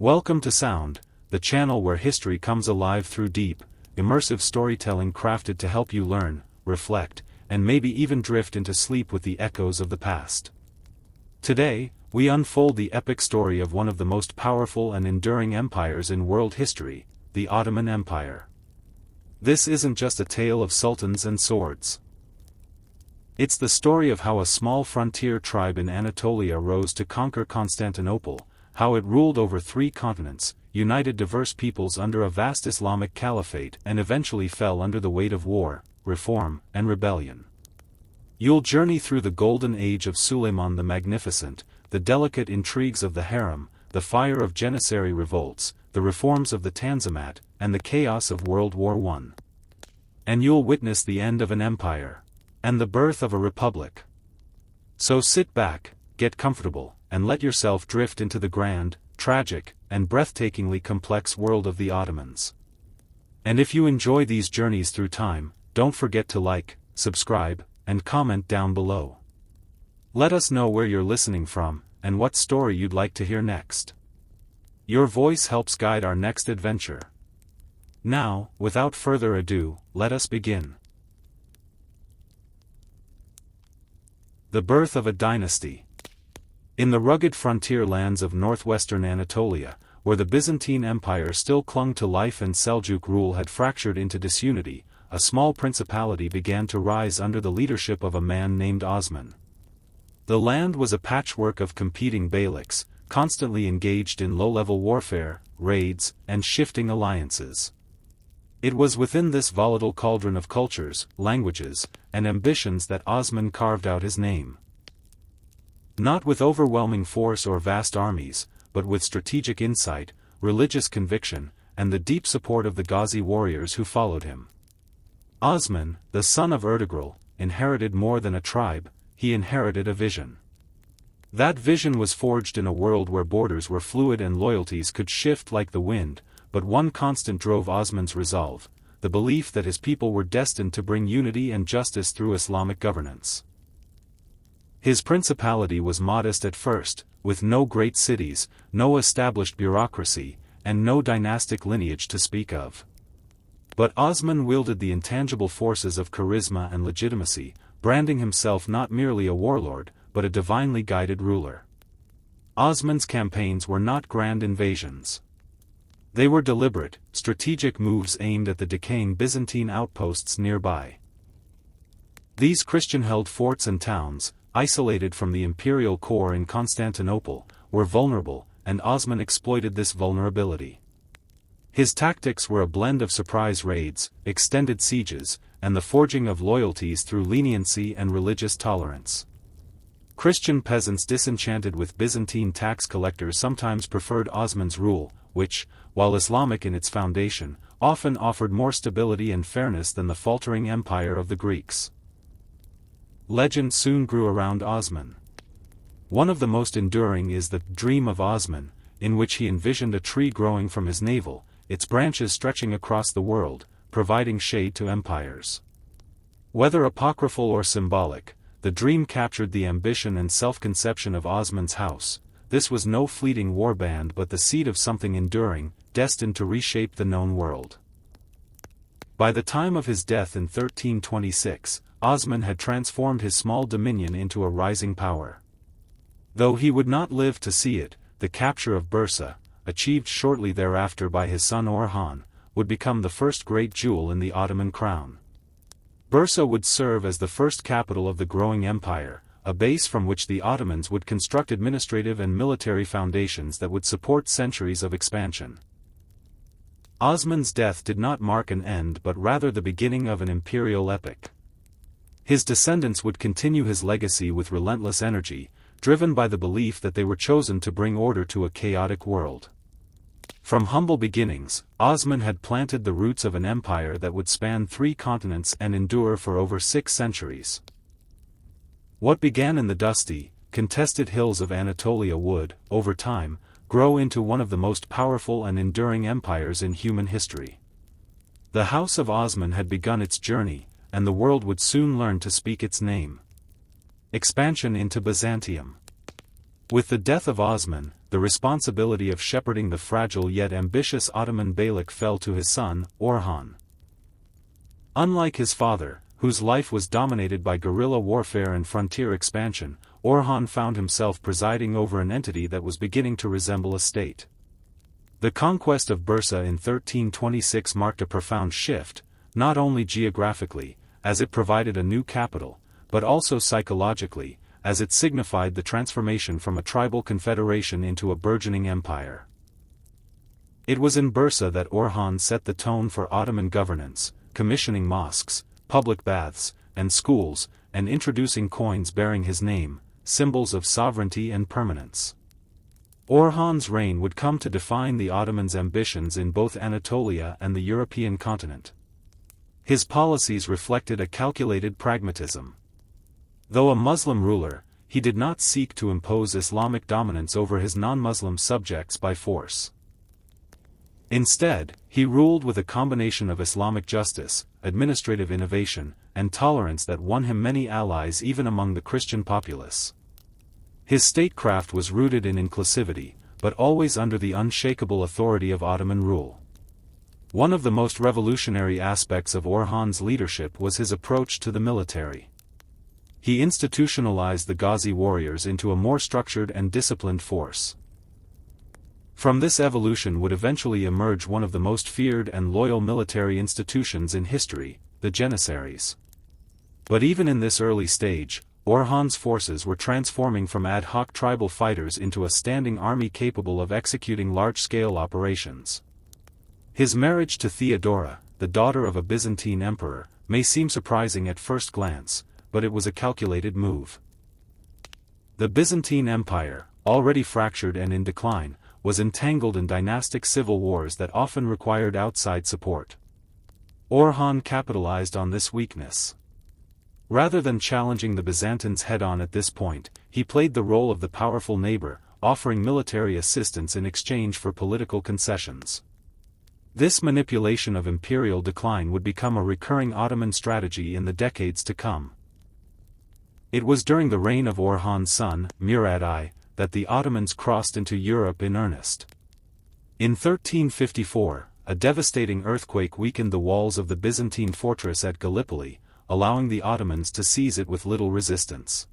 Welcome to Sound, the channel where history comes alive through deep, immersive storytelling crafted to help you learn, reflect, and maybe even drift into sleep with the echoes of the past. Today, we unfold the epic story of one of the most powerful and enduring empires in world history, the Ottoman Empire. This isn't just a tale of sultans and swords. It's the story of how a small frontier tribe in Anatolia rose to conquer Constantinople, how it ruled over 3 continents, united diverse peoples under a vast Islamic caliphate and eventually fell under the weight of war, reform, and rebellion. You'll journey through the golden age of Suleiman the Magnificent, the delicate intrigues of the harem, the fire of Janissary revolts, the reforms of the Tanzimat, and the chaos of World War I. And you'll witness the end of an empire, and the birth of a republic. So sit back, get comfortable, and let yourself drift into the grand, tragic, and breathtakingly complex world of the Ottomans. And if you enjoy these journeys through time, don't forget to like, subscribe, and comment down below. Let us know where you're listening from, and what story you'd like to hear next. Your voice helps guide our next adventure. Now, without further ado, let us begin. The birth of a dynasty. In the rugged frontier lands of northwestern Anatolia, where the Byzantine Empire still clung to life and Seljuk rule had fractured into disunity, a small principality began to rise under the leadership of a man named Osman. The land was a patchwork of competing beyliks, constantly engaged in low-level warfare, raids, and shifting alliances. It was within this volatile cauldron of cultures, languages, and ambitions that Osman carved out his name. Not with overwhelming force or vast armies, but with strategic insight, religious conviction, and the deep support of the Ghazi warriors who followed him. Osman, the son of Ertugrul, inherited more than a tribe, he inherited a vision. That vision was forged in a world where borders were fluid and loyalties could shift like the wind, but one constant drove Osman's resolve, the belief that his people were destined to bring unity and justice through Islamic governance. His principality was modest at first, with no great cities, no established bureaucracy, and no dynastic lineage to speak of. But Osman wielded the intangible forces of charisma and legitimacy, branding himself not merely a warlord, but a divinely guided ruler. Osman's campaigns were not grand invasions. They were deliberate, strategic moves aimed at the decaying Byzantine outposts nearby. These Christian-held forts and towns, isolated from the imperial core in Constantinople, were vulnerable, and Osman exploited this vulnerability. His tactics were a blend of surprise raids, extended sieges, and the forging of loyalties through leniency and religious tolerance. Christian peasants disenchanted with Byzantine tax collectors sometimes preferred Osman's rule, which, while Islamic in its foundation, often offered more stability and fairness than the faltering empire of the Greeks. Legend soon grew around Osman. One of the most enduring is the dream of Osman, in which he envisioned a tree growing from his navel, its branches stretching across the world, providing shade to empires. Whether apocryphal or symbolic, the dream captured the ambition and self-conception of Osman's house. This was no fleeting warband but the seed of something enduring, destined to reshape the known world. By the time of his death in 1326, Osman had transformed his small dominion into a rising power. Though he would not live to see it, the capture of Bursa, achieved shortly thereafter by his son Orhan, would become the first great jewel in the Ottoman crown. Bursa would serve as the first capital of the growing empire, a base from which the Ottomans would construct administrative and military foundations that would support centuries of expansion. Osman's death did not mark an end but rather the beginning of an imperial epic. His descendants would continue his legacy with relentless energy, driven by the belief that they were chosen to bring order to a chaotic world. From humble beginnings, Osman had planted the roots of an empire that would span 3 continents and endure for over 6 centuries. What began in the dusty, contested hills of Anatolia would, over time, grow into one of the most powerful and enduring empires in human history. The House of Osman had begun its journey, and the world would soon learn to speak its name. Expansion into Byzantium. With the death of Osman, the responsibility of shepherding the fragile yet ambitious Ottoman Beylik fell to his son, Orhan. Unlike his father, whose life was dominated by guerrilla warfare and frontier expansion, Orhan found himself presiding over an entity that was beginning to resemble a state. The conquest of Bursa in 1326 marked a profound shift, not only geographically, as it provided a new capital, but also psychologically, as it signified the transformation from a tribal confederation into a burgeoning empire. It was in Bursa that Orhan set the tone for Ottoman governance, commissioning mosques, public baths, and schools, and introducing coins bearing his name, symbols of sovereignty and permanence. Orhan's reign would come to define the Ottomans' ambitions in both Anatolia and the European continent. His policies reflected a calculated pragmatism. Though a Muslim ruler, he did not seek to impose Islamic dominance over his non-Muslim subjects by force. Instead, he ruled with a combination of Islamic justice, administrative innovation, and tolerance that won him many allies even among the Christian populace. His statecraft was rooted in inclusivity, but always under the unshakable authority of Ottoman rule. One of the most revolutionary aspects of Orhan's leadership was his approach to the military. He institutionalized the Ghazi warriors into a more structured and disciplined force. From this evolution would eventually emerge one of the most feared and loyal military institutions in history, the Janissaries. But even in this early stage, Orhan's forces were transforming from ad hoc tribal fighters into a standing army capable of executing large-scale operations. His marriage to Theodora, the daughter of a Byzantine emperor, may seem surprising at first glance, but it was a calculated move. The Byzantine Empire, already fractured and in decline, was entangled in dynastic civil wars that often required outside support. Orhan capitalized on this weakness. Rather than challenging the Byzantines head-on at this point, he played the role of the powerful neighbor, offering military assistance in exchange for political concessions. This manipulation of imperial decline would become a recurring Ottoman strategy in the decades to come. It was during the reign of Orhan's son, Murad I, that the Ottomans crossed into Europe in earnest. In 1354, a devastating earthquake weakened the walls of the Byzantine fortress at Gallipoli, allowing the Ottomans to seize it with little resistance.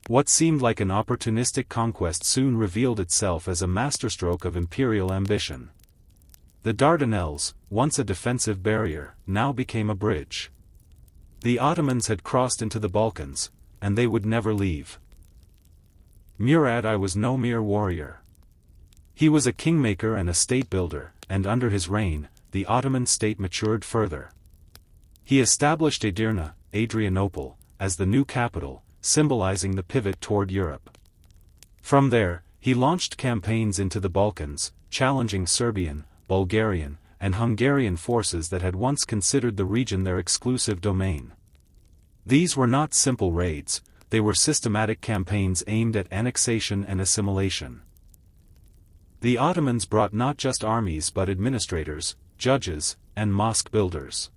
What seemed like an opportunistic conquest soon revealed itself as a masterstroke of imperial ambition. The Dardanelles, once a defensive barrier, now became a bridge. The Ottomans had crossed into the Balkans, and they would never leave. Murad I was no mere warrior. He was a kingmaker and a state-builder, and under his reign, the Ottoman state matured further. He established Edirne, Adrianople, as the new capital, symbolizing the pivot toward Europe. From there, he launched campaigns into the Balkans, challenging Serbian, Bulgarian, and Hungarian forces that had once considered the region their exclusive domain. These were not simple raids, they were systematic campaigns aimed at annexation and assimilation. The Ottomans brought not just armies but administrators, judges, and mosque builders.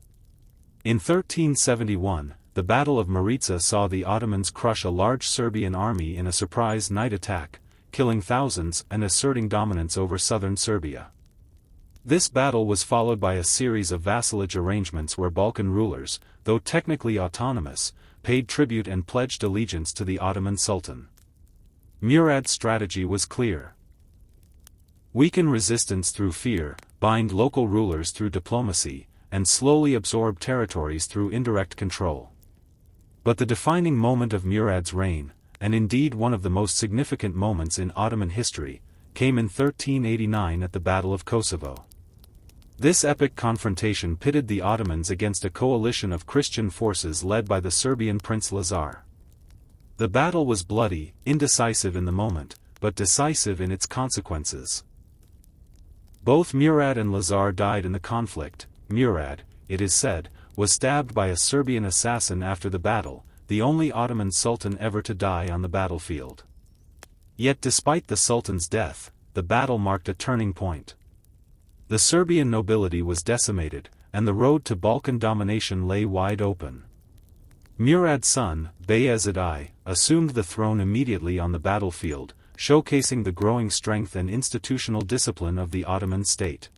In 1371, the Battle of Maritsa saw the Ottomans crush a large Serbian army in a surprise night attack, killing thousands and asserting dominance over southern Serbia. This battle was followed by a series of vassalage arrangements where Balkan rulers, though technically autonomous, paid tribute and pledged allegiance to the Ottoman Sultan. Murad's strategy was clear. Weaken resistance through fear, bind local rulers through diplomacy, and slowly absorb territories through indirect control. But the defining moment of Murad's reign, and indeed one of the most significant moments in Ottoman history, came in 1389 at the Battle of Kosovo. This epic confrontation pitted the Ottomans against a coalition of Christian forces led by the Serbian Prince Lazar. The battle was bloody, indecisive in the moment, but decisive in its consequences. Both Murad and Lazar died in the conflict. Murad, it is said, was stabbed by a Serbian assassin after the battle, the only Ottoman sultan ever to die on the battlefield. Yet despite the sultan's death, the battle marked a turning point. The Serbian nobility was decimated, and the road to Balkan domination lay wide open. Murad's son, Bayezid I, assumed the throne immediately on the battlefield, showcasing the growing strength and institutional discipline of the Ottoman state.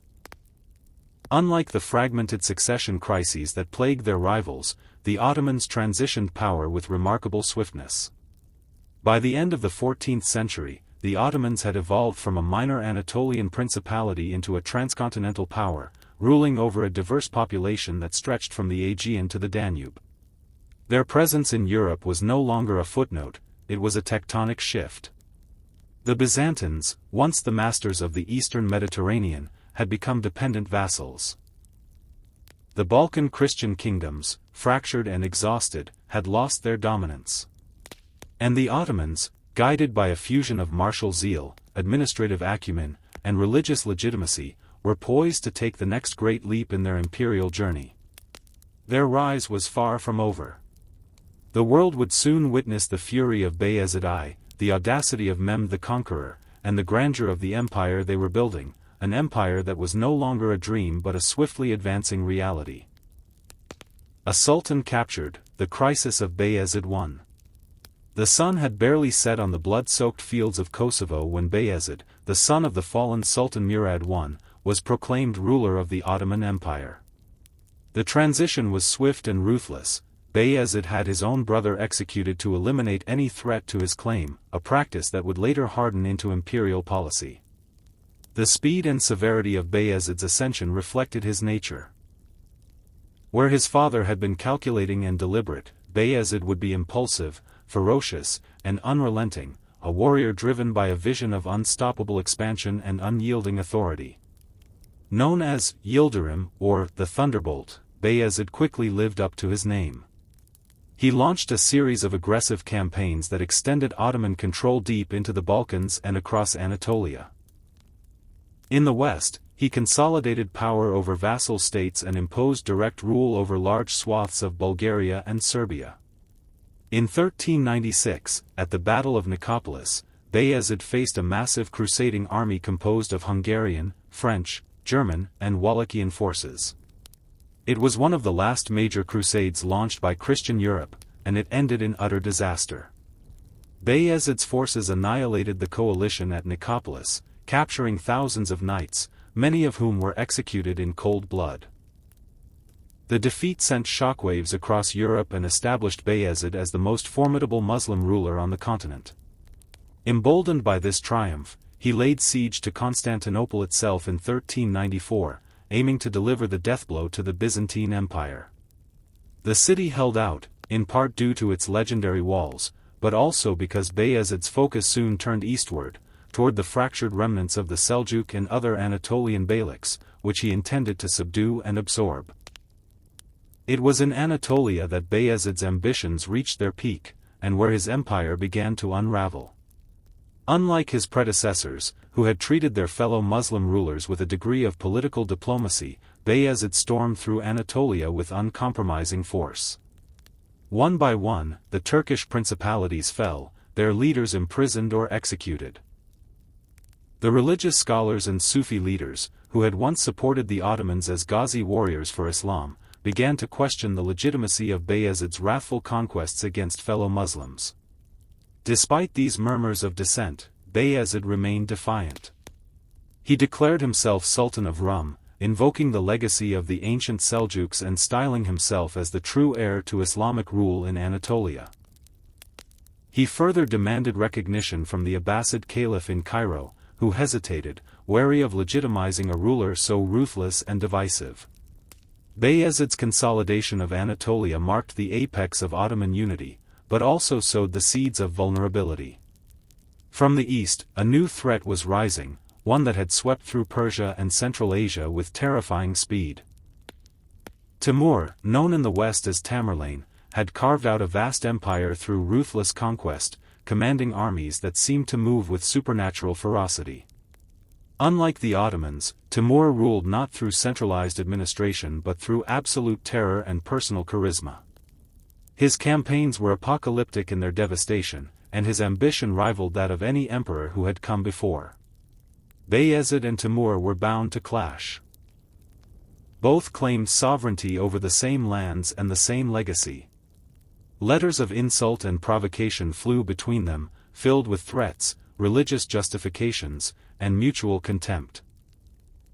Unlike the fragmented succession crises that plagued their rivals, the Ottomans transitioned power with remarkable swiftness. By the end of the 14th century, the Ottomans had evolved from a minor Anatolian principality into a transcontinental power, ruling over a diverse population that stretched from the Aegean to the Danube. Their presence in Europe was no longer a footnote, it was a tectonic shift. The Byzantines, once the masters of the eastern Mediterranean, had become dependent vassals. The Balkan Christian kingdoms, fractured and exhausted, had lost their dominance. And the Ottomans, guided by a fusion of martial zeal, administrative acumen, and religious legitimacy, were poised to take the next great leap in their imperial journey. Their rise was far from over. The world would soon witness the fury of Bayezid I, the audacity of Mehmed the Conqueror, and the grandeur of the empire they were building, an empire that was no longer a dream but a swiftly advancing reality. A sultan captured, the crisis of Bayezid I. The sun had barely set on the blood-soaked fields of Kosovo when Bayezid, the son of the fallen Sultan Murad I, was proclaimed ruler of the Ottoman Empire. The transition was swift and ruthless. Bayezid had his own brother executed to eliminate any threat to his claim, a practice that would later harden into imperial policy. The speed and severity of Bayezid's ascension reflected his nature. Where his father had been calculating and deliberate, Bayezid would be impulsive, ferocious, and unrelenting, a warrior driven by a vision of unstoppable expansion and unyielding authority. Known as Yildirim, or the Thunderbolt, Bayezid quickly lived up to his name. He launched a series of aggressive campaigns that extended Ottoman control deep into the Balkans and across Anatolia. In the west, he consolidated power over vassal states and imposed direct rule over large swaths of Bulgaria and Serbia. In 1396, at the Battle of Nicopolis, Bayezid faced a massive crusading army composed of Hungarian, French, German, and Wallachian forces. It was one of the last major crusades launched by Christian Europe, and it ended in utter disaster. Bayezid's forces annihilated the coalition at Nicopolis, capturing thousands of knights, many of whom were executed in cold blood. The defeat sent shockwaves across Europe and established Bayezid as the most formidable Muslim ruler on the continent. Emboldened by this triumph, he laid siege to Constantinople itself in 1394, aiming to deliver the deathblow to the Byzantine Empire. The city held out, in part due to its legendary walls, but also because Bayezid's focus soon turned eastward, toward the fractured remnants of the Seljuk and other Anatolian beyliks, which he intended to subdue and absorb. It was in Anatolia that Bayezid's ambitions reached their peak, and where his empire began to unravel. Unlike his predecessors, who had treated their fellow Muslim rulers with a degree of political diplomacy, Bayezid stormed through Anatolia with uncompromising force. One by one, the Turkish principalities fell, their leaders imprisoned or executed. The religious scholars and Sufi leaders, who had once supported the Ottomans as Ghazi warriors for Islam, began to question the legitimacy of Bayezid's wrathful conquests against fellow Muslims. Despite these murmurs of dissent, Bayezid remained defiant. He declared himself Sultan of Rum, invoking the legacy of the ancient Seljuks and styling himself as the true heir to Islamic rule in Anatolia. He further demanded recognition from the Abbasid Caliph in Cairo, who hesitated, wary of legitimizing a ruler so ruthless and divisive. Bayezid's consolidation of Anatolia marked the apex of Ottoman unity, but also sowed the seeds of vulnerability. From the east, a new threat was rising, one that had swept through Persia and Central Asia with terrifying speed. Timur, known in the west as Tamerlane, had carved out a vast empire through ruthless conquest, commanding armies that seemed to move with supernatural ferocity. Unlike the Ottomans, Timur ruled not through centralized administration but through absolute terror and personal charisma. His campaigns were apocalyptic in their devastation, and his ambition rivaled that of any emperor who had come before. Bayezid and Timur were bound to clash. Both claimed sovereignty over the same lands and the same legacy. Letters of insult and provocation flew between them, filled with threats, religious justifications, and mutual contempt.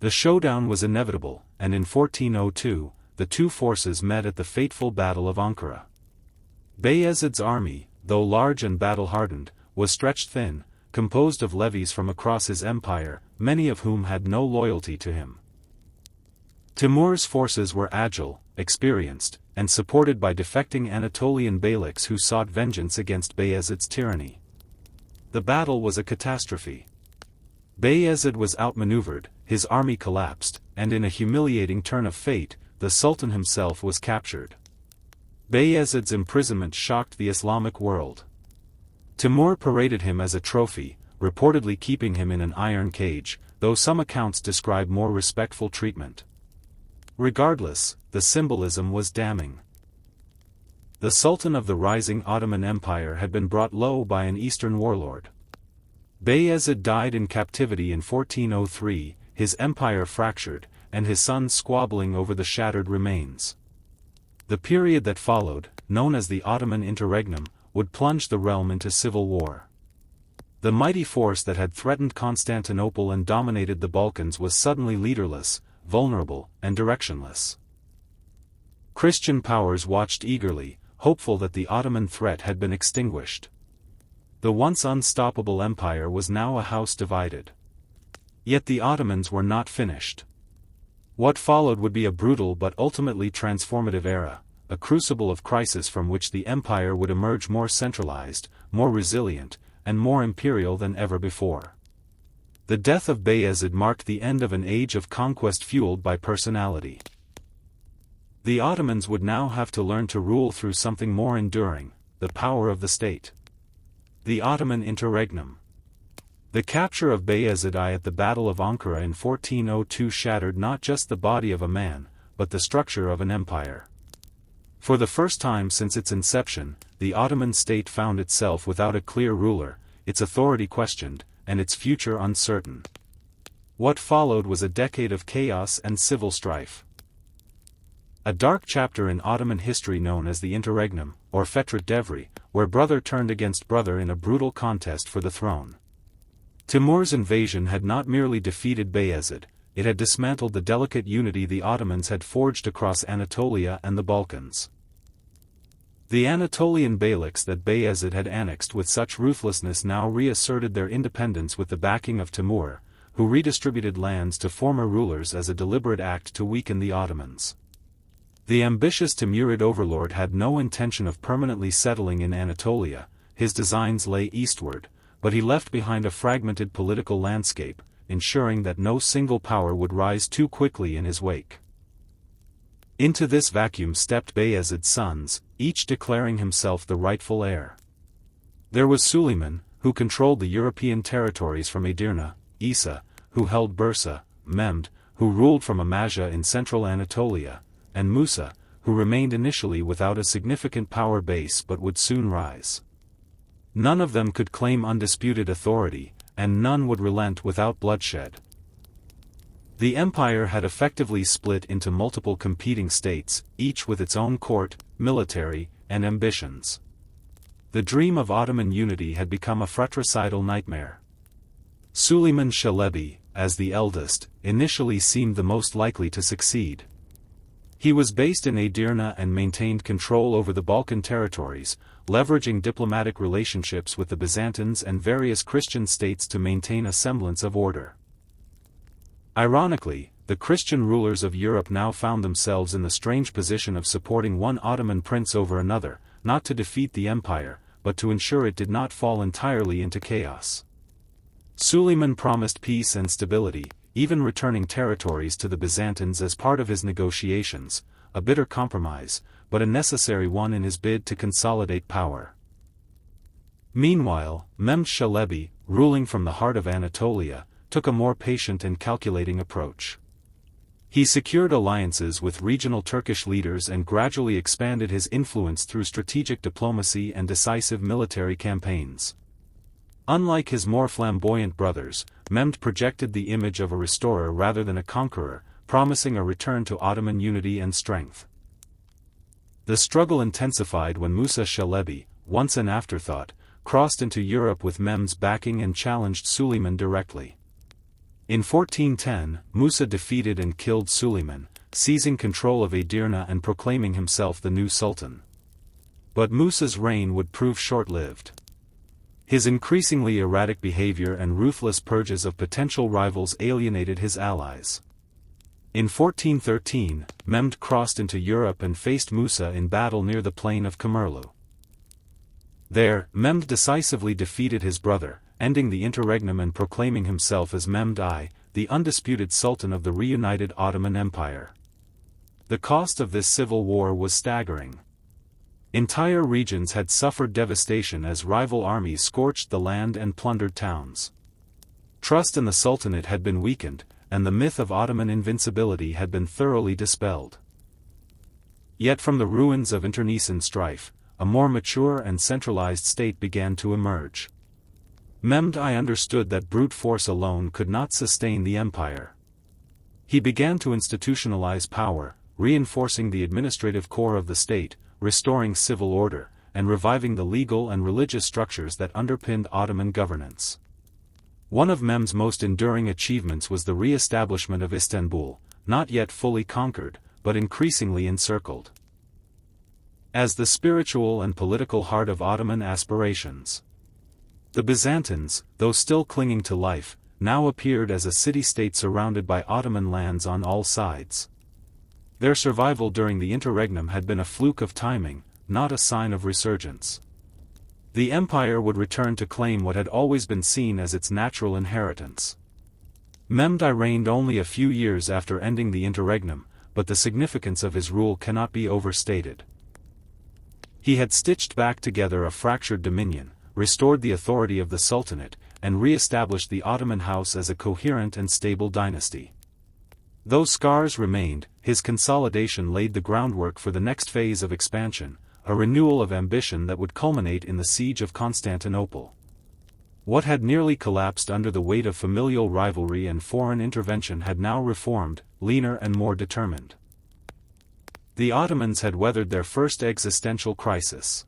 The showdown was inevitable, and in 1402, the two forces met at the fateful Battle of Ankara. Bayezid's army, though large and battle-hardened, was stretched thin, composed of levies from across his empire, many of whom had no loyalty to him. Timur's forces were agile, experienced, and supported by defecting Anatolian beyliks who sought vengeance against Bayezid's tyranny. The battle was a catastrophe. Bayezid was outmaneuvered, his army collapsed, and in a humiliating turn of fate, the Sultan himself was captured. Bayezid's imprisonment shocked the Islamic world. Timur paraded him as a trophy, reportedly keeping him in an iron cage, though some accounts describe more respectful treatment. Regardless, the symbolism was damning. The Sultan of the rising Ottoman Empire had been brought low by an Eastern warlord. Bayezid died in captivity in 1403, his empire fractured, and his sons squabbling over the shattered remains. The period that followed, known as the Ottoman Interregnum, would plunge the realm into civil war. The mighty force that had threatened Constantinople and dominated the Balkans was suddenly leaderless, vulnerable, and directionless. Christian powers watched eagerly, hopeful that the Ottoman threat had been extinguished. The once unstoppable empire was now a house divided. Yet the Ottomans were not finished. What followed would be a brutal but ultimately transformative era, a crucible of crisis from which the empire would emerge more centralized, more resilient, and more imperial than ever before. The death of Bayezid marked the end of an age of conquest fueled by personality. The Ottomans would now have to learn to rule through something more enduring, the power of the state. The Ottoman Interregnum. The capture of Bayezid I at the Battle of Ankara in 1402 shattered not just the body of a man, but the structure of an empire. For the first time since its inception, the Ottoman state found itself without a clear ruler, its authority questioned, and its future uncertain. What followed was a decade of chaos and civil strife. A dark chapter in Ottoman history known as the Interregnum, or Fetret Devri, where brother turned against brother in a brutal contest for the throne. Timur's invasion had not merely defeated Bayezid, it had dismantled the delicate unity the Ottomans had forged across Anatolia and the Balkans. The Anatolian beyliks that Bayezid had annexed with such ruthlessness now reasserted their independence with the backing of Timur, who redistributed lands to former rulers as a deliberate act to weaken the Ottomans. The ambitious Timurid overlord had no intention of permanently settling in Anatolia, his designs lay eastward, but he left behind a fragmented political landscape, ensuring that no single power would rise too quickly in his wake. Into this vacuum stepped Bayezid's sons, each declaring himself the rightful heir. There was Suleiman, who controlled the European territories from Edirne, Isa, who held Bursa, Mehmed, who ruled from Amasya in central Anatolia, and Musa, who remained initially without a significant power base but would soon rise. None of them could claim undisputed authority, and none would relent without bloodshed. The empire had effectively split into multiple competing states, each with its own court, military, and ambitions. The dream of Ottoman unity had become a fratricidal nightmare. Suleiman Çelebi, as the eldest, initially seemed the most likely to succeed. He was based in Edirne and maintained control over the Balkan territories, leveraging diplomatic relationships with the Byzantines and various Christian states to maintain a semblance of order. Ironically, the Christian rulers of Europe now found themselves in the strange position of supporting one Ottoman prince over another, not to defeat the empire, but to ensure it did not fall entirely into chaos. Suleiman promised peace and stability, even returning territories to the Byzantines as part of his negotiations, a bitter compromise, but a necessary one in his bid to consolidate power. Meanwhile, Mehmed Çelebi, ruling from the heart of Anatolia, took a more patient and calculating approach. He secured alliances with regional Turkish leaders and gradually expanded his influence through strategic diplomacy and decisive military campaigns. Unlike his more flamboyant brothers, Mehmed projected the image of a restorer rather than a conqueror, promising a return to Ottoman unity and strength. The struggle intensified when Musa Çelebi, once an afterthought, crossed into Europe with Mehmed's backing and challenged Suleiman directly. In 1410, Musa defeated and killed Suleiman, seizing control of Edirne and proclaiming himself the new sultan. But Musa's reign would prove short-lived. His increasingly erratic behavior and ruthless purges of potential rivals alienated his allies. In 1413, Mehmed crossed into Europe and faced Musa in battle near the plain of Kamerlu. There, Mehmed decisively defeated his brother, ending the interregnum and proclaiming himself as Mehmed I, the undisputed sultan of the reunited Ottoman Empire. The cost of this civil war was staggering. Entire regions had suffered devastation as rival armies scorched the land and plundered towns. Trust in the Sultanate had been weakened, and the myth of Ottoman invincibility had been thoroughly dispelled. Yet from the ruins of internecine strife, a more mature and centralized state began to emerge. Mehmed I understood that brute force alone could not sustain the empire. He began to institutionalize power, reinforcing the administrative core of the state, restoring civil order, and reviving the legal and religious structures that underpinned Ottoman governance. One of Mehmed's most enduring achievements was the re-establishment of Istanbul, not yet fully conquered, but increasingly encircled. As the spiritual and political heart of Ottoman aspirations. The Byzantines, though still clinging to life, now appeared as a city-state surrounded by Ottoman lands on all sides. Their survival during the interregnum had been a fluke of timing, not a sign of resurgence. The empire would return to claim what had always been seen as its natural inheritance. Mehmed I reigned only a few years after ending the interregnum, but the significance of his rule cannot be overstated. He had stitched back together a fractured dominion, restored the authority of the Sultanate, and re-established the Ottoman house as a coherent and stable dynasty. Though scars remained, his consolidation laid the groundwork for the next phase of expansion, a renewal of ambition that would culminate in the siege of Constantinople. What had nearly collapsed under the weight of familial rivalry and foreign intervention had now reformed, leaner and more determined. The Ottomans had weathered their first existential crisis.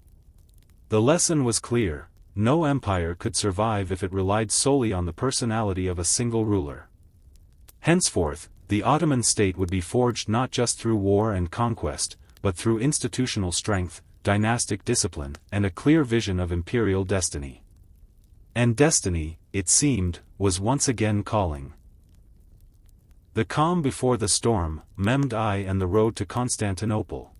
The lesson was clear: no empire could survive if it relied solely on the personality of a single ruler. Henceforth, the Ottoman state would be forged not just through war and conquest, but through institutional strength, dynastic discipline, and a clear vision of imperial destiny. And destiny, it seemed, was once again calling. The calm before the storm, Mehmed I and the road to Constantinople.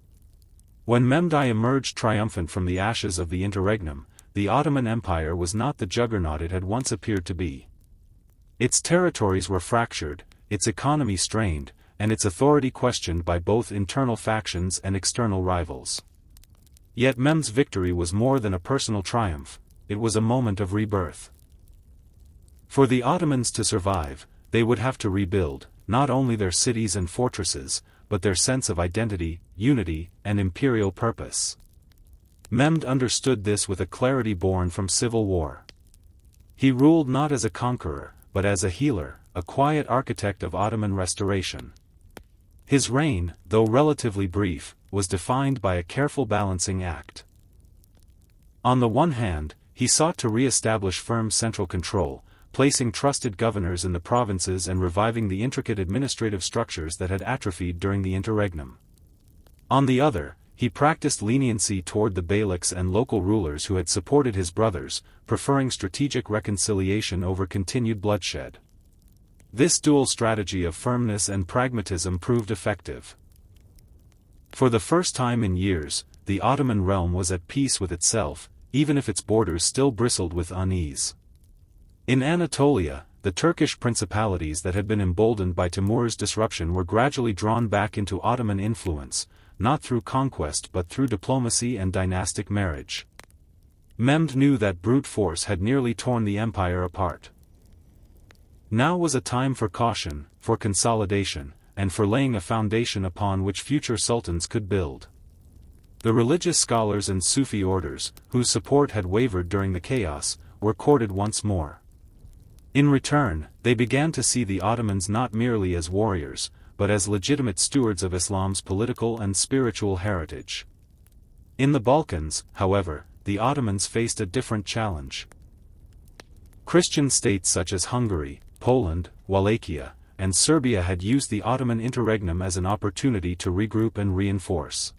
When Mehmed I emerged triumphant from the ashes of the interregnum, the Ottoman Empire was not the juggernaut it had once appeared to be. Its territories were fractured, its economy strained, and its authority questioned by both internal factions and external rivals. Yet Mehmed's victory was more than a personal triumph, it was a moment of rebirth. For the Ottomans to survive, they would have to rebuild, not only their cities and fortresses, but their sense of identity, unity, and imperial purpose. Mehmed understood this with a clarity born from civil war. He ruled not as a conqueror, but as a healer, a quiet architect of Ottoman restoration. His reign, though relatively brief, was defined by a careful balancing act. On the one hand, he sought to re-establish firm central control, placing trusted governors in the provinces and reviving the intricate administrative structures that had atrophied during the interregnum. On the other, he practiced leniency toward the beyliks and local rulers who had supported his brothers, preferring strategic reconciliation over continued bloodshed. This dual strategy of firmness and pragmatism proved effective. For the first time in years, the Ottoman realm was at peace with itself, even if its borders still bristled with unease. In Anatolia, the Turkish principalities that had been emboldened by Timur's disruption were gradually drawn back into Ottoman influence, not through conquest but through diplomacy and dynastic marriage. Mehmed knew that brute force had nearly torn the empire apart. Now was a time for caution, for consolidation, and for laying a foundation upon which future sultans could build. The religious scholars and Sufi orders, whose support had wavered during the chaos, were courted once more. In return, they began to see the Ottomans not merely as warriors, but as legitimate stewards of Islam's political and spiritual heritage. In the Balkans, however, the Ottomans faced a different challenge. Christian states such as Hungary, Poland, Wallachia, and Serbia had used the Ottoman interregnum as an opportunity to regroup and reinforce.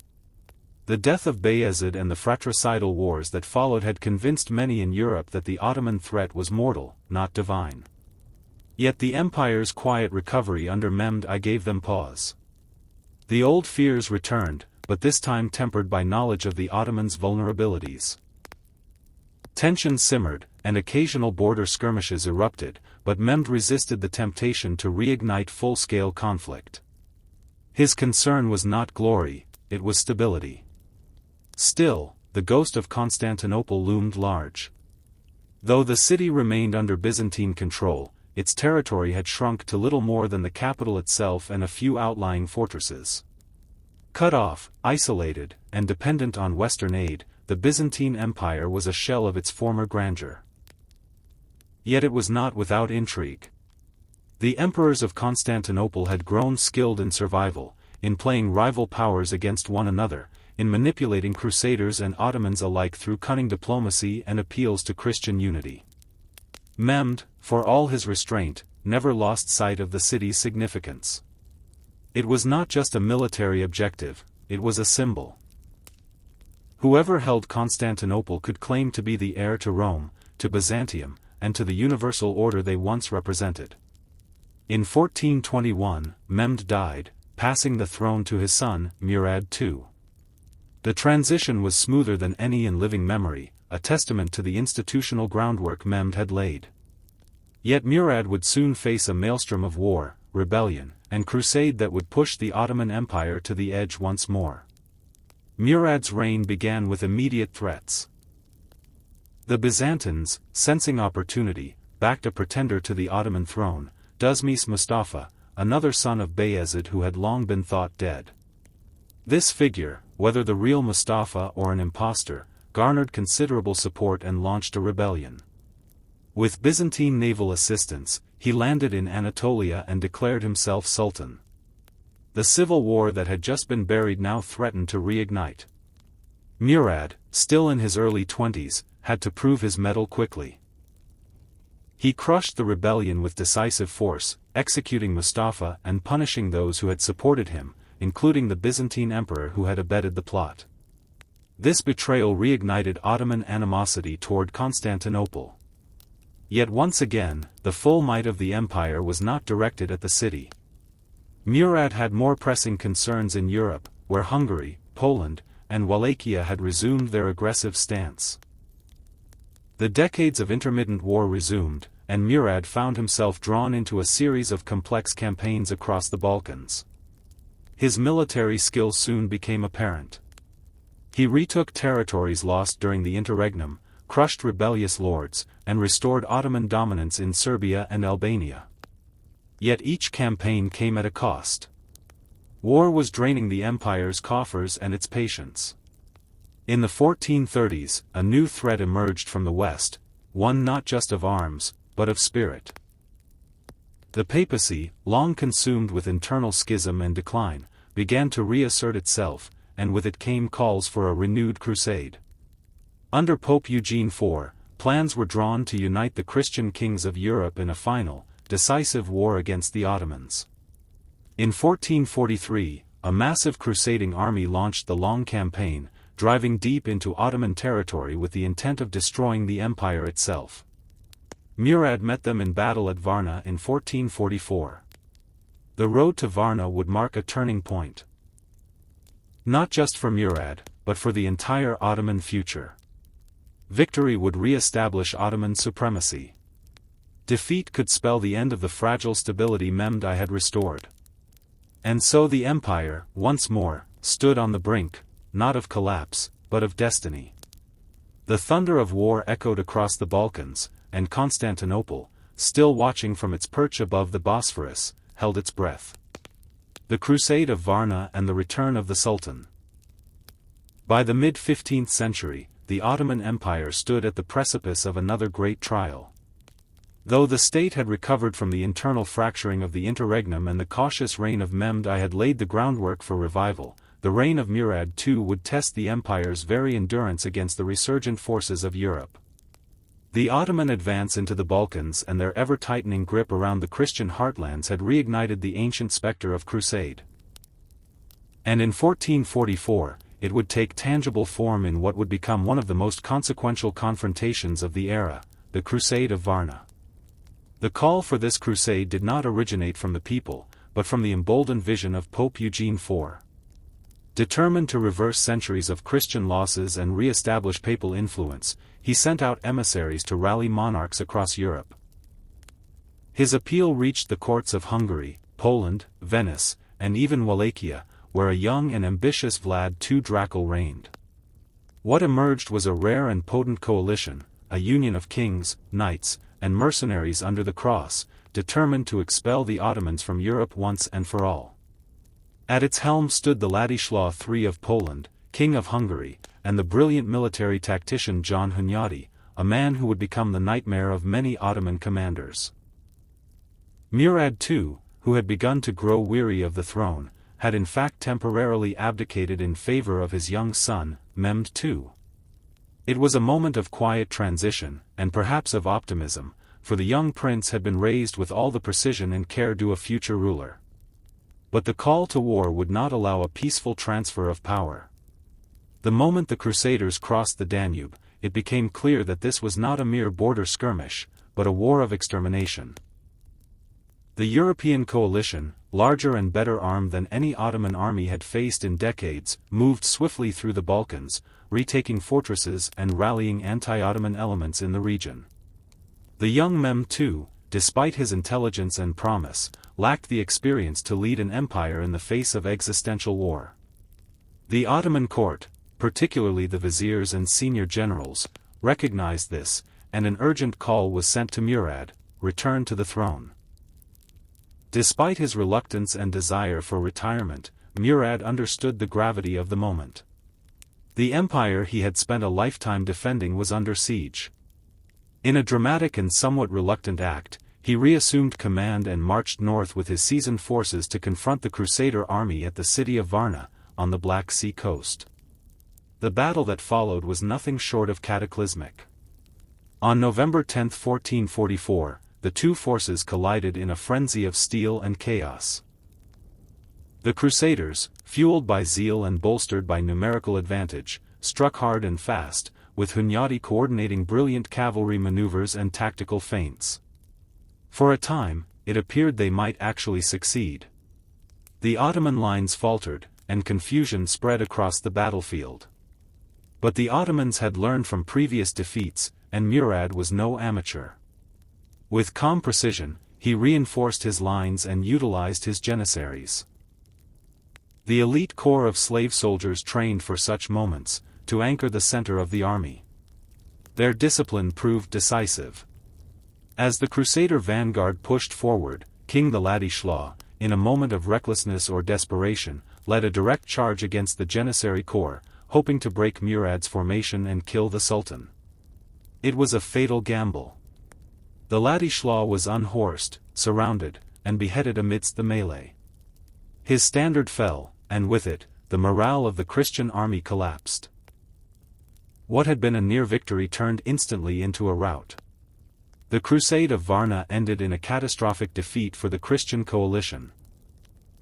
The death of Bayezid and the fratricidal wars that followed had convinced many in Europe that the Ottoman threat was mortal, not divine. Yet the empire's quiet recovery under Mehmed I gave them pause. The old fears returned, but this time tempered by knowledge of the Ottomans' vulnerabilities. Tensions simmered, and occasional border skirmishes erupted, but Mehmed resisted the temptation to reignite full-scale conflict. His concern was not glory, it was stability. Still, the ghost of Constantinople loomed large. Though the city remained under Byzantine control, its territory had shrunk to little more than the capital itself and a few outlying fortresses. Cut off, isolated, and dependent on Western aid, the Byzantine Empire was a shell of its former grandeur. Yet it was not without intrigue. The emperors of Constantinople had grown skilled in survival, in playing rival powers against one another, in manipulating Crusaders and Ottomans alike through cunning diplomacy and appeals to Christian unity. Mehmed, for all his restraint, never lost sight of the city's significance. It was not just a military objective, it was a symbol. Whoever held Constantinople could claim to be the heir to Rome, to Byzantium, and to the universal order they once represented. In 1421, Mehmed died, passing the throne to his son, Murad II. The transition was smoother than any in living memory, a testament to the institutional groundwork Mehmed had laid. Yet Murad would soon face a maelstrom of war, rebellion, and crusade that would push the Ottoman Empire to the edge once more. Murad's reign began with immediate threats. The Byzantines, sensing opportunity, backed a pretender to the Ottoman throne, Duzmis Mustafa, another son of Bayezid who had long been thought dead. This figure, whether the real Mustafa or an impostor, garnered considerable support and launched a rebellion. With Byzantine naval assistance, he landed in Anatolia and declared himself Sultan. The civil war that had just been buried now threatened to reignite. Murad, still in his early 20s, had to prove his mettle quickly. He crushed the rebellion with decisive force, executing Mustafa and punishing those who had supported him, including the Byzantine emperor who had abetted the plot. This betrayal reignited Ottoman animosity toward Constantinople. Yet once again, the full might of the empire was not directed at the city. Murad had more pressing concerns in Europe, where Hungary, Poland, and Wallachia had resumed their aggressive stance. The decades of intermittent war resumed, and Murad found himself drawn into a series of complex campaigns across the Balkans. His military skill soon became apparent. He retook territories lost during the interregnum, crushed rebellious lords, and restored Ottoman dominance in Serbia and Albania. Yet each campaign came at a cost. War was draining the empire's coffers and its patience. In the 1430s, a new threat emerged from the west, one not just of arms, but of spirit. The papacy, long consumed with internal schism and decline, began to reassert itself, and with it came calls for a renewed crusade. Under Pope Eugene IV, plans were drawn to unite the Christian kings of Europe in a final, decisive war against the Ottomans. In 1443, a massive crusading army launched the long campaign, driving deep into Ottoman territory with the intent of destroying the empire itself. Murad met them in battle at Varna in 1444. The road to Varna would mark a turning point. Not just for Murad, but for the entire Ottoman future. Victory would re-establish Ottoman supremacy. Defeat could spell the end of the fragile stability Mehmed I had restored. And so the empire, once more, stood on the brink, not of collapse, but of destiny. The thunder of war echoed across the Balkans, and Constantinople, still watching from its perch above the Bosphorus, held its breath. The Crusade of Varna and the return of the Sultan. By the mid-15th century, the Ottoman Empire stood at the precipice of another great trial. Though the state had recovered from the internal fracturing of the interregnum and the cautious reign of Mehmed I had laid the groundwork for revival, the reign of Murad II would test the empire's very endurance against the resurgent forces of Europe. The Ottoman advance into the Balkans and their ever-tightening grip around the Christian heartlands had reignited the ancient specter of crusade. And in 1444, it would take tangible form in what would become one of the most consequential confrontations of the era, the Crusade of Varna. The call for this crusade did not originate from the people, but from the emboldened vision of Pope Eugene IV. Determined to reverse centuries of Christian losses and re-establish papal influence, he sent out emissaries to rally monarchs across Europe. His appeal reached the courts of Hungary, Poland, Venice, and even Wallachia, where a young and ambitious Vlad II Dracul reigned. What emerged was a rare and potent coalition, a union of kings, knights, and mercenaries under the cross, determined to expel the Ottomans from Europe once and for all. At its helm stood the Ladislaw III of Poland, King of Hungary, and the brilliant military tactician John Hunyadi, a man who would become the nightmare of many Ottoman commanders. Murad II, who had begun to grow weary of the throne, had in fact temporarily abdicated in favor of his young son, Mehmed II. It was a moment of quiet transition, and perhaps of optimism, for the young prince had been raised with all the precision and care due a future ruler. But the call to war would not allow a peaceful transfer of power. The moment the Crusaders crossed the Danube, it became clear that this was not a mere border skirmish, but a war of extermination. The European coalition, larger and better armed than any Ottoman army had faced in decades, moved swiftly through the Balkans, retaking fortresses and rallying anti-Ottoman elements in the region. The young Mehmed II, despite his intelligence and promise, lacked the experience to lead an empire in the face of existential war. The Ottoman court, particularly the viziers and senior generals, recognized this, and an urgent call was sent to Murad, return to the throne. Despite his reluctance and desire for retirement, Murad understood the gravity of the moment. The empire he had spent a lifetime defending was under siege. In a dramatic and somewhat reluctant act, he reassumed command and marched north with his seasoned forces to confront the Crusader army at the city of Varna, on the Black Sea coast. The battle that followed was nothing short of cataclysmic. On November 10, 1444, the two forces collided in a frenzy of steel and chaos. The Crusaders, fueled by zeal and bolstered by numerical advantage, struck hard and fast, with Hunyadi coordinating brilliant cavalry maneuvers and tactical feints. For a time, it appeared they might actually succeed. The Ottoman lines faltered, and confusion spread across the battlefield. But the Ottomans had learned from previous defeats, and Murad was no amateur. With calm precision, he reinforced his lines and utilized his janissaries. The elite corps of slave soldiers trained for such moments, to anchor the center of the army. Their discipline proved decisive. As the Crusader vanguard pushed forward, King the Ladislaw, in a moment of recklessness or desperation, led a direct charge against the Janissary corps, hoping to break Murad's formation and kill the Sultan. It was a fatal gamble. The Ladislaw was unhorsed, surrounded, and beheaded amidst the melee. His standard fell, and with it, the morale of the Christian army collapsed. What had been a near victory turned instantly into a rout. The Crusade of Varna ended in a catastrophic defeat for the Christian coalition.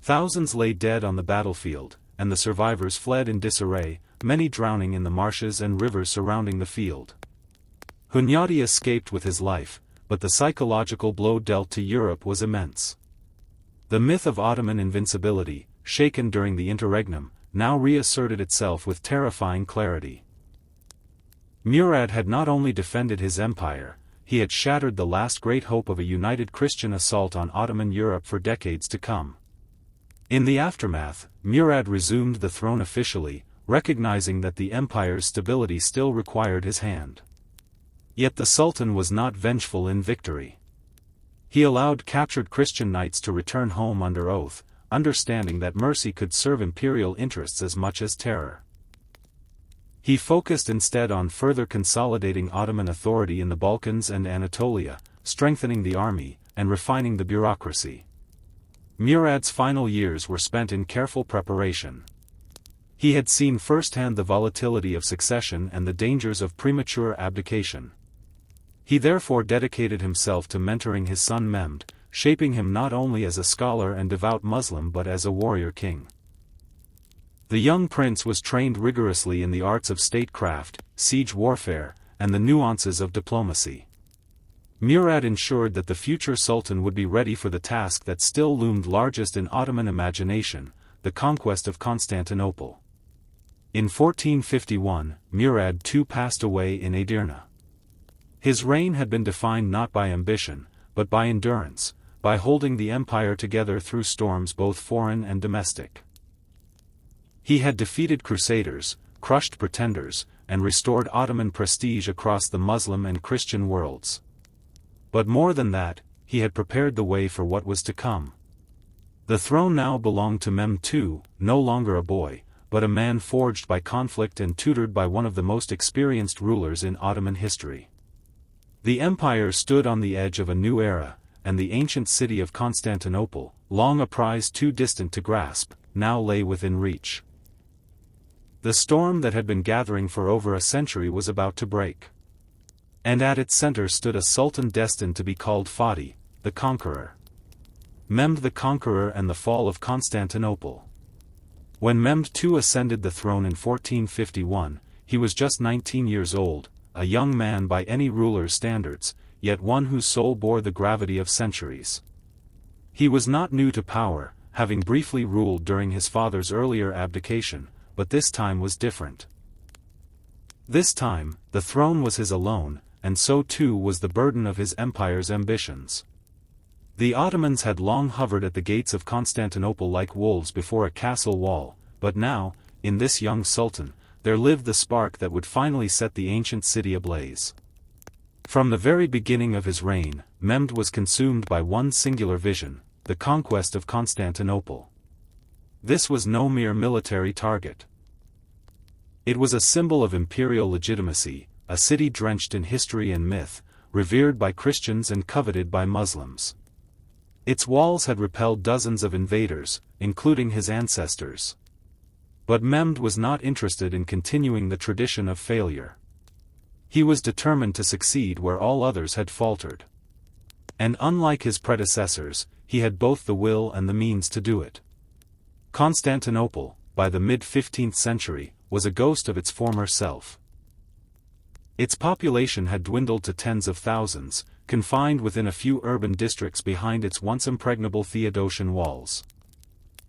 Thousands lay dead on the battlefield, and the survivors fled in disarray, many drowning in the marshes and rivers surrounding the field. Hunyadi escaped with his life, but the psychological blow dealt to Europe was immense. The myth of Ottoman invincibility, shaken during the interregnum, now reasserted itself with terrifying clarity. Murad had not only defended his empire, he had shattered the last great hope of a united Christian assault on Ottoman Europe for decades to come. In the aftermath, Murad resumed the throne officially, recognizing that the empire's stability still required his hand. Yet the Sultan was not vengeful in victory. He allowed captured Christian knights to return home under oath, understanding that mercy could serve imperial interests as much as terror. He focused instead on further consolidating Ottoman authority in the Balkans and Anatolia, strengthening the army, and refining the bureaucracy. Murad's final years were spent in careful preparation. He had seen firsthand the volatility of succession and the dangers of premature abdication. He therefore dedicated himself to mentoring his son Mehmed, shaping him not only as a scholar and devout Muslim but as a warrior king. The young prince was trained rigorously in the arts of statecraft, siege warfare, and the nuances of diplomacy. Murad ensured that the future sultan would be ready for the task that still loomed largest in Ottoman imagination, the conquest of Constantinople. In 1451, Murad too passed away in Edirne. His reign had been defined not by ambition, but by endurance, by holding the empire together through storms both foreign and domestic. He had defeated crusaders, crushed pretenders, and restored Ottoman prestige across the Muslim and Christian worlds. But more than that, he had prepared the way for what was to come. The throne now belonged to Mehmed II, no longer a boy, but a man forged by conflict and tutored by one of the most experienced rulers in Ottoman history. The empire stood on the edge of a new era, and the ancient city of Constantinople, long a prize too distant to grasp, now lay within reach. The storm that had been gathering for over a century was about to break. And at its center stood a sultan destined to be called Fatih, the Conqueror. Mehmed the Conqueror and the fall of Constantinople. When Mehmed II ascended the throne in 1451, he was just 19 years old, a young man by any ruler's standards, yet one whose soul bore the gravity of centuries. He was not new to power, having briefly ruled during his father's earlier abdication, but this time was different. This time, the throne was his alone, and so too was the burden of his empire's ambitions. The Ottomans had long hovered at the gates of Constantinople like wolves before a castle wall, but now, in this young sultan, there lived the spark that would finally set the ancient city ablaze. From the very beginning of his reign, Mehmed was consumed by one singular vision, the conquest of Constantinople. This was no mere military target. It was a symbol of imperial legitimacy, a city drenched in history and myth, revered by Christians and coveted by Muslims. Its walls had repelled dozens of invaders, including his ancestors. But Mehmed was not interested in continuing the tradition of failure. He was determined to succeed where all others had faltered. And unlike his predecessors, he had both the will and the means to do it. Constantinople, by the mid-15th century, was a ghost of its former self. Its population had dwindled to tens of thousands, confined within a few urban districts behind its once impregnable Theodosian walls.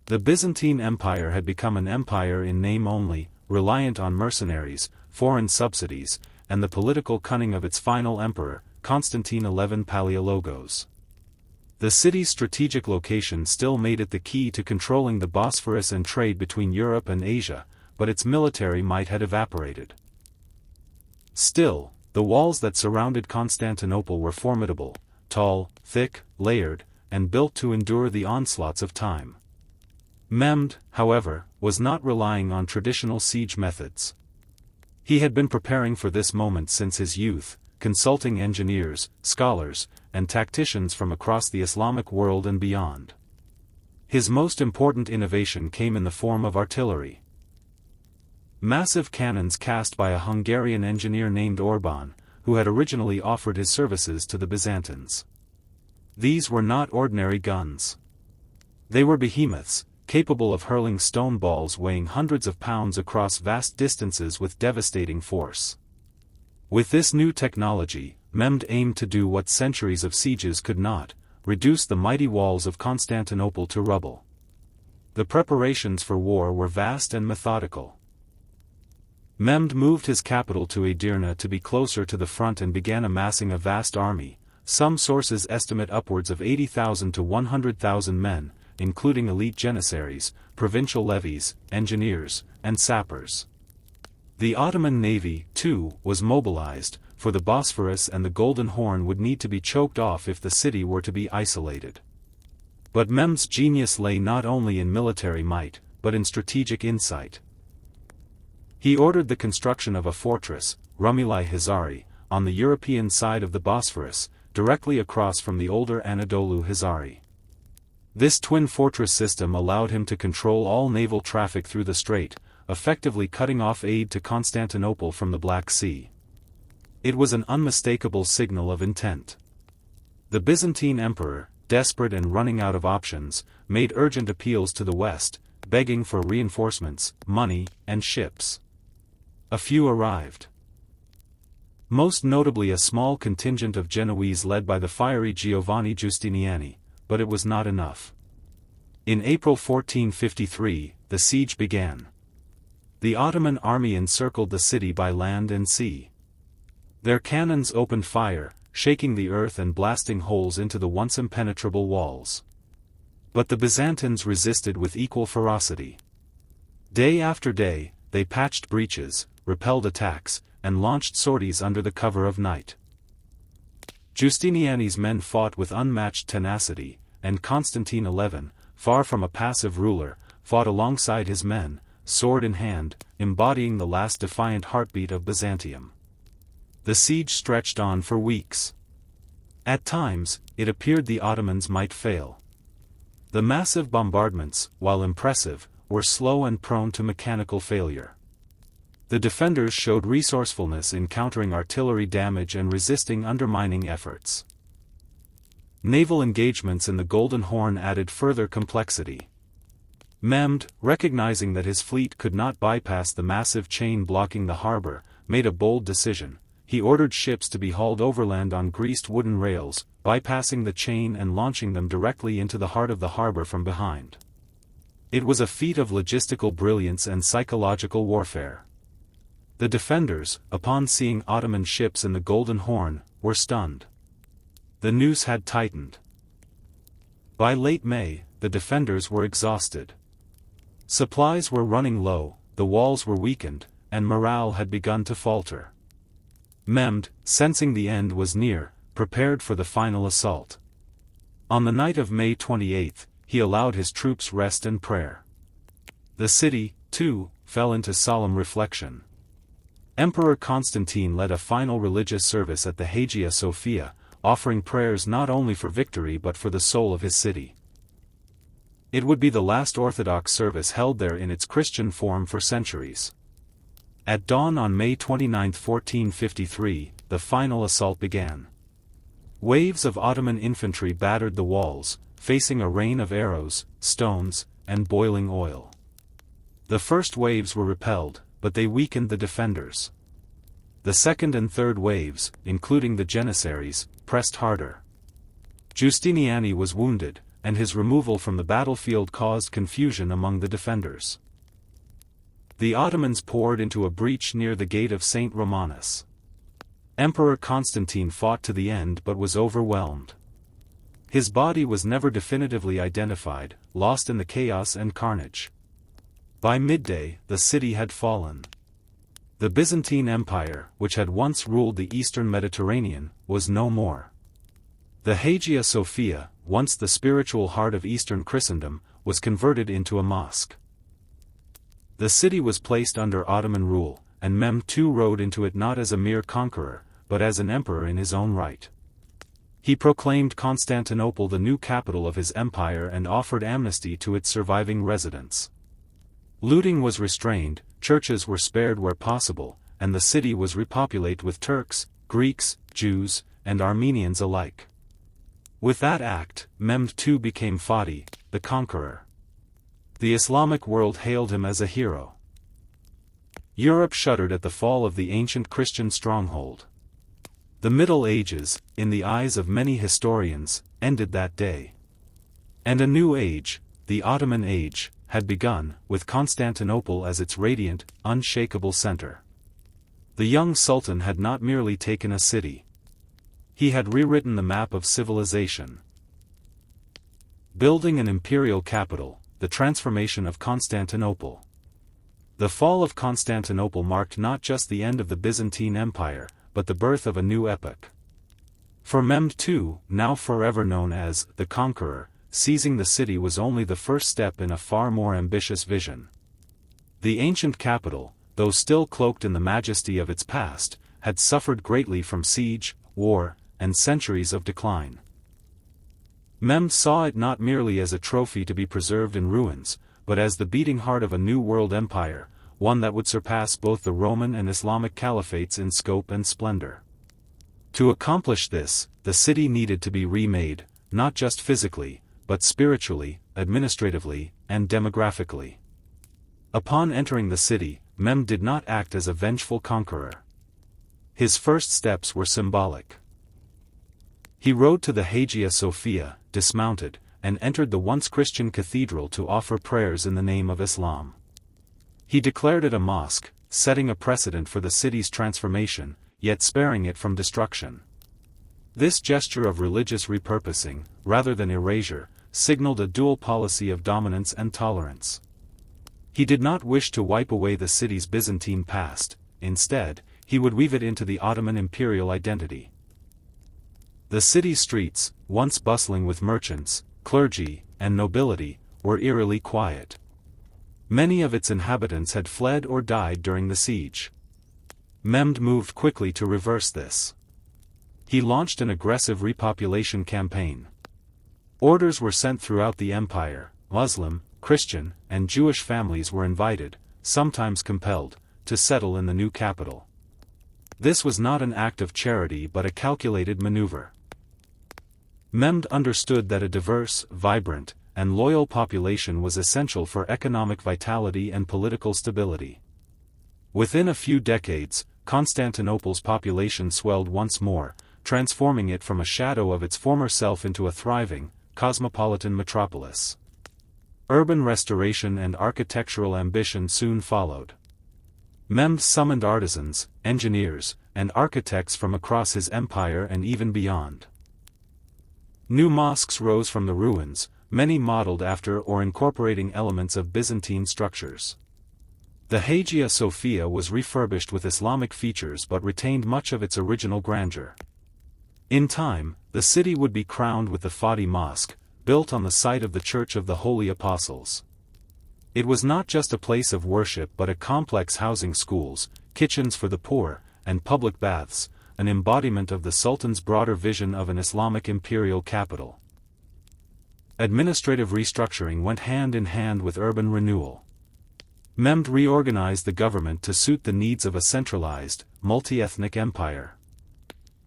The Byzantine Empire had become an empire in name only, reliant on mercenaries, foreign subsidies, and the political cunning of its final emperor, Constantine XI Palaiologos. The city's strategic location still made it the key to controlling the Bosphorus and trade between Europe and Asia, but its military might had evaporated. Still, the walls that surrounded Constantinople were formidable, tall, thick, layered, and built to endure the onslaughts of time. Mehmed, however, was not relying on traditional siege methods. He had been preparing for this moment since his youth, consulting engineers, scholars, and tacticians from across the Islamic world and beyond. His most important innovation came in the form of artillery. Massive cannons cast by a Hungarian engineer named Orbán, who had originally offered his services to the Byzantines. These were not ordinary guns. They were behemoths, capable of hurling stone balls weighing hundreds of pounds across vast distances with devastating force. With this new technology, Mehmed aimed to do what centuries of sieges could not, reduce the mighty walls of Constantinople to rubble. The preparations for war were vast and methodical. Mehmed moved his capital to Edirne to be closer to the front and began amassing a vast army. Some sources estimate upwards of 80,000 to 100,000 men, including elite janissaries, provincial levies, engineers, and sappers. The Ottoman navy, too, was mobilized, for the Bosphorus and the Golden Horn would need to be choked off if the city were to be isolated. But Mehmed's genius lay not only in military might, but in strategic insight. He ordered the construction of a fortress, Rumeli Hizari, on the European side of the Bosphorus, directly across from the older Anadolu Hizari. This twin fortress system allowed him to control all naval traffic through the strait, effectively cutting off aid to Constantinople from the Black Sea. It was an unmistakable signal of intent. The Byzantine emperor, desperate and running out of options, made urgent appeals to the West, begging for reinforcements, money, and ships. A few arrived. Most notably a small contingent of Genoese led by the fiery Giovanni Giustiniani, but it was not enough. In April 1453, the siege began. The Ottoman army encircled the city by land and sea. Their cannons opened fire, shaking the earth and blasting holes into the once impenetrable walls. But the Byzantines resisted with equal ferocity. Day after day, they patched breaches, repelled attacks, and launched sorties under the cover of night. Giustiniani's men fought with unmatched tenacity, and Constantine XI, far from a passive ruler, fought alongside his men, sword in hand, embodying the last defiant heartbeat of Byzantium. The siege stretched on for weeks. At times, it appeared the Ottomans might fail. The massive bombardments, while impressive, were slow and prone to mechanical failure. The defenders showed resourcefulness in countering artillery damage and resisting undermining efforts. Naval engagements in the Golden Horn added further complexity. Mehmed, recognizing that his fleet could not bypass the massive chain blocking the harbor, made a bold decision. He ordered ships to be hauled overland on greased wooden rails, bypassing the chain and launching them directly into the heart of the harbor from behind. It was a feat of logistical brilliance and psychological warfare. The defenders, upon seeing Ottoman ships in the Golden Horn, were stunned. The noose had tightened. By late May, the defenders were exhausted. Supplies were running low, the walls were weakened, and morale had begun to falter. Mehmed, sensing the end was near, prepared for the final assault. On the night of May 28, he allowed his troops rest and prayer. The city, too, fell into solemn reflection. Emperor Constantine led a final religious service at the Hagia Sophia, offering prayers not only for victory but for the soul of his city. It would be the last Orthodox service held there in its Christian form for centuries. At dawn on May 29, 1453, the final assault began. Waves of Ottoman infantry battered the walls, facing a rain of arrows, stones, and boiling oil. The first waves were repelled, but they weakened the defenders. The second and third waves, including the Janissaries, pressed harder. Giustiniani was wounded, and his removal from the battlefield caused confusion among the defenders. The Ottomans poured into a breach near the gate of St. Romanus. Emperor Constantine fought to the end but was overwhelmed. His body was never definitively identified, lost in the chaos and carnage. By midday, the city had fallen. The Byzantine Empire, which had once ruled the eastern Mediterranean, was no more. The Hagia Sophia, once the spiritual heart of Eastern Christendom, was converted into a mosque. The city was placed under Ottoman rule, and Mehmed II rode into it not as a mere conqueror, but as an emperor in his own right. He proclaimed Constantinople the new capital of his empire and offered amnesty to its surviving residents. Looting was restrained, churches were spared where possible, and the city was repopulated with Turks, Greeks, Jews, and Armenians alike. With that act, Mehmed II became Fatih, the conqueror. The Islamic world hailed him as a hero. Europe shuddered at the fall of the ancient Christian stronghold. The Middle Ages, in the eyes of many historians, ended that day. And a new age, the Ottoman Age, had begun, with Constantinople as its radiant, unshakable center. The young sultan had not merely taken a city. He had rewritten the map of civilization. Building an imperial capital, the transformation of Constantinople. The fall of Constantinople marked not just the end of the Byzantine Empire, but the birth of a new epoch. For Mehmed II, now forever known as the Conqueror, seizing the city was only the first step in a far more ambitious vision. The ancient capital, though still cloaked in the majesty of its past, had suffered greatly from siege, war, and centuries of decline. Mehmed saw it not merely as a trophy to be preserved in ruins, but as the beating heart of a new world empire, one that would surpass both the Roman and Islamic caliphates in scope and splendor. To accomplish this, the city needed to be remade, not just physically, but spiritually, administratively, and demographically. Upon entering the city, Mehmed did not act as a vengeful conqueror. His first steps were symbolic. He rode to the Hagia Sophia, dismounted, and entered the once Christian cathedral to offer prayers in the name of Islam. He declared it a mosque, setting a precedent for the city's transformation, yet sparing it from destruction. This gesture of religious repurposing, rather than erasure, signaled a dual policy of dominance and tolerance. He did not wish to wipe away the city's Byzantine past; instead, he would weave it into the Ottoman imperial identity. The city's streets, once bustling with merchants, clergy, and nobility, were eerily quiet. Many of its inhabitants had fled or died during the siege. Mehmed moved quickly to reverse this. He launched an aggressive repopulation campaign. Orders were sent throughout the empire. Muslim, Christian, and Jewish families were invited, sometimes compelled, to settle in the new capital. This was not an act of charity but a calculated maneuver. Mehmed understood that a diverse, vibrant, and loyal population was essential for economic vitality and political stability. Within a few decades, Constantinople's population swelled once more, transforming it from a shadow of its former self into a thriving, cosmopolitan metropolis. Urban restoration and architectural ambition soon followed. Mehmed summoned artisans, engineers, and architects from across his empire and even beyond. New mosques rose from the ruins, many modeled after or incorporating elements of Byzantine structures. The Hagia Sophia was refurbished with Islamic features but retained much of its original grandeur. In time, the city would be crowned with the Fatih Mosque, built on the site of the Church of the Holy Apostles. It was not just a place of worship but a complex housing schools, kitchens for the poor, and public baths, an embodiment of the Sultan's broader vision of an Islamic imperial capital. Administrative restructuring went hand in hand with urban renewal. Mehmed reorganized the government to suit the needs of a centralized, multi-ethnic empire.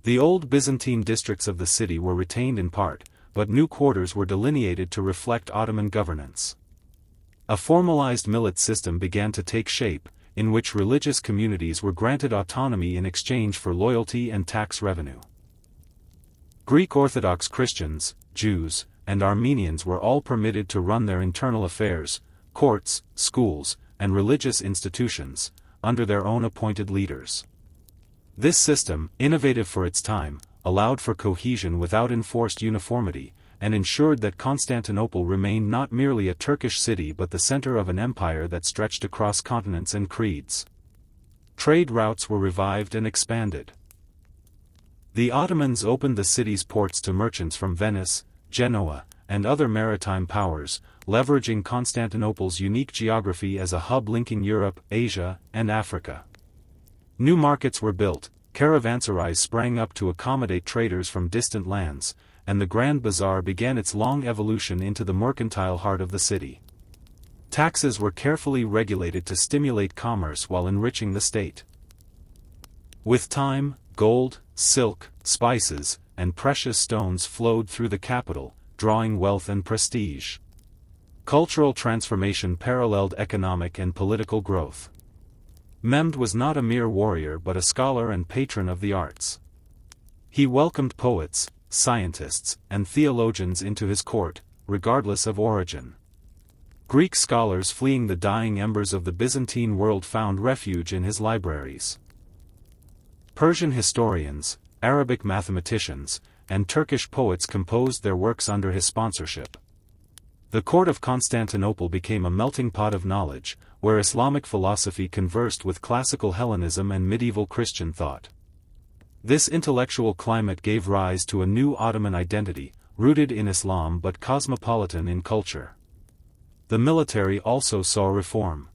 The old Byzantine districts of the city were retained in part, but new quarters were delineated to reflect Ottoman governance. A formalized millet system began to take shape, in which religious communities were granted autonomy in exchange for loyalty and tax revenue. Greek Orthodox Christians, Jews, and Armenians were all permitted to run their internal affairs, courts, schools, and religious institutions, under their own appointed leaders. This system, innovative for its time, allowed for cohesion without enforced uniformity, and ensured that Constantinople remained not merely a Turkish city but the center of an empire that stretched across continents and creeds. Trade routes were revived and expanded. The Ottomans opened the city's ports to merchants from Venice, Genoa, and other maritime powers, leveraging Constantinople's unique geography as a hub linking Europe, Asia, and Africa. New markets were built, caravanserais sprang up to accommodate traders from distant lands, and the Grand Bazaar began its long evolution into the mercantile heart of the city. Taxes were carefully regulated to stimulate commerce while enriching the state. With time, gold, silk, spices, and precious stones flowed through the capital, drawing wealth and prestige. Cultural transformation paralleled economic and political growth. Mehmed was not a mere warrior but a scholar and patron of the arts. He welcomed poets, scientists, and theologians into his court, regardless of origin. Greek scholars fleeing the dying embers of the Byzantine world found refuge in his libraries. Persian historians, Arabic mathematicians, and Turkish poets composed their works under his sponsorship. The court of Constantinople became a melting pot of knowledge, where Islamic philosophy conversed with classical Hellenism and medieval Christian thought. This intellectual climate gave rise to a new Ottoman identity, rooted in Islam but cosmopolitan in culture. The military also saw reform.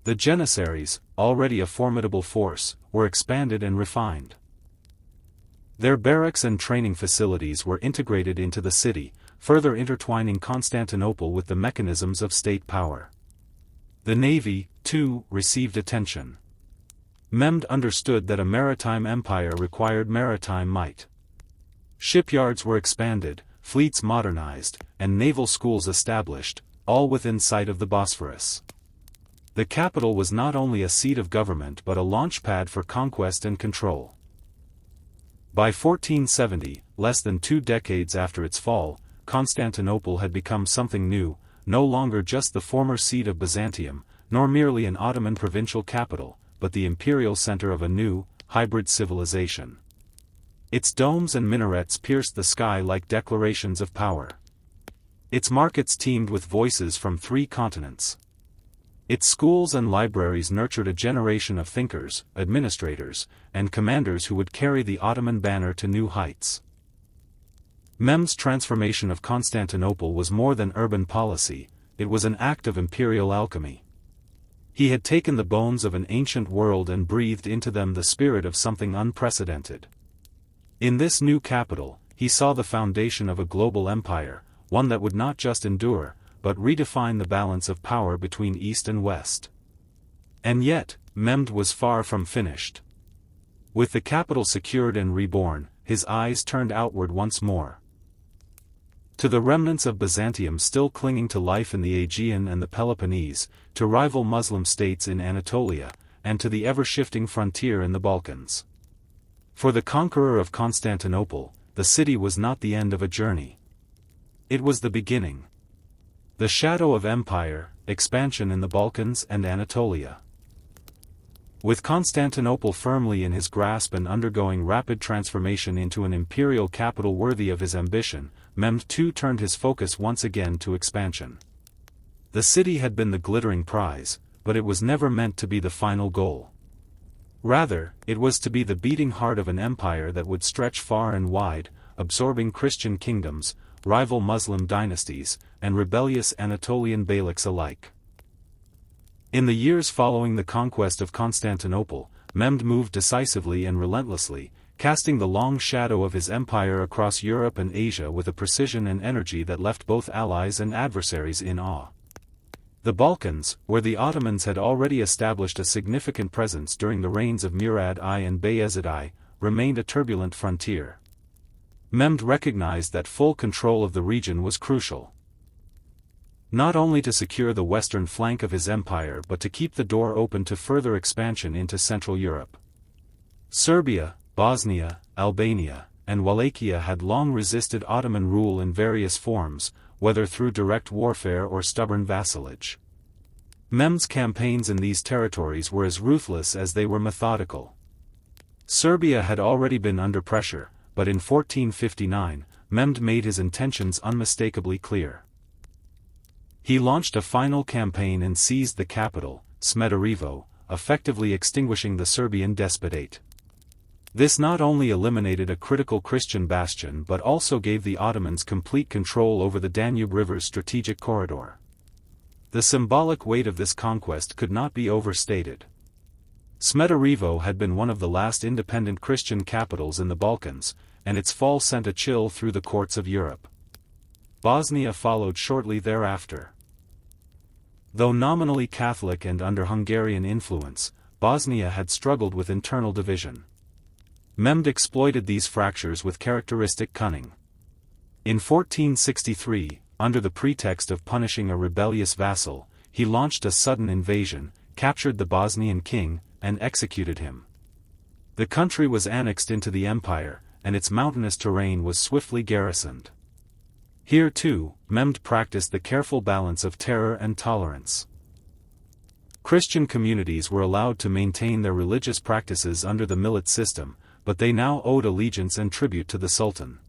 The Janissaries, already a formidable force, were expanded and refined. Their barracks and training facilities were integrated into the city, further intertwining Constantinople with the mechanisms of state power. The navy, too, received attention. Mehmed understood that a maritime empire required maritime might. Shipyards were expanded, fleets modernized, and naval schools established, all within sight of the Bosphorus. The capital was not only a seat of government but a launchpad for conquest and control. By 1470, less than 2 decades after its fall, Constantinople had become something new, no longer just the former seat of Byzantium, nor merely an Ottoman provincial capital, but the imperial center of a new, hybrid civilization. Its domes and minarets pierced the sky like declarations of power. Its markets teemed with voices from 3 continents. Its schools and libraries nurtured a generation of thinkers, administrators, and commanders who would carry the Ottoman banner to new heights. Mehmed's transformation of Constantinople was more than urban policy, it was an act of imperial alchemy. He had taken the bones of an ancient world and breathed into them the spirit of something unprecedented. In this new capital, he saw the foundation of a global empire, one that would not just endure, but redefine the balance of power between East and West. And yet, Mehmed was far from finished. With the capital secured and reborn, his eyes turned outward once more. To the remnants of Byzantium still clinging to life in the Aegean and the Peloponnese, to rival Muslim states in Anatolia, and to the ever-shifting frontier in the Balkans. For the conqueror of Constantinople, the city was not the end of a journey. It was the beginning. The shadow of empire, expansion in the Balkans and Anatolia. With Constantinople firmly in his grasp and undergoing rapid transformation into an imperial capital worthy of his ambition, Mehmed too turned his focus once again to expansion. The city had been the glittering prize, but it was never meant to be the final goal. Rather, it was to be the beating heart of an empire that would stretch far and wide, absorbing Christian kingdoms, rival Muslim dynasties, and rebellious Anatolian beyliks alike. In the years following the conquest of Constantinople, Mehmed moved decisively and relentlessly, casting the long shadow of his empire across Europe and Asia with a precision and energy that left both allies and adversaries in awe. The Balkans, where the Ottomans had already established a significant presence during the reigns of Murad I and Bayezid I, remained a turbulent frontier. Mehmed recognized that full control of the region was crucial. Not only to secure the western flank of his empire but to keep the door open to further expansion into Central Europe. Serbia, Bosnia, Albania, and Wallachia had long resisted Ottoman rule in various forms, whether through direct warfare or stubborn vassalage. Mehmed's campaigns in these territories were as ruthless as they were methodical. Serbia had already been under pressure, but in 1459, Mehmed made his intentions unmistakably clear. He launched a final campaign and seized the capital, Smederevo, effectively extinguishing the Serbian despotate. This not only eliminated a critical Christian bastion but also gave the Ottomans complete control over the Danube River's strategic corridor. The symbolic weight of this conquest could not be overstated. Smederevo had been one of the last independent Christian capitals in the Balkans, and its fall sent a chill through the courts of Europe. Bosnia followed shortly thereafter. Though nominally Catholic and under Hungarian influence, Bosnia had struggled with internal division. Mehmed exploited these fractures with characteristic cunning. In 1463, under the pretext of punishing a rebellious vassal, he launched a sudden invasion, captured the Bosnian king, and executed him. The country was annexed into the empire, and its mountainous terrain was swiftly garrisoned. Here too, Mehmed practiced the careful balance of terror and tolerance. Christian communities were allowed to maintain their religious practices under the millet system, but they now owed allegiance and tribute to the Sultan.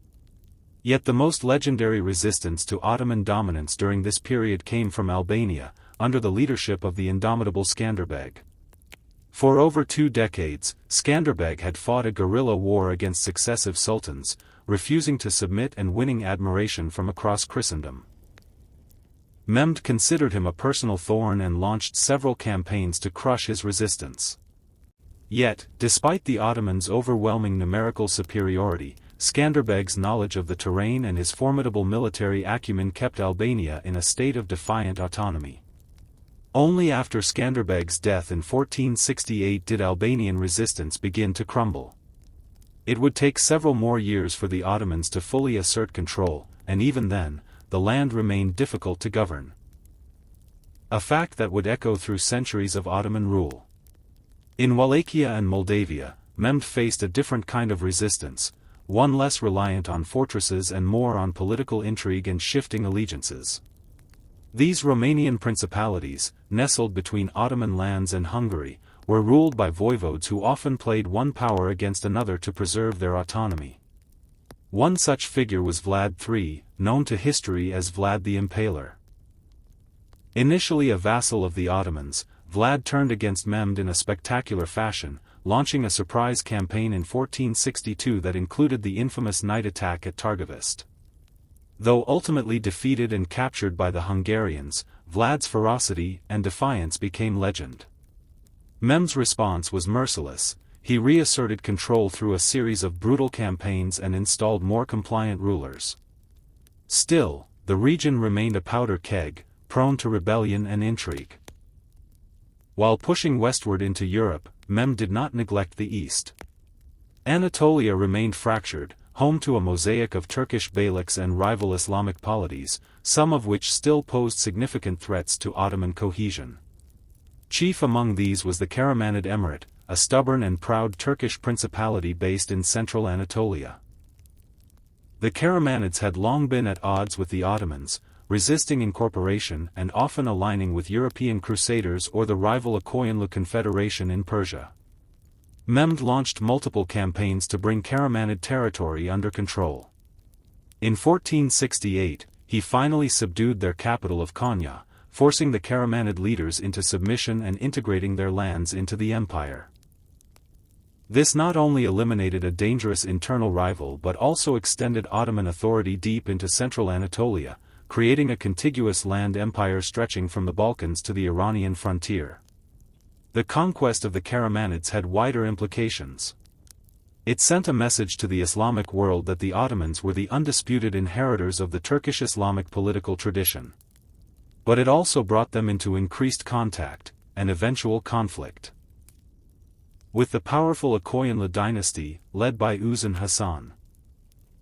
Yet the most legendary resistance to Ottoman dominance during this period came from Albania, under the leadership of the indomitable Skanderbeg. For over 2 decades, Skanderbeg had fought a guerrilla war against successive sultans, refusing to submit and winning admiration from across Christendom. Mehmed considered him a personal thorn and launched several campaigns to crush his resistance. Yet, despite the Ottomans' overwhelming numerical superiority, Skanderbeg's knowledge of the terrain and his formidable military acumen kept Albania in a state of defiant autonomy. Only after Skanderbeg's death in 1468 did Albanian resistance begin to crumble. It would take several more years for the Ottomans to fully assert control, and even then, the land remained difficult to govern. A fact that would echo through centuries of Ottoman rule. In Wallachia and Moldavia, Mehmed faced a different kind of resistance, one less reliant on fortresses and more on political intrigue and shifting allegiances. These Romanian principalities, nestled between Ottoman lands and Hungary, were ruled by voivodes who often played one power against another to preserve their autonomy. One such figure was Vlad III, known to history as Vlad the Impaler. Initially a vassal of the Ottomans, Vlad turned against Mehmed in a spectacular fashion, launching a surprise campaign in 1462 that included the infamous night attack at Targovist. Though ultimately defeated and captured by the Hungarians, Vlad's ferocity and defiance became legend. Mehmed's response was merciless. He reasserted control through a series of brutal campaigns and installed more compliant rulers. Still, the region remained a powder keg, prone to rebellion and intrigue. While pushing westward into Europe, Mehmed did not neglect the east. Anatolia remained fractured, home to a mosaic of Turkish beyliks and rival Islamic polities, some of which still posed significant threats to Ottoman cohesion. Chief among these was the Karamanid Emirate, a stubborn and proud Turkish principality based in central Anatolia. The Karamanids had long been at odds with the Ottomans, resisting incorporation and often aligning with European crusaders or the rival Akoyanlu Confederation in Persia. Mehmed launched multiple campaigns to bring Karamanid territory under control. In 1468, he finally subdued their capital of Konya, forcing the Karamanid leaders into submission and integrating their lands into the empire. This not only eliminated a dangerous internal rival but also extended Ottoman authority deep into central Anatolia, creating a contiguous land empire stretching from the Balkans to the Iranian frontier. The conquest of the Karamanids had wider implications. It sent a message to the Islamic world that the Ottomans were the undisputed inheritors of the Turkish Islamic political tradition. But it also brought them into increased contact, and eventual conflict, with the powerful Akoyanlu dynasty, led by Uzun Hasan.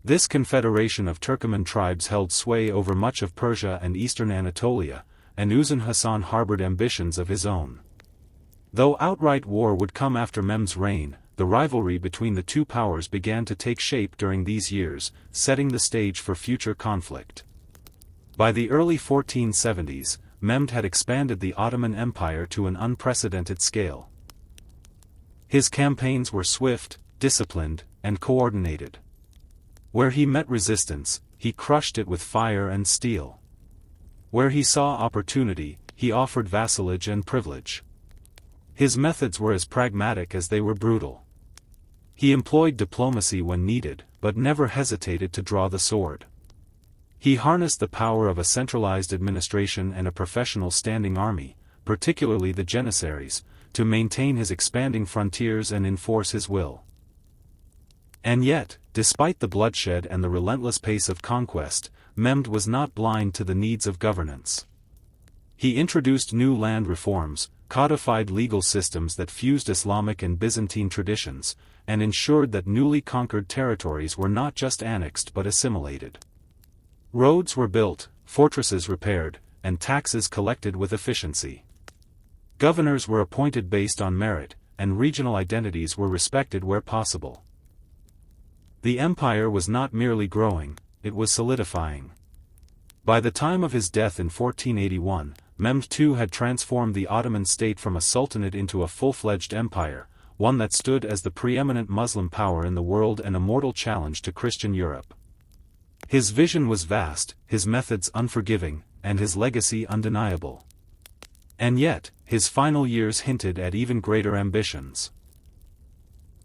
This confederation of Turkoman tribes held sway over much of Persia and eastern Anatolia, and Uzun Hasan harbored ambitions of his own. Though outright war would come after Mehmed's reign, the rivalry between the two powers began to take shape during these years, setting the stage for future conflict. By the early 1470s, Mehmed had expanded the Ottoman Empire to an unprecedented scale. His campaigns were swift, disciplined, and coordinated. Where he met resistance, he crushed it with fire and steel. Where he saw opportunity, he offered vassalage and privilege. His methods were as pragmatic as they were brutal. He employed diplomacy when needed, but never hesitated to draw the sword. He harnessed the power of a centralized administration and a professional standing army, particularly the Janissaries, to maintain his expanding frontiers and enforce his will. And yet, despite the bloodshed and the relentless pace of conquest, Mehmed was not blind to the needs of governance. He introduced new land reforms, codified legal systems that fused Islamic and Byzantine traditions, and ensured that newly conquered territories were not just annexed but assimilated. Roads were built, fortresses repaired, and taxes collected with efficiency. Governors were appointed based on merit, and regional identities were respected where possible. The empire was not merely growing, it was solidifying. By the time of his death in 1481, Mehmed II had transformed the Ottoman state from a sultanate into a full-fledged empire, one that stood as the preeminent Muslim power in the world and a mortal challenge to Christian Europe. His vision was vast, his methods unforgiving, and his legacy undeniable. And yet, his final years hinted at even greater ambitions.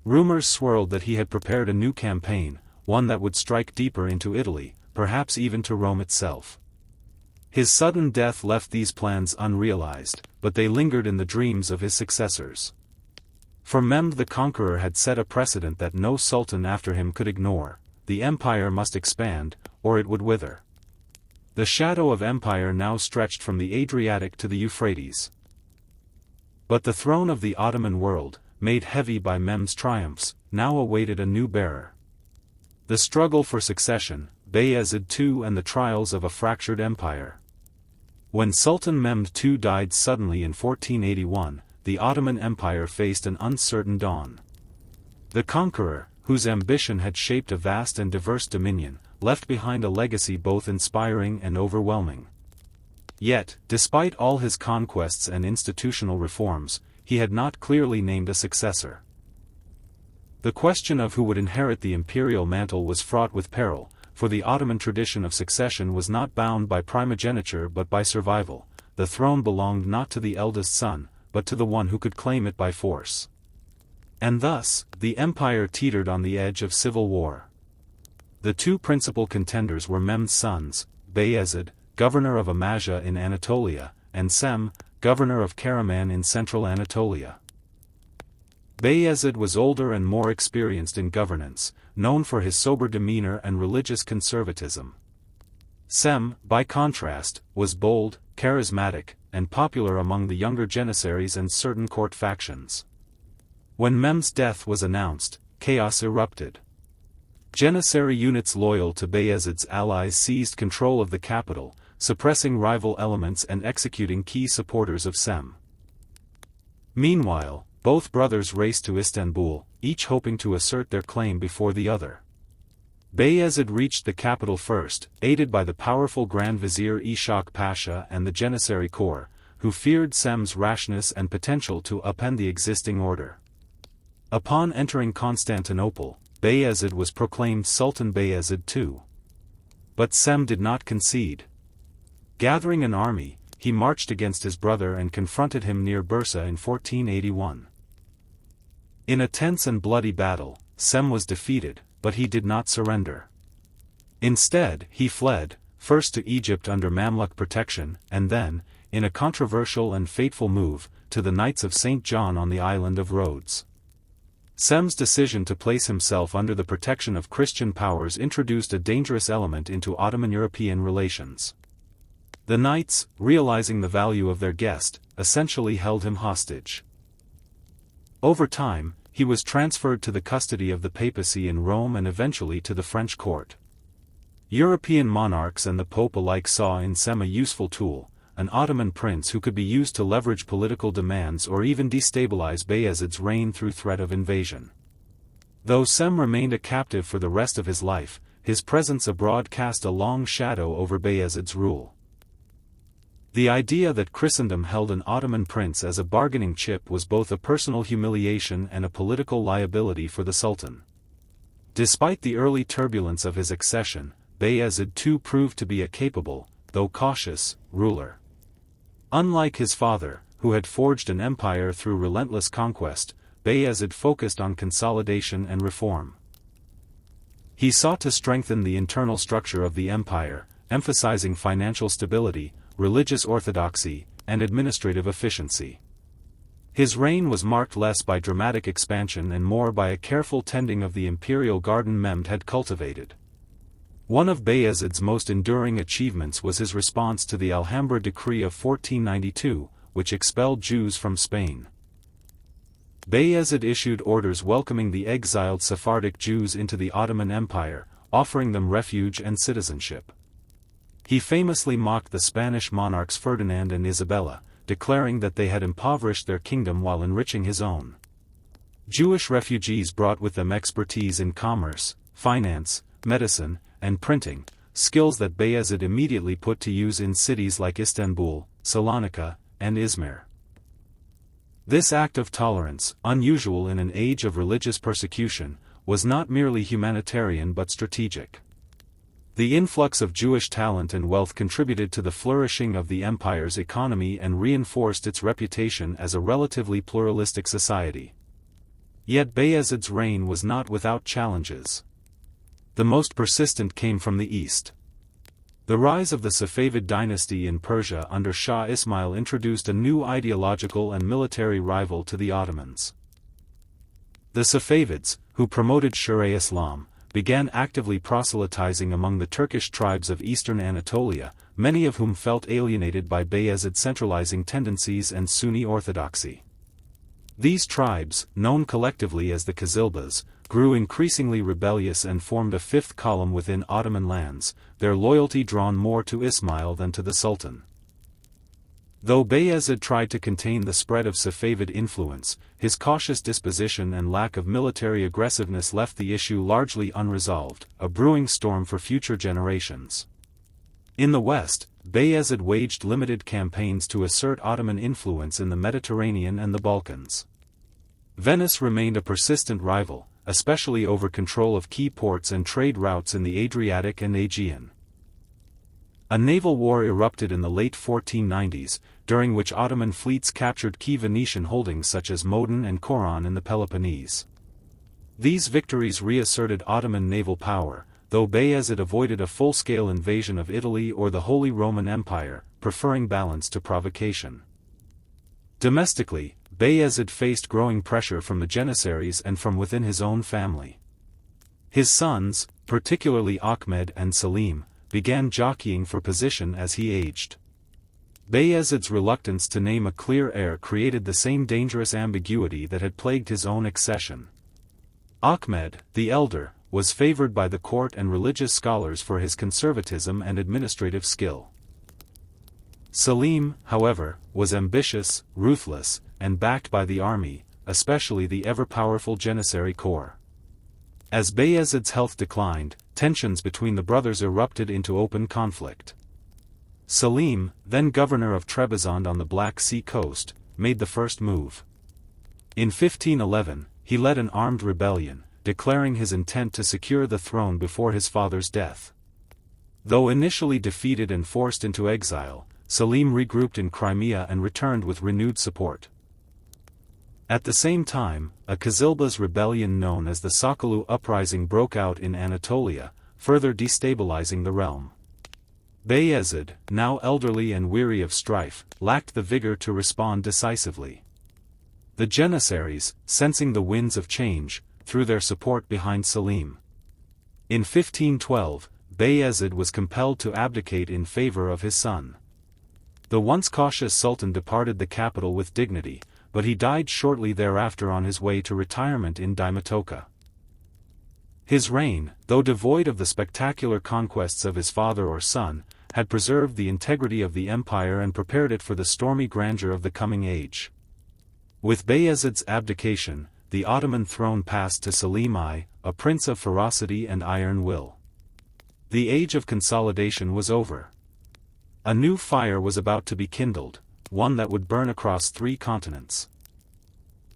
Rumors swirled that he had prepared a new campaign, one that would strike deeper into Italy, perhaps even to Rome itself. His sudden death left these plans unrealized, but they lingered in the dreams of his successors. For Mehmed the Conqueror had set a precedent that no sultan after him could ignore: the empire must expand, or it would wither. The shadow of empire now stretched from the Adriatic to the Euphrates. But the throne of the Ottoman world, made heavy by Mehmed's triumphs, now awaited a new bearer. The struggle for succession, Bayezid II and the trials of a fractured empire. When Sultan Mehmed II died suddenly in 1481, the Ottoman Empire faced an uncertain dawn. The conqueror, whose ambition had shaped a vast and diverse dominion, left behind a legacy both inspiring and overwhelming. Yet, despite all his conquests and institutional reforms, he had not clearly named a successor. The question of who would inherit the imperial mantle was fraught with peril, for the Ottoman tradition of succession was not bound by primogeniture but by survival. The throne belonged not to the eldest son, but to the one who could claim it by force. And thus, the empire teetered on the edge of civil war. The two principal contenders were Mehmed's sons, Bayezid, governor of Amasya in Anatolia, and Sem, governor of Karaman in central Anatolia. Bayezid was older and more experienced in governance, known for his sober demeanor and religious conservatism. Sem, by contrast, was bold, charismatic, and popular among the younger janissaries and certain court factions. When Mehmed's death was announced, chaos erupted. Janissary units loyal to Bayezid's allies seized control of the capital, suppressing rival elements and executing key supporters of Sem. Meanwhile, both brothers raced to Istanbul, each hoping to assert their claim before the other. Bayezid reached the capital first, aided by the powerful Grand Vizier Ishaq Pasha and the Janissary Corps, who feared Sem's rashness and potential to upend the existing order. Upon entering Constantinople, Bayezid was proclaimed Sultan Bayezid II. But Sem did not concede. Gathering an army, he marched against his brother and confronted him near Bursa in 1481. In a tense and bloody battle, Sem was defeated, but he did not surrender. Instead, he fled, first to Egypt under Mamluk protection, and then, in a controversial and fateful move, to the Knights of St. John on the island of Rhodes. Sem's decision to place himself under the protection of Christian powers introduced a dangerous element into Ottoman-European relations. The knights, realizing the value of their guest, essentially held him hostage. Over time, he was transferred to the custody of the papacy in Rome and eventually to the French court. European monarchs and the Pope alike saw in Sem a useful tool, an Ottoman prince who could be used to leverage political demands or even destabilize Bayezid's reign through threat of invasion. Though Sem remained a captive for the rest of his life, his presence abroad cast a long shadow over Bayezid's rule. The idea that Christendom held an Ottoman prince as a bargaining chip was both a personal humiliation and a political liability for the Sultan. Despite the early turbulence of his accession, Bayezid II proved to be a capable, though cautious, ruler. Unlike his father, who had forged an empire through relentless conquest, Bayezid focused on consolidation and reform. He sought to strengthen the internal structure of the empire, emphasizing financial stability, religious orthodoxy, and administrative efficiency. His reign was marked less by dramatic expansion and more by a careful tending of the imperial garden Mehmed had cultivated. One of Bayezid's most enduring achievements was his response to the Alhambra Decree of 1492, which expelled Jews from Spain. Bayezid issued orders welcoming the exiled Sephardic Jews into the Ottoman Empire, offering them refuge and citizenship. He famously mocked the Spanish monarchs Ferdinand and Isabella, declaring that they had impoverished their kingdom while enriching his own. Jewish refugees brought with them expertise in commerce, finance, medicine, and printing, skills that Bayezid immediately put to use in cities like Istanbul, Salonika, and Izmir. This act of tolerance, unusual in an age of religious persecution, was not merely humanitarian but strategic. The influx of Jewish talent and wealth contributed to the flourishing of the empire's economy and reinforced its reputation as a relatively pluralistic society. Yet Bayezid's reign was not without challenges. The most persistent came from the east. The rise of the Safavid dynasty in Persia under Shah Ismail introduced a new ideological and military rival to the Ottomans. The Safavids, who promoted Sharia Islam, began actively proselytizing among the Turkish tribes of eastern Anatolia, many of whom felt alienated by Bayezid's centralizing tendencies and Sunni orthodoxy. These tribes, known collectively as the Qizilbas, grew increasingly rebellious and formed a fifth column within Ottoman lands, their loyalty drawn more to Ismail than to the Sultan. Though Bayezid tried to contain the spread of Safavid influence, his cautious disposition and lack of military aggressiveness left the issue largely unresolved, a brewing storm for future generations. In the west, Bayezid waged limited campaigns to assert Ottoman influence in the Mediterranean and the Balkans. Venice remained a persistent rival, especially over control of key ports and trade routes in the Adriatic and Aegean. A naval war erupted in the late 1490s, during which Ottoman fleets captured key Venetian holdings such as Modon and Coron in the Peloponnese. These victories reasserted Ottoman naval power, though Bayezid avoided a full-scale invasion of Italy or the Holy Roman Empire, preferring balance to provocation. Domestically, Bayezid faced growing pressure from the Janissaries and from within his own family. His sons, particularly Ahmed and Selim, began jockeying for position as he aged. Bayezid's reluctance to name a clear heir created the same dangerous ambiguity that had plagued his own accession. Ahmed, the elder, was favored by the court and religious scholars for his conservatism and administrative skill. Selim, however, was ambitious, ruthless, and backed by the army, especially the ever-powerful Janissary corps. As Bayezid's health declined, tensions between the brothers erupted into open conflict. Selim, then governor of Trebizond on the Black Sea coast, made the first move. In 1511, he led an armed rebellion, declaring his intent to secure the throne before his father's death. Though initially defeated and forced into exile, Selim regrouped in Crimea and returned with renewed support. At the same time, a Qizilbas rebellion known as the Sokollu Uprising broke out in Anatolia, further destabilizing the realm. Bayezid, now elderly and weary of strife, lacked the vigor to respond decisively. The Janissaries, sensing the winds of change, threw their support behind Selim. In 1512, Bayezid was compelled to abdicate in favor of his son. The once cautious Sultan departed the capital with dignity, but he died shortly thereafter on his way to retirement in Dimatoka. His reign, though devoid of the spectacular conquests of his father or son, had preserved the integrity of the empire and prepared it for the stormy grandeur of the coming age. With Bayezid's abdication, the Ottoman throne passed to Selim I, a prince of ferocity and iron will. The age of consolidation was over. A new fire was about to be kindled, one that would burn across 3 continents.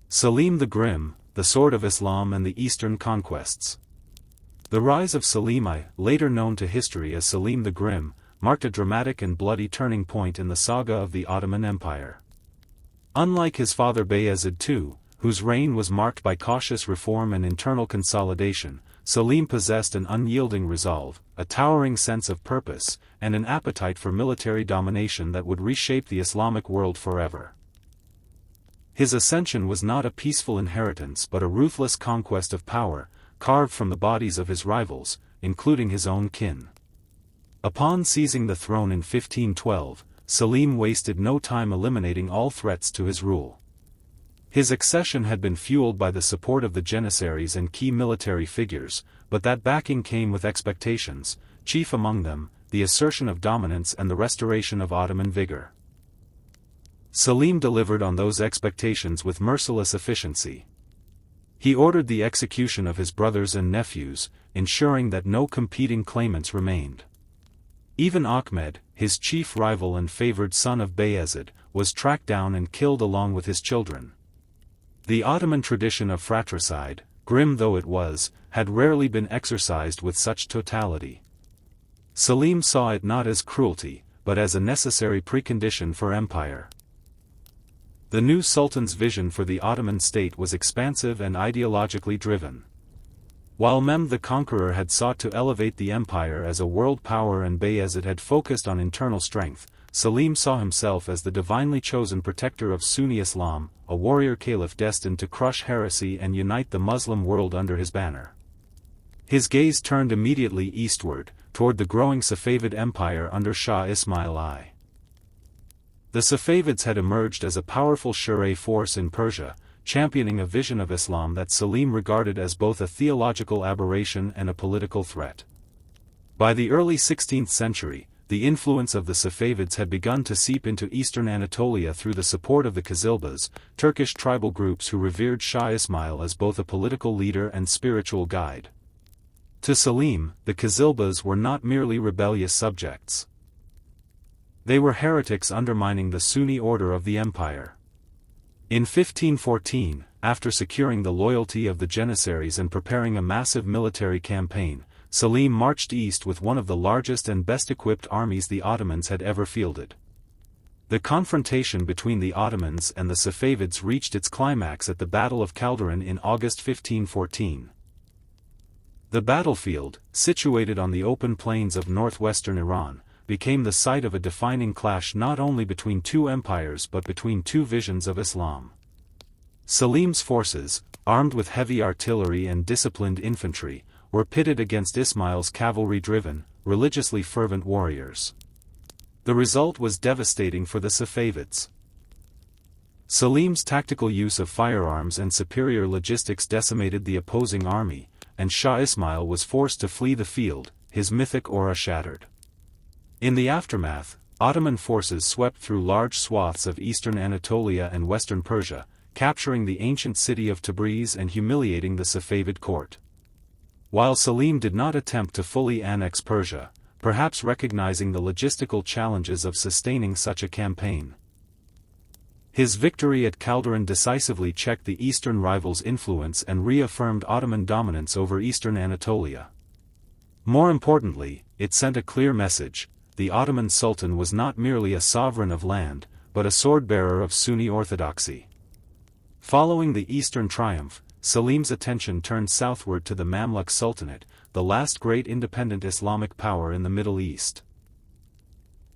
Selim the Grim, the Sword of Islam and the Eastern Conquests. The rise of Selim I, later known to history as Selim the Grim, marked a dramatic and bloody turning point in the saga of the Ottoman Empire. Unlike his father Bayezid II, whose reign was marked by cautious reform and internal consolidation, Selim possessed an unyielding resolve, a towering sense of purpose, and an appetite for military domination that would reshape the Islamic world forever. His ascension was not a peaceful inheritance but a ruthless conquest of power, carved from the bodies of his rivals, including his own kin. Upon seizing the throne in 1512, Selim wasted no time eliminating all threats to his rule. His accession had been fueled by the support of the Janissaries and key military figures, but that backing came with expectations, chief among them, the assertion of dominance and the restoration of Ottoman vigor. Selim delivered on those expectations with merciless efficiency. He ordered the execution of his brothers and nephews, ensuring that no competing claimants remained. Even Ahmed, his chief rival and favored son of Bayezid, was tracked down and killed along with his children. The Ottoman tradition of fratricide, grim though it was, had rarely been exercised with such totality. Selim saw it not as cruelty, but as a necessary precondition for empire. The new Sultan's vision for the Ottoman state was expansive and ideologically driven. While Mehmed the Conqueror had sought to elevate the empire as a world power and Bayezid had focused on internal strength, Selim saw himself as the divinely chosen protector of Sunni Islam, a warrior caliph destined to crush heresy and unite the Muslim world under his banner. His gaze turned immediately eastward, toward the growing Safavid Empire under Shah Ismail I. The Safavids had emerged as a powerful Shura force in Persia, championing a vision of Islam that Selim regarded as both a theological aberration and a political threat. By the early 16th century, the influence of the Safavids had begun to seep into eastern Anatolia through the support of the Kazilbas, Turkish tribal groups who revered Shah Ismail as both a political leader and spiritual guide. To Selim, the Kazilbas were not merely rebellious subjects. They were heretics undermining the Sunni order of the empire. In 1514, after securing the loyalty of the Janissaries and preparing a massive military campaign, Selim marched east with one of the largest and best-equipped armies the Ottomans had ever fielded. The confrontation between the Ottomans and the Safavids reached its climax at the Battle of Calderon in August 1514. The battlefield, situated on the open plains of northwestern Iran, became the site of a defining clash not only between two empires but between two visions of Islam. Selim's forces, armed with heavy artillery and disciplined infantry, were pitted against Ismail's cavalry-driven, religiously fervent warriors. The result was devastating for the Safavids. Selim's tactical use of firearms and superior logistics decimated the opposing army, and Shah Ismail was forced to flee the field, his mythic aura shattered. In the aftermath, Ottoman forces swept through large swaths of eastern Anatolia and western Persia, capturing the ancient city of Tabriz and humiliating the Safavid court. While Selim did not attempt to fully annex Persia, perhaps recognizing the logistical challenges of sustaining such a campaign, his victory at Calderon decisively checked the eastern rivals' influence and reaffirmed Ottoman dominance over eastern Anatolia. More importantly, it sent a clear message: the Ottoman Sultan was not merely a sovereign of land, but a sword-bearer of Sunni orthodoxy. Following the eastern triumph, Selim's attention turned southward to the Mamluk Sultanate, the last great independent Islamic power in the Middle East.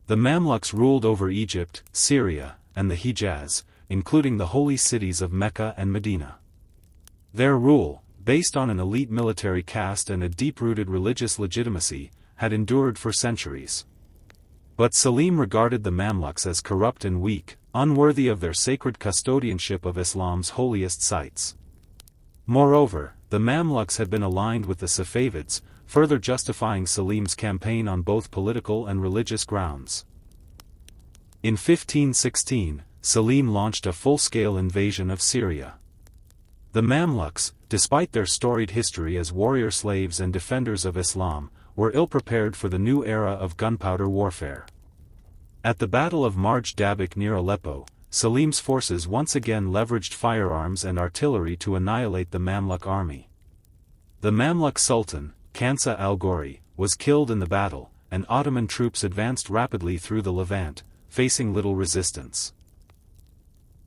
The Mamluks ruled over Egypt, Syria, and the Hijaz, including the holy cities of Mecca and Medina. Their rule, based on an elite military caste and a deep-rooted religious legitimacy, had endured for centuries. But Selim regarded the Mamluks as corrupt and weak, unworthy of their sacred custodianship of Islam's holiest sites. Moreover, the Mamluks had been aligned with the Safavids, further justifying Selim's campaign on both political and religious grounds. In 1516, Selim launched a full-scale invasion of Syria. The Mamluks, despite their storied history as warrior slaves and defenders of Islam, were ill-prepared for the new era of gunpowder warfare. At the Battle of Marj Dabik near Aleppo, Selim's forces once again leveraged firearms and artillery to annihilate the Mamluk army. The Mamluk Sultan, Kansa al-Ghori, was killed in the battle, and Ottoman troops advanced rapidly through the Levant, facing little resistance.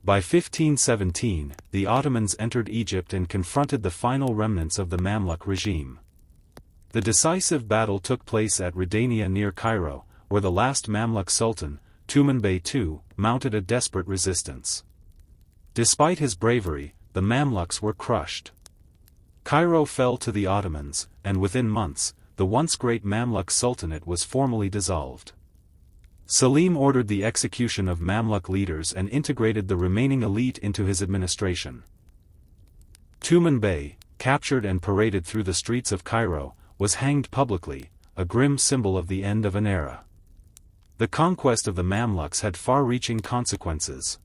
By 1517, the Ottomans entered Egypt and confronted the final remnants of the Mamluk regime. The decisive battle took place at Ridania near Cairo, where the last Mamluk Sultan, Tumen Bey II, mounted a desperate resistance. Despite his bravery, the Mamluks were crushed. Cairo fell to the Ottomans, and within months, the once great Mamluk Sultanate was formally dissolved. Selim ordered the execution of Mamluk leaders and integrated the remaining elite into his administration. Tumen Bey, captured and paraded through the streets of Cairo, was hanged publicly, a grim symbol of the end of an era. The conquest of the Mamluks had far-reaching consequences.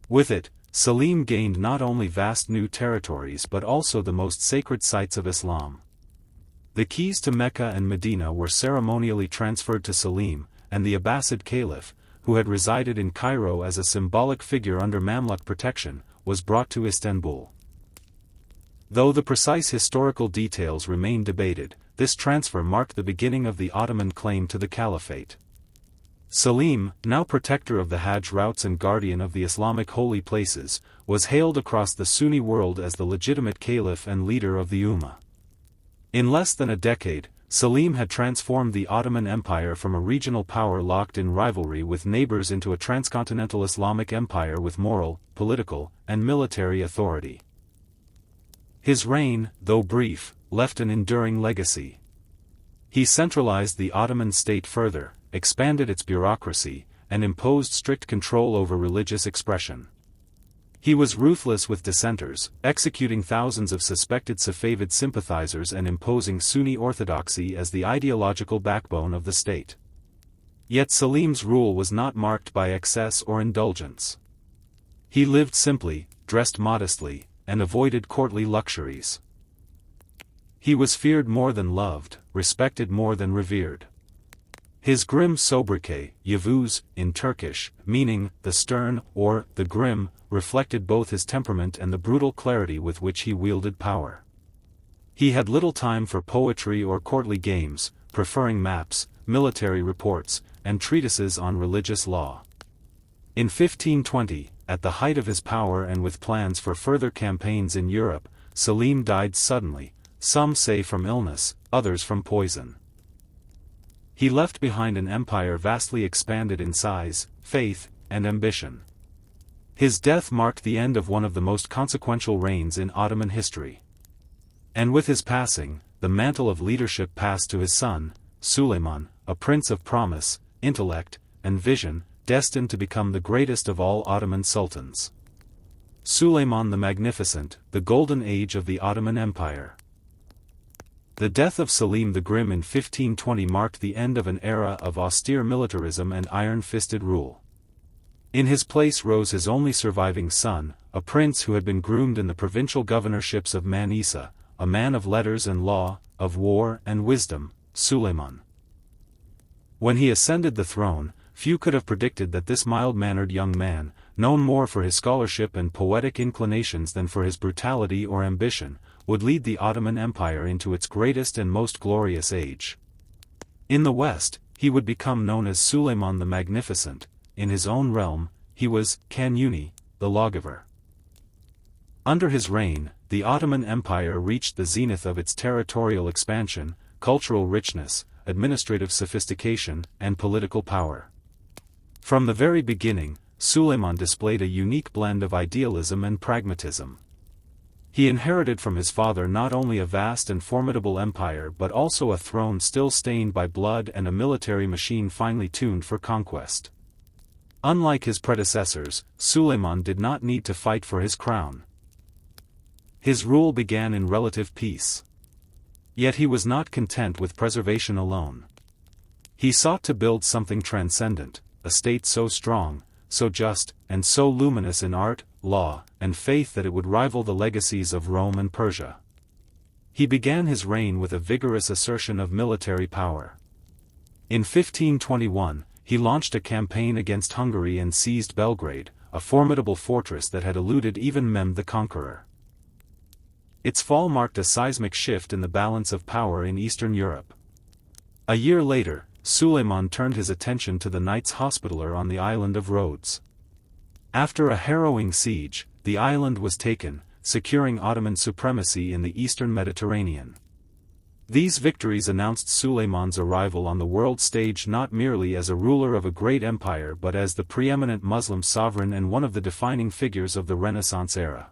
With it, Selim gained not only vast new territories but also the most sacred sites of Islam. The keys to Mecca and Medina were ceremonially transferred to Selim, and the Abbasid Caliph, who had resided in Cairo as a symbolic figure under Mamluk protection, was brought to Istanbul. Though the precise historical details remain debated, this transfer marked the beginning of the Ottoman claim to the Caliphate. Selim, now protector of the Hajj routes and guardian of the Islamic holy places, was hailed across the Sunni world as the legitimate caliph and leader of the Ummah. In less than a decade, Selim had transformed the Ottoman Empire from a regional power locked in rivalry with neighbors into a transcontinental Islamic empire with moral, political, and military authority. His reign, though brief, left an enduring legacy. He centralized the Ottoman state further, expanded its bureaucracy, and imposed strict control over religious expression. He was ruthless with dissenters, executing thousands of suspected Safavid sympathizers and imposing Sunni orthodoxy as the ideological backbone of the state. Yet Selim's rule was not marked by excess or indulgence. He lived simply, dressed modestly, and avoided courtly luxuries. He was feared more than loved, respected more than revered. His grim sobriquet, Yavuz, in Turkish, meaning the stern or the grim, reflected both his temperament and the brutal clarity with which he wielded power. He had little time for poetry or courtly games, preferring maps, military reports, and treatises on religious law. In 1520, at the height of his power and with plans for further campaigns in Europe, Selim died suddenly, some say from illness, others from poison. He left behind an empire vastly expanded in size, faith, and ambition. His death marked the end of one of the most consequential reigns in Ottoman history. And with his passing, the mantle of leadership passed to his son, Suleiman, a prince of promise, intellect, and vision, destined to become the greatest of all Ottoman sultans. Suleiman the Magnificent, the golden age of the Ottoman Empire. The death of Selim the Grim in 1520 marked the end of an era of austere militarism and iron-fisted rule. In his place rose his only surviving son, a prince who had been groomed in the provincial governorships of Manisa, a man of letters and law, of war and wisdom, Suleiman. When he ascended the throne, few could have predicted that this mild-mannered young man, known more for his scholarship and poetic inclinations than for his brutality or ambition, would lead the Ottoman Empire into its greatest and most glorious age. In the West, he would become known as Suleiman the Magnificent. In his own realm, he was Kanuni, the lawgiver. Under his reign, the Ottoman Empire reached the zenith of its territorial expansion, cultural richness, administrative sophistication, and political power. From the very beginning, Suleiman displayed a unique blend of idealism and pragmatism. He inherited from his father not only a vast and formidable empire but also a throne still stained by blood and a military machine finely tuned for conquest. Unlike his predecessors, Suleiman did not need to fight for his crown. His rule began in relative peace. Yet he was not content with preservation alone. He sought to build something transcendent, a state so strong, so just, and so luminous in art, law, and faith that it would rival the legacies of Rome and Persia. He began his reign with a vigorous assertion of military power. In 1521, he launched a campaign against Hungary and seized Belgrade, a formidable fortress that had eluded even Mehmed the Conqueror. Its fall marked a seismic shift in the balance of power in Eastern Europe. A year later, Suleiman turned his attention to the Knights Hospitaller on the island of Rhodes. After a harrowing siege, the island was taken, securing Ottoman supremacy in the eastern Mediterranean. These victories announced Suleiman's arrival on the world stage not merely as a ruler of a great empire but as the preeminent Muslim sovereign and one of the defining figures of the Renaissance era.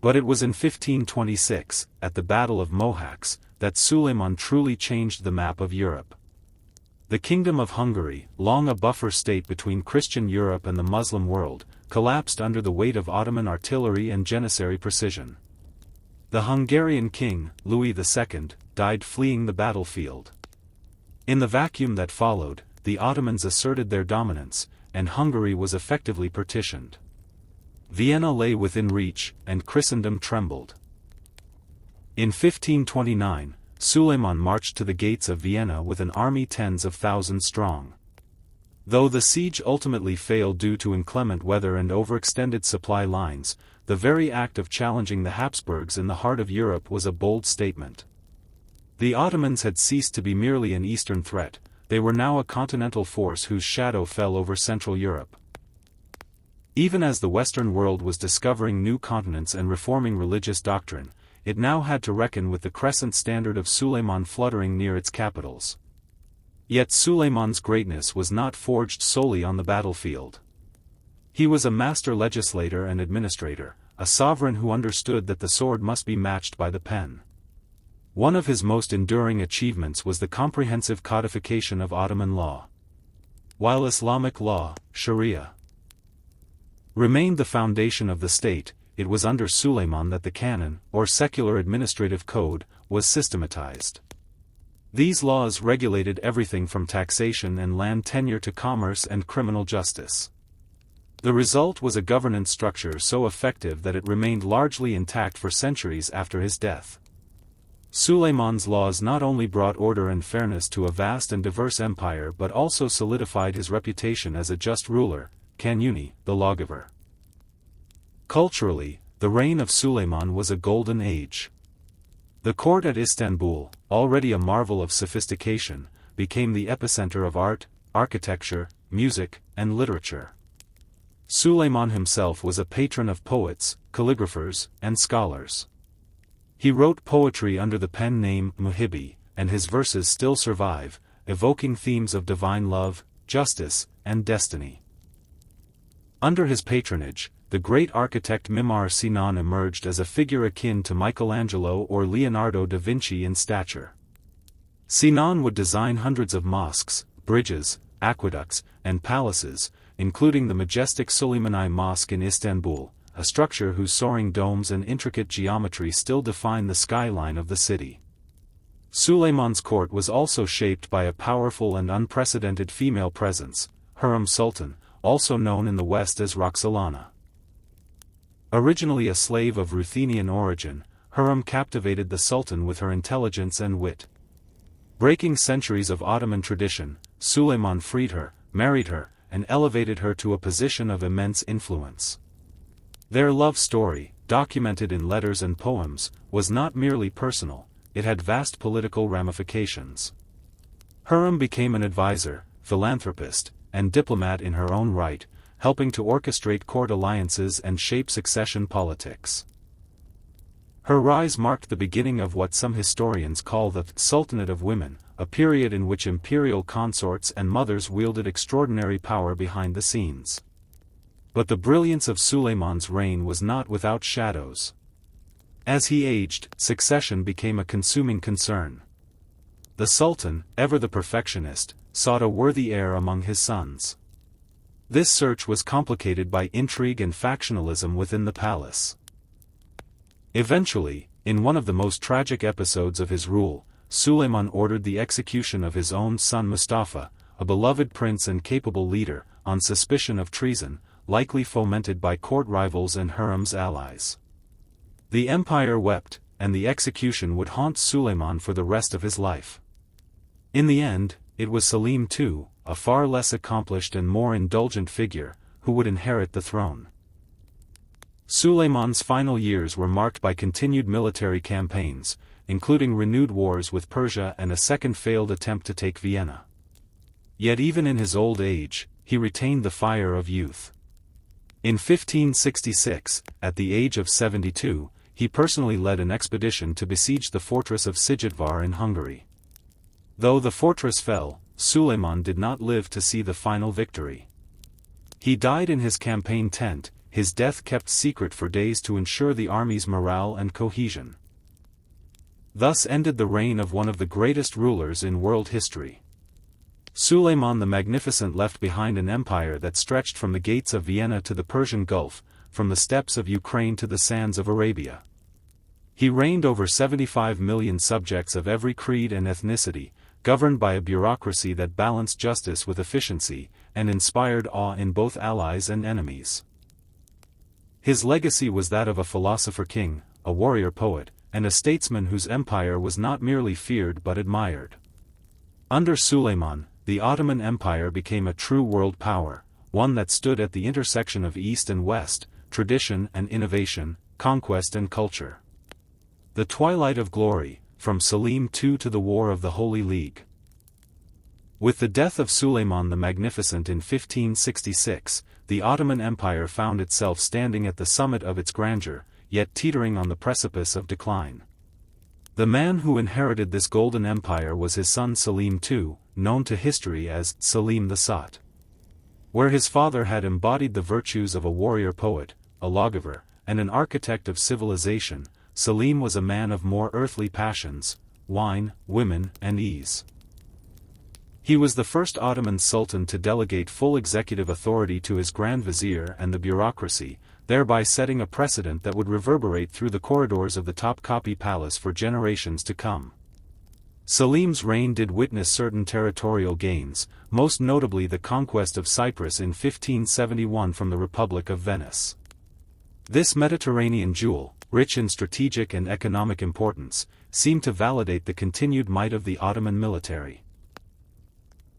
But it was in 1526, at the Battle of Mohacs, that Suleiman truly changed the map of Europe. The Kingdom of Hungary, long a buffer state between Christian Europe and the Muslim world, collapsed under the weight of Ottoman artillery and janissary precision. The Hungarian king, Louis II, died fleeing the battlefield. In the vacuum that followed, the Ottomans asserted their dominance, and Hungary was effectively partitioned. Vienna lay within reach, and Christendom trembled. In 1529, Suleiman marched to the gates of Vienna with an army tens of thousands strong. Though the siege ultimately failed due to inclement weather and overextended supply lines, the very act of challenging the Habsburgs in the heart of Europe was a bold statement. The Ottomans had ceased to be merely an eastern threat, they were now a continental force whose shadow fell over Central Europe. Even as the Western world was discovering new continents and reforming religious doctrine, it now had to reckon with the crescent standard of Suleiman fluttering near its capitals. Yet Suleiman's greatness was not forged solely on the battlefield. He was a master legislator and administrator, a sovereign who understood that the sword must be matched by the pen. One of his most enduring achievements was the comprehensive codification of Ottoman law. While Islamic law, Sharia, remained the foundation of the state. It was under Suleiman that the canon, or secular administrative code, was systematized. These laws regulated everything from taxation and land tenure to commerce and criminal justice. The result was a governance structure so effective that it remained largely intact for centuries after his death. Suleiman's laws not only brought order and fairness to a vast and diverse empire but also solidified his reputation as a just ruler, Kanuni, the lawgiver. Culturally, the reign of Suleiman was a golden age. The court at Istanbul, already a marvel of sophistication, became the epicenter of art, architecture, music, and literature. Suleiman himself was a patron of poets, calligraphers, and scholars. He wrote poetry under the pen name Muhibbi, and his verses still survive, evoking themes of divine love, justice, and destiny. Under his patronage, the great architect Mimar Sinan emerged as a figure akin to Michelangelo or Leonardo da Vinci in stature. Sinan would design hundreds of mosques, bridges, aqueducts, and palaces, including the majestic Suleimani Mosque in Istanbul, a structure whose soaring domes and intricate geometry still define the skyline of the city. Suleiman's court was also shaped by a powerful and unprecedented female presence, Hurrem Sultan, also known in the West as Roxolana. Originally a slave of Ruthenian origin, Hurrem captivated the Sultan with her intelligence and wit. Breaking centuries of Ottoman tradition, Suleiman freed her, married her, and elevated her to a position of immense influence. Their love story, documented in letters and poems, was not merely personal, it had vast political ramifications. Hurrem became an advisor, philanthropist, and diplomat in her own right, helping to orchestrate court alliances and shape succession politics. Her rise marked the beginning of what some historians call the Sultanate of Women, a period in which imperial consorts and mothers wielded extraordinary power behind the scenes. But the brilliance of Suleiman's reign was not without shadows. As he aged, succession became a consuming concern. The Sultan, ever the perfectionist, sought a worthy heir among his sons. This search was complicated by intrigue and factionalism within the palace. Eventually, in one of the most tragic episodes of his rule, Suleiman ordered the execution of his own son Mustafa, a beloved prince and capable leader, on suspicion of treason, likely fomented by court rivals and Hurrem's allies. The empire wept, and the execution would haunt Suleiman for the rest of his life. In the end, it was Selim II, a far less accomplished and more indulgent figure, who would inherit the throne. Suleiman's final years were marked by continued military campaigns, including renewed wars with Persia and a second failed attempt to take Vienna. Yet even in his old age, he retained the fire of youth. In 1566, at the age of 72, he personally led an expedition to besiege the fortress of Szigetvar in Hungary. Though the fortress fell, Suleiman did not live to see the final victory. He died in his campaign tent, his death kept secret for days to ensure the army's morale and cohesion. Thus ended the reign of one of the greatest rulers in world history. Suleiman the Magnificent left behind an empire that stretched from the gates of Vienna to the Persian Gulf, from the steppes of Ukraine to the sands of Arabia. He reigned over 75 million subjects of every creed and ethnicity, governed by a bureaucracy that balanced justice with efficiency, and inspired awe in both allies and enemies. His legacy was that of a philosopher-king, a warrior-poet, and a statesman whose empire was not merely feared but admired. Under Suleiman, the Ottoman Empire became a true world power, one that stood at the intersection of East and West, tradition and innovation, conquest and culture. The twilight of glory, from Selim II to the War of the Holy League. With the death of Suleiman the Magnificent in 1566, the Ottoman Empire found itself standing at the summit of its grandeur, yet teetering on the precipice of decline. The man who inherited this golden empire was his son Selim II, known to history as Selim the Sot. Where his father had embodied the virtues of a warrior poet, a lawgiver, and an architect of civilization, Selim was a man of more earthly passions, wine, women, and ease. He was the first Ottoman sultan to delegate full executive authority to his Grand Vizier and the bureaucracy, thereby setting a precedent that would reverberate through the corridors of the Topkapi Palace for generations to come. Selim's reign did witness certain territorial gains, most notably the conquest of Cyprus in 1571 from the Republic of Venice. This Mediterranean jewel, rich in strategic and economic importance, seemed to validate the continued might of the Ottoman military.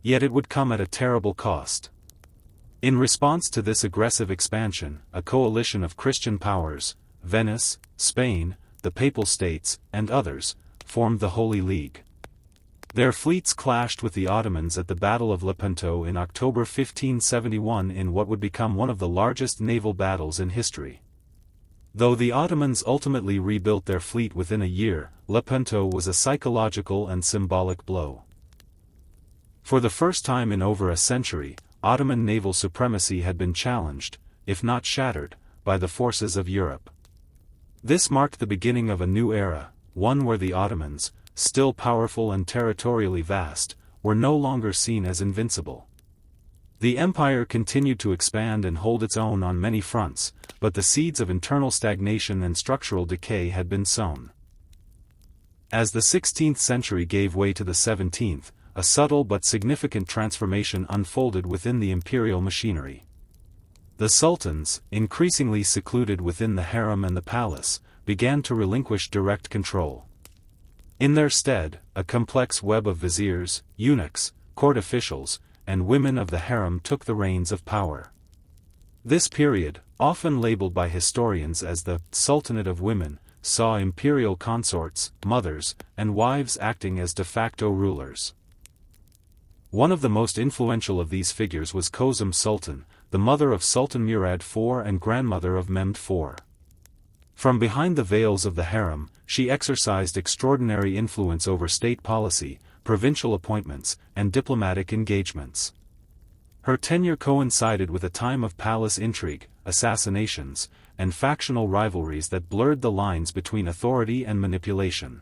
Yet it would come at a terrible cost. In response to this aggressive expansion, a coalition of Christian powers, Venice, Spain, the Papal States, and others, formed the Holy League. Their fleets clashed with the Ottomans at the Battle of Lepanto in October 1571 in what would become one of the largest naval battles in history. Though the Ottomans ultimately rebuilt their fleet within a year, Lepanto was a psychological and symbolic blow. For the first time in over a century, Ottoman naval supremacy had been challenged, if not shattered, by the forces of Europe. This marked the beginning of a new era, one where the Ottomans, still powerful and territorially vast, were no longer seen as invincible. The empire continued to expand and hold its own on many fronts, but the seeds of internal stagnation and structural decay had been sown. As the 16th century gave way to the 17th, a subtle but significant transformation unfolded within the imperial machinery. The sultans, increasingly secluded within the harem and the palace, began to relinquish direct control. In their stead, a complex web of viziers, eunuchs, court officials, and women of the harem took the reins of power. This period, often labeled by historians as the Sultanate of Women, saw imperial consorts, mothers, and wives acting as de facto rulers. One of the most influential of these figures was Kozum Sultan, the mother of Sultan Murad IV and grandmother of Mehmed IV. From behind the veils of the harem, she exercised extraordinary influence over state policy, provincial appointments, and diplomatic engagements. Her tenure coincided with a time of palace intrigue, assassinations, and factional rivalries that blurred the lines between authority and manipulation.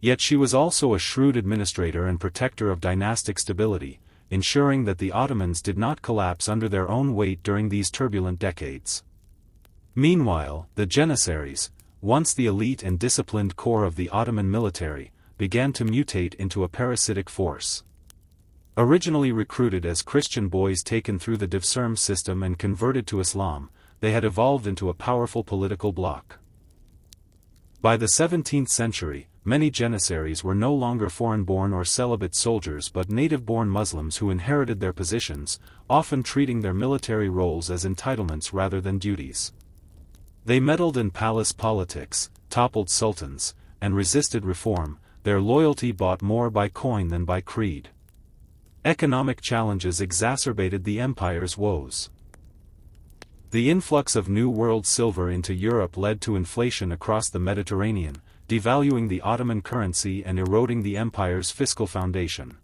Yet she was also a shrewd administrator and protector of dynastic stability, ensuring that the Ottomans did not collapse under their own weight during these turbulent decades. Meanwhile, the Janissaries, once the elite and disciplined core of the Ottoman military, began to mutate into a parasitic force. Originally recruited as Christian boys taken through the Devshirme system and converted to Islam, they had evolved into a powerful political bloc. By the 17th century, many Janissaries were no longer foreign-born or celibate soldiers but native-born Muslims who inherited their positions, often treating their military roles as entitlements rather than duties. They meddled in palace politics, toppled sultans, and resisted reform, their loyalty bought more by coin than by creed. Economic challenges exacerbated the empire's woes. The influx of New World silver into Europe led to inflation across the Mediterranean, devaluing the Ottoman currency and eroding the empire's fiscal foundation.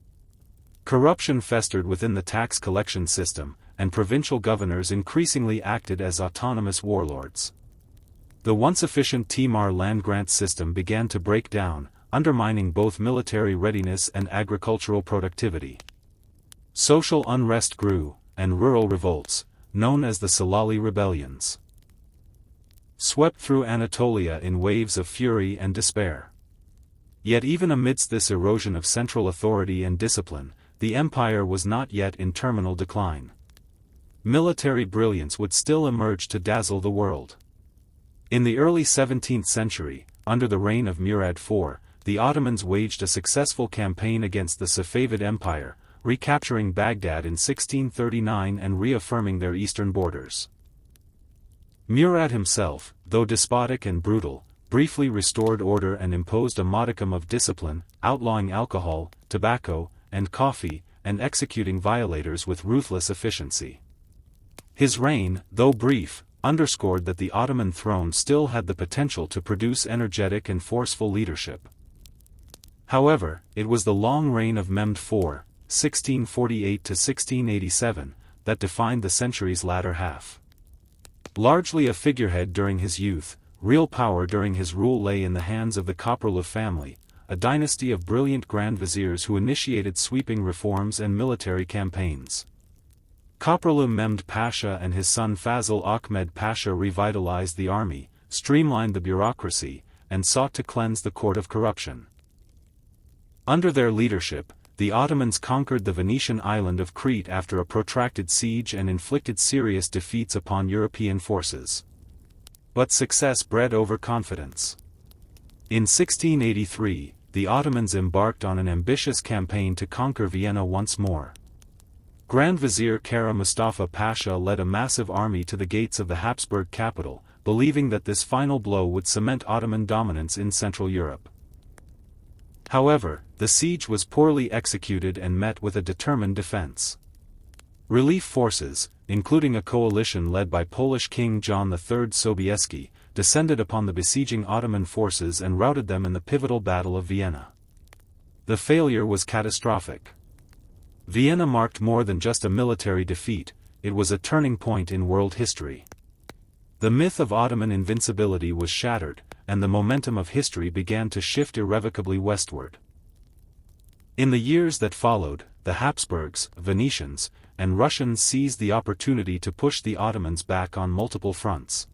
Corruption festered within the tax collection system, and provincial governors increasingly acted as autonomous warlords. The once efficient Timar land-grant system began to break down, undermining both military readiness and agricultural productivity. Social unrest grew, and rural revolts, known as the Salali rebellions, swept through Anatolia in waves of fury and despair. Yet even amidst this erosion of central authority and discipline, the empire was not yet in terminal decline. Military brilliance would still emerge to dazzle the world. In the early 17th century, under the reign of Murad IV, the Ottomans waged a successful campaign against the Safavid Empire, recapturing Baghdad in 1639 and reaffirming their eastern borders. Murad himself, though despotic and brutal, briefly restored order and imposed a modicum of discipline, outlawing alcohol, tobacco, and coffee, and executing violators with ruthless efficiency. His reign, though brief, underscored that the Ottoman throne still had the potential to produce energetic and forceful leadership. However, it was the long reign of Mehmed IV, 1648 to 1687, that defined the century's latter half. Largely a figurehead during his youth, real power during his rule lay in the hands of the Koprolov family, a dynasty of brilliant grand viziers who initiated sweeping reforms and military campaigns. Khosrow Mehmed Pasha and his son Fazıl Ahmed Pasha revitalized the army, streamlined the bureaucracy, and sought to cleanse the court of corruption. Under their leadership, the Ottomans conquered the Venetian island of Crete after a protracted siege and inflicted serious defeats upon European forces. But success bred overconfidence. In 1683, the Ottomans embarked on an ambitious campaign to conquer Vienna once more. Grand Vizier Kara Mustafa Pasha led a massive army to the gates of the Habsburg capital, believing that this final blow would cement Ottoman dominance in Central Europe. However, the siege was poorly executed and met with a determined defense. Relief forces, including a coalition led by Polish King John III Sobieski, descended upon the besieging Ottoman forces and routed them in the pivotal Battle of Vienna. The failure was catastrophic. Vienna marked more than just a military defeat, it was a turning point in world history. The myth of Ottoman invincibility was shattered, and the momentum of history began to shift irrevocably westward. In the years that followed, the Habsburgs, Venetians, and Russians seized the opportunity to push the Ottomans back on multiple fronts.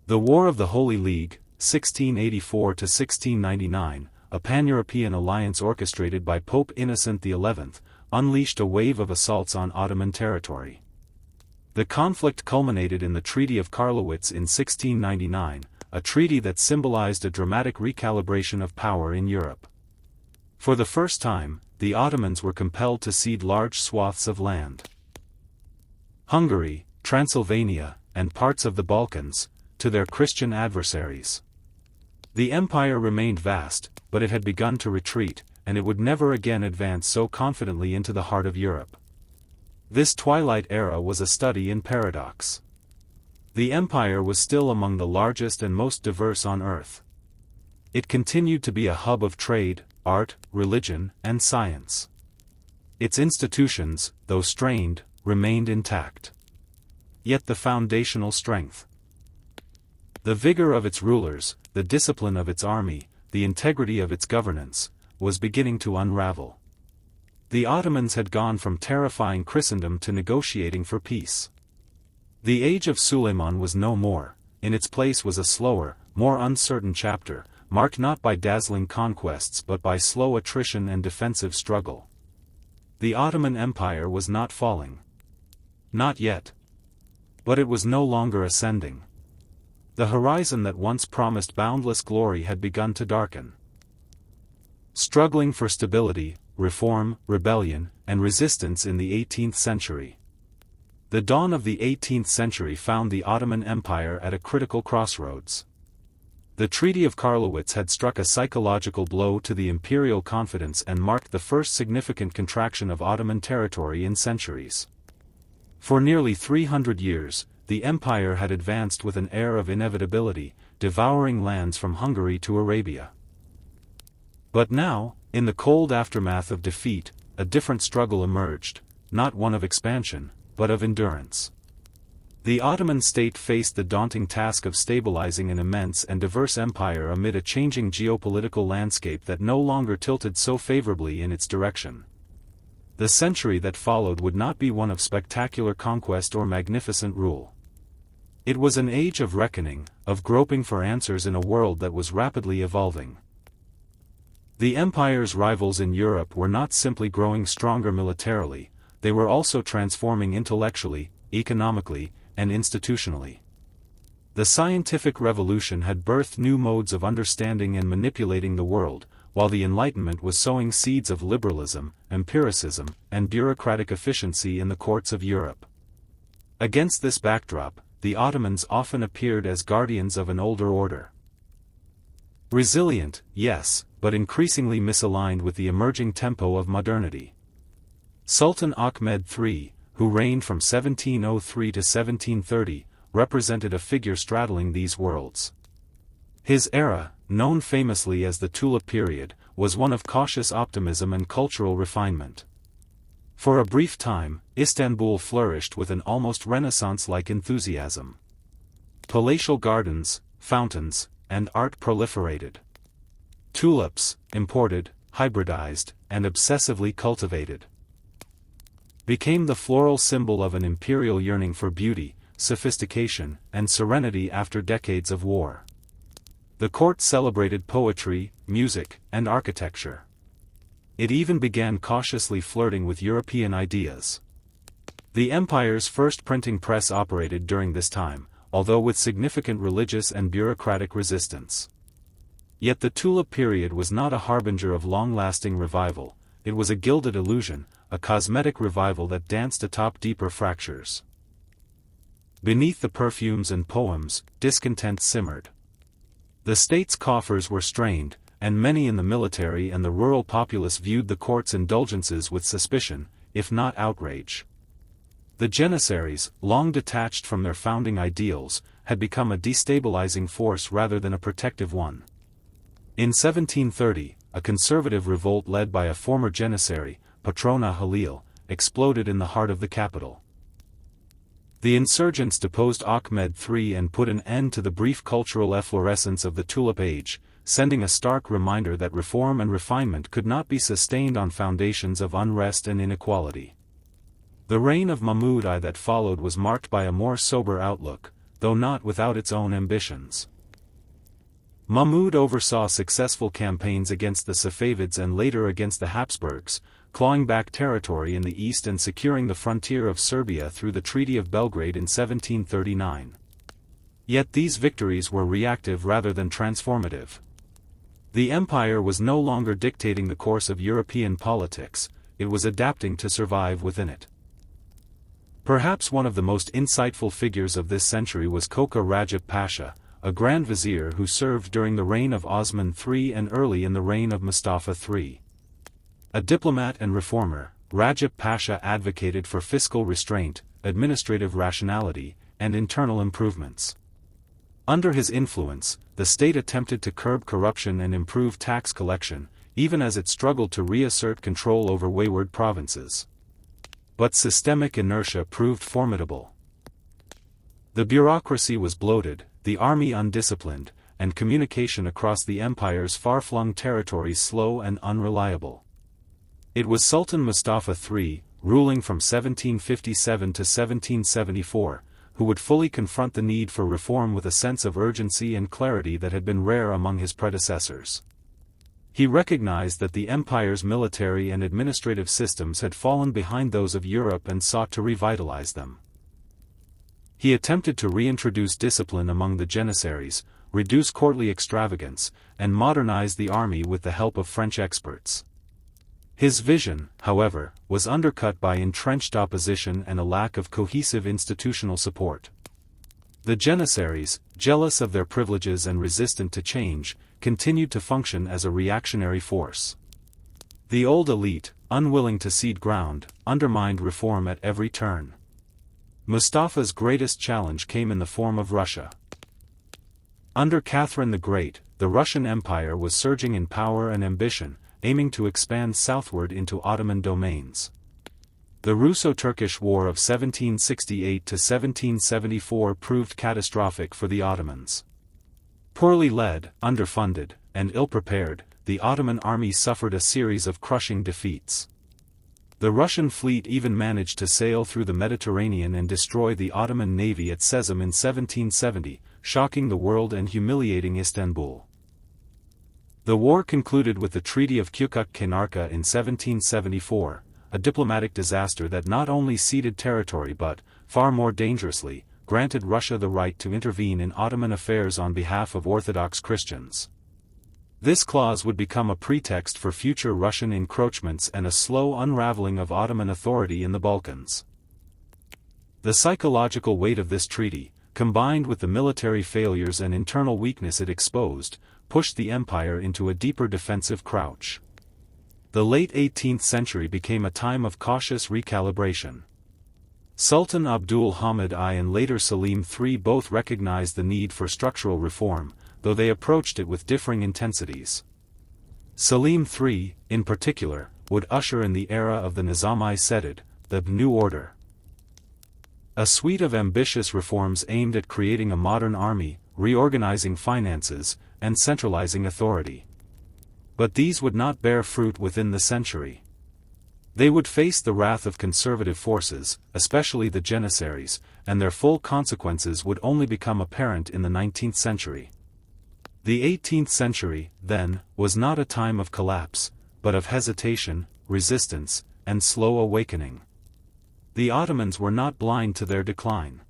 The War of the Holy League, 1684–1699, a pan-European alliance orchestrated by Pope Innocent XI, unleashed a wave of assaults on Ottoman territory. The conflict culminated in the Treaty of Karlowitz in 1699, a treaty that symbolized a dramatic recalibration of power in Europe. For the first time, the Ottomans were compelled to cede large swaths of land. Hungary, Transylvania, and parts of the Balkans, to their Christian adversaries. The empire remained vast, but it had begun to retreat, and it would never again advance so confidently into the heart of Europe. This twilight era was a study in paradox. The empire was still among the largest and most diverse on earth. It continued to be a hub of trade, art, religion, and science. Its institutions, though strained, remained intact. Yet the foundational strength, the vigor of its rulers, the discipline of its army, the integrity of its governance, was beginning to unravel. The Ottomans had gone from terrifying Christendom to negotiating for peace. The age of Suleiman was no more, in its place was a slower, more uncertain chapter, marked not by dazzling conquests but by slow attrition and defensive struggle. The Ottoman Empire was not falling. Not yet. But it was no longer ascending. The horizon that once promised boundless glory had begun to darken. Struggling for stability, reform, rebellion, and resistance in the 18th century. The dawn of the 18th century found the Ottoman Empire at a critical crossroads. The Treaty of Karlowitz had struck a psychological blow to the imperial confidence and marked the first significant contraction of Ottoman territory in centuries. For nearly 300 years, the empire had advanced with an air of inevitability, devouring lands from Hungary to Arabia. But now, in the cold aftermath of defeat, a different struggle emerged, not one of expansion, but of endurance. The Ottoman state faced the daunting task of stabilizing an immense and diverse empire amid a changing geopolitical landscape that no longer tilted so favorably in its direction. The century that followed would not be one of spectacular conquest or magnificent rule. It was an age of reckoning, of groping for answers in a world that was rapidly evolving. The empire's rivals in Europe were not simply growing stronger militarily, they were also transforming intellectually, economically, and institutionally. The scientific revolution had birthed new modes of understanding and manipulating the world, while the Enlightenment was sowing seeds of liberalism, empiricism, and bureaucratic efficiency in the courts of Europe. Against this backdrop, the Ottomans often appeared as guardians of an older order. Resilient, yes, but increasingly misaligned with the emerging tempo of modernity. Sultan Ahmed III, who reigned from 1703 to 1730, represented a figure straddling these worlds. His era, known famously as the Tulip period, was one of cautious optimism and cultural refinement. For a brief time, Istanbul flourished with an almost Renaissance-like enthusiasm. Palatial gardens, fountains, and art proliferated. Tulips, imported, hybridized, and obsessively cultivated, became the floral symbol of an imperial yearning for beauty, sophistication, and serenity after decades of war. The court celebrated poetry, music, and architecture. It even began cautiously flirting with European ideas. The empire's first printing press operated during this time, although with significant religious and bureaucratic resistance. Yet the tulip period was not a harbinger of long-lasting revival. It was a gilded illusion, a cosmetic revival that danced atop deeper fractures. Beneath the perfumes and poems, discontent simmered. The state's coffers were strained, and many in the military and the rural populace viewed the court's indulgences with suspicion, if not outrage. The Janissaries, long detached from their founding ideals, had become a destabilizing force rather than a protective one. In 1730, a conservative revolt led by a former Janissary, Patrona Halil, exploded in the heart of the capital. The insurgents deposed Ahmed III and put an end to the brief cultural efflorescence of the Tulip Age, sending a stark reminder that reform and refinement could not be sustained on foundations of unrest and inequality. The reign of Mahmud I that followed was marked by a more sober outlook, though not without its own ambitions. Mahmud oversaw successful campaigns against the Safavids and later against the Habsburgs, clawing back territory in the east and securing the frontier of Serbia through the Treaty of Belgrade in 1739. Yet these victories were reactive rather than transformative. The empire was no longer dictating the course of European politics, it was adapting to survive within it. Perhaps one of the most insightful figures of this century was Koka Rajab Pasha, a Grand Vizier who served during the reign of Osman III and early in the reign of Mustafa III. A diplomat and reformer, Rajab Pasha advocated for fiscal restraint, administrative rationality, and internal improvements. Under his influence, the state attempted to curb corruption and improve tax collection, even as it struggled to reassert control over wayward provinces. But systemic inertia proved formidable. The bureaucracy was bloated, the army undisciplined, and communication across the empire's far-flung territories slow and unreliable. It was Sultan Mustafa III, ruling from 1757 to 1774, who would fully confront the need for reform with a sense of urgency and clarity that had been rare among his predecessors. He recognized that the empire's military and administrative systems had fallen behind those of Europe and sought to revitalize them. He attempted to reintroduce discipline among the Janissaries, reduce courtly extravagance, and modernize the army with the help of French experts. His vision, however, was undercut by entrenched opposition and a lack of cohesive institutional support. The Janissaries, jealous of their privileges and resistant to change, continued to function as a reactionary force. The old elite, unwilling to cede ground, undermined reform at every turn. Mustafa's greatest challenge came in the form of Russia. Under Catherine the Great, the Russian Empire was surging in power and ambition, aiming to expand southward into Ottoman domains. The Russo-Turkish War of 1768 to 1774 proved catastrophic for the Ottomans. Poorly led, underfunded, and ill-prepared, the Ottoman army suffered a series of crushing defeats. The Russian fleet even managed to sail through the Mediterranean and destroy the Ottoman navy at Sezim in 1770, shocking the world and humiliating Istanbul. The war concluded with the Treaty of Kukuk-Kaynarca in 1774, a diplomatic disaster that not only ceded territory but, far more dangerously, granted Russia the right to intervene in Ottoman affairs on behalf of Orthodox Christians. This clause would become a pretext for future Russian encroachments and a slow unraveling of Ottoman authority in the Balkans. The psychological weight of this treaty, combined with the military failures and internal weakness it exposed, pushed the empire into a deeper defensive crouch. The late 18th century became a time of cautious recalibration. Sultan Abdul Hamid I and later Selim III both recognized the need for structural reform, though they approached it with differing intensities. Selim III, in particular, would usher in the era of the Nizam-i-Sedid, the New Order. A suite of ambitious reforms aimed at creating a modern army, reorganizing finances, and centralizing authority. But these would not bear fruit within the century. They would face the wrath of conservative forces, especially the Janissaries, and their full consequences would only become apparent in the 19th century. The 18th century, then, was not a time of collapse, but of hesitation, resistance, and slow awakening. The Ottomans were not blind to their decline.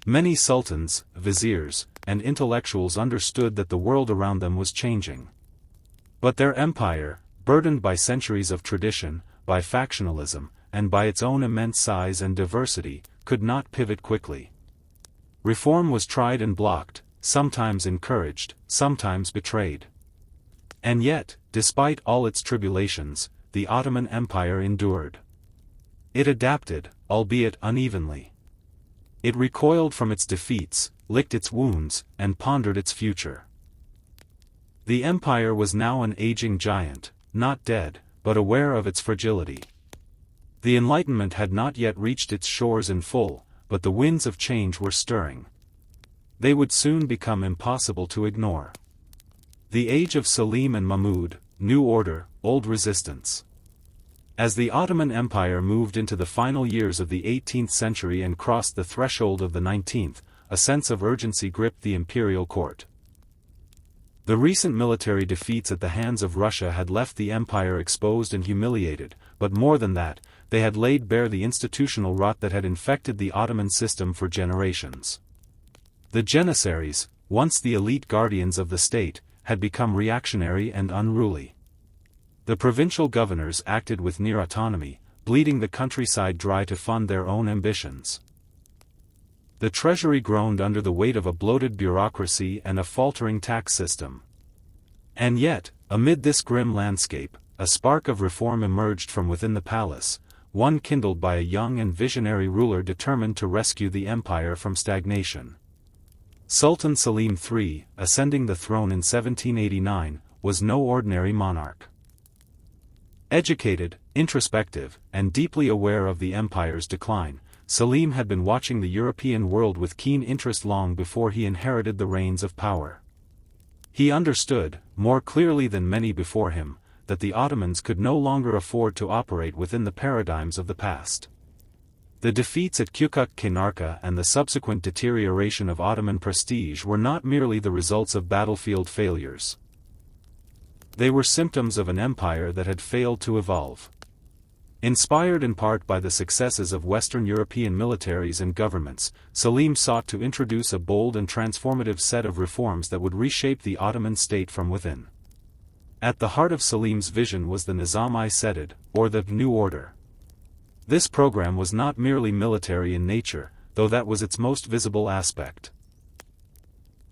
Many sultans, viziers, and intellectuals understood that the world around them was changing. But their empire, burdened by centuries of tradition, by factionalism, and by its own immense size and diversity, could not pivot quickly. Reform was tried and blocked, sometimes encouraged, sometimes betrayed. And yet, despite all its tribulations, the Ottoman Empire endured. It adapted, albeit unevenly. It recoiled from its defeats, licked its wounds, and pondered its future. The empire was now an aging giant, not dead, but aware of its fragility. The Enlightenment had not yet reached its shores in full, but the winds of change were stirring. They would soon become impossible to ignore. The age of Selim and Mahmud, new order, old resistance. As the Ottoman Empire moved into the final years of the 18th century and crossed the threshold of the 19th, a sense of urgency gripped the imperial court. The recent military defeats at the hands of Russia had left the empire exposed and humiliated, but more than that, they had laid bare the institutional rot that had infected the Ottoman system for generations. The Janissaries, once the elite guardians of the state, had become reactionary and unruly. The provincial governors acted with near autonomy, bleeding the countryside dry to fund their own ambitions. The treasury groaned under the weight of a bloated bureaucracy and a faltering tax system. And yet, amid this grim landscape, a spark of reform emerged from within the palace, one kindled by a young and visionary ruler determined to rescue the empire from stagnation. Sultan Selim III, ascending the throne in 1789, was no ordinary monarch. Educated, introspective, and deeply aware of the empire's decline, Selim had been watching the European world with keen interest long before he inherited the reins of power. He understood, more clearly than many before him, that the Ottomans could no longer afford to operate within the paradigms of the past. The defeats at Kukuk-Kaynarka and the subsequent deterioration of Ottoman prestige were not merely the results of battlefield failures. They were symptoms of an empire that had failed to evolve. Inspired in part by the successes of Western European militaries and governments, Selim sought to introduce a bold and transformative set of reforms that would reshape the Ottoman state from within. At the heart of Selim's vision was the Nizam-i-Seded, or the New Order. This program was not merely military in nature, though that was its most visible aspect.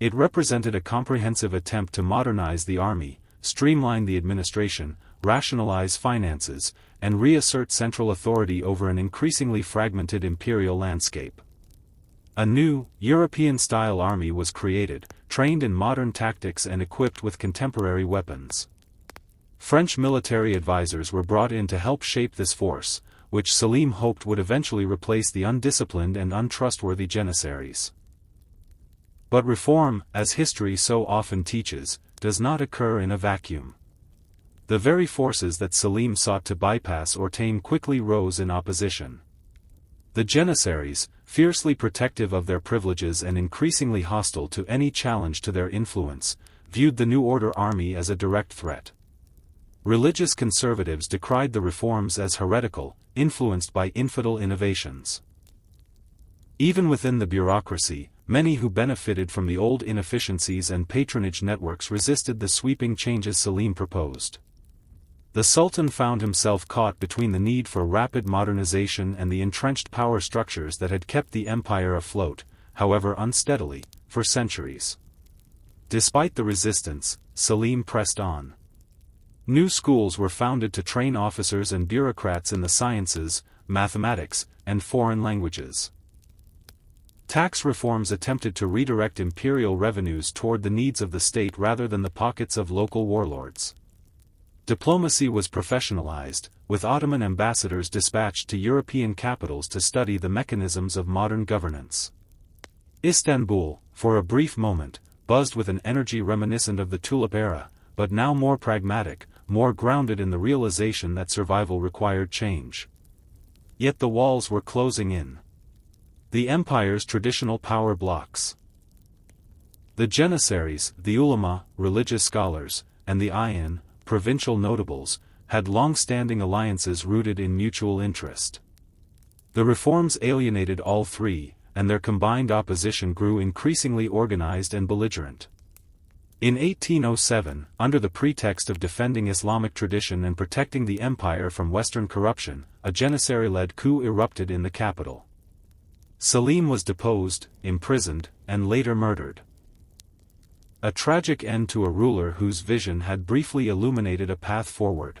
It represented a comprehensive attempt to modernize the army, streamline the administration, rationalize finances, and reassert central authority over an increasingly fragmented imperial landscape. A new, European-style army was created, trained in modern tactics and equipped with contemporary weapons. French military advisors were brought in to help shape this force, which Selim hoped would eventually replace the undisciplined and untrustworthy Janissaries. But reform, as history so often teaches, does not occur in a vacuum. The very forces that Selim sought to bypass or tame quickly rose in opposition. The Janissaries, fiercely protective of their privileges and increasingly hostile to any challenge to their influence, viewed the New Order army as a direct threat. Religious conservatives decried the reforms as heretical, influenced by infidel innovations. Even within the bureaucracy, many who benefited from the old inefficiencies and patronage networks resisted the sweeping changes Selim proposed. The Sultan found himself caught between the need for rapid modernization and the entrenched power structures that had kept the empire afloat, however unsteadily, for centuries. Despite the resistance, Selim pressed on. New schools were founded to train officers and bureaucrats in the sciences, mathematics, and foreign languages. Tax reforms attempted to redirect imperial revenues toward the needs of the state rather than the pockets of local warlords. Diplomacy was professionalized, with Ottoman ambassadors dispatched to European capitals to study the mechanisms of modern governance. Istanbul, for a brief moment, buzzed with an energy reminiscent of the Tulip era, but now more pragmatic, more grounded in the realization that survival required change. Yet the walls were closing in. The empire's traditional power blocks. The Janissaries, the ulama, religious scholars, and the ayan, provincial notables, had long-standing alliances rooted in mutual interest. The reforms alienated all three, and their combined opposition grew increasingly organized and belligerent. In 1807, under the pretext of defending Islamic tradition and protecting the empire from Western corruption, a Janissary-led coup erupted in the capital. Selim was deposed, imprisoned, and later murdered. A tragic end to a ruler whose vision had briefly illuminated a path forward.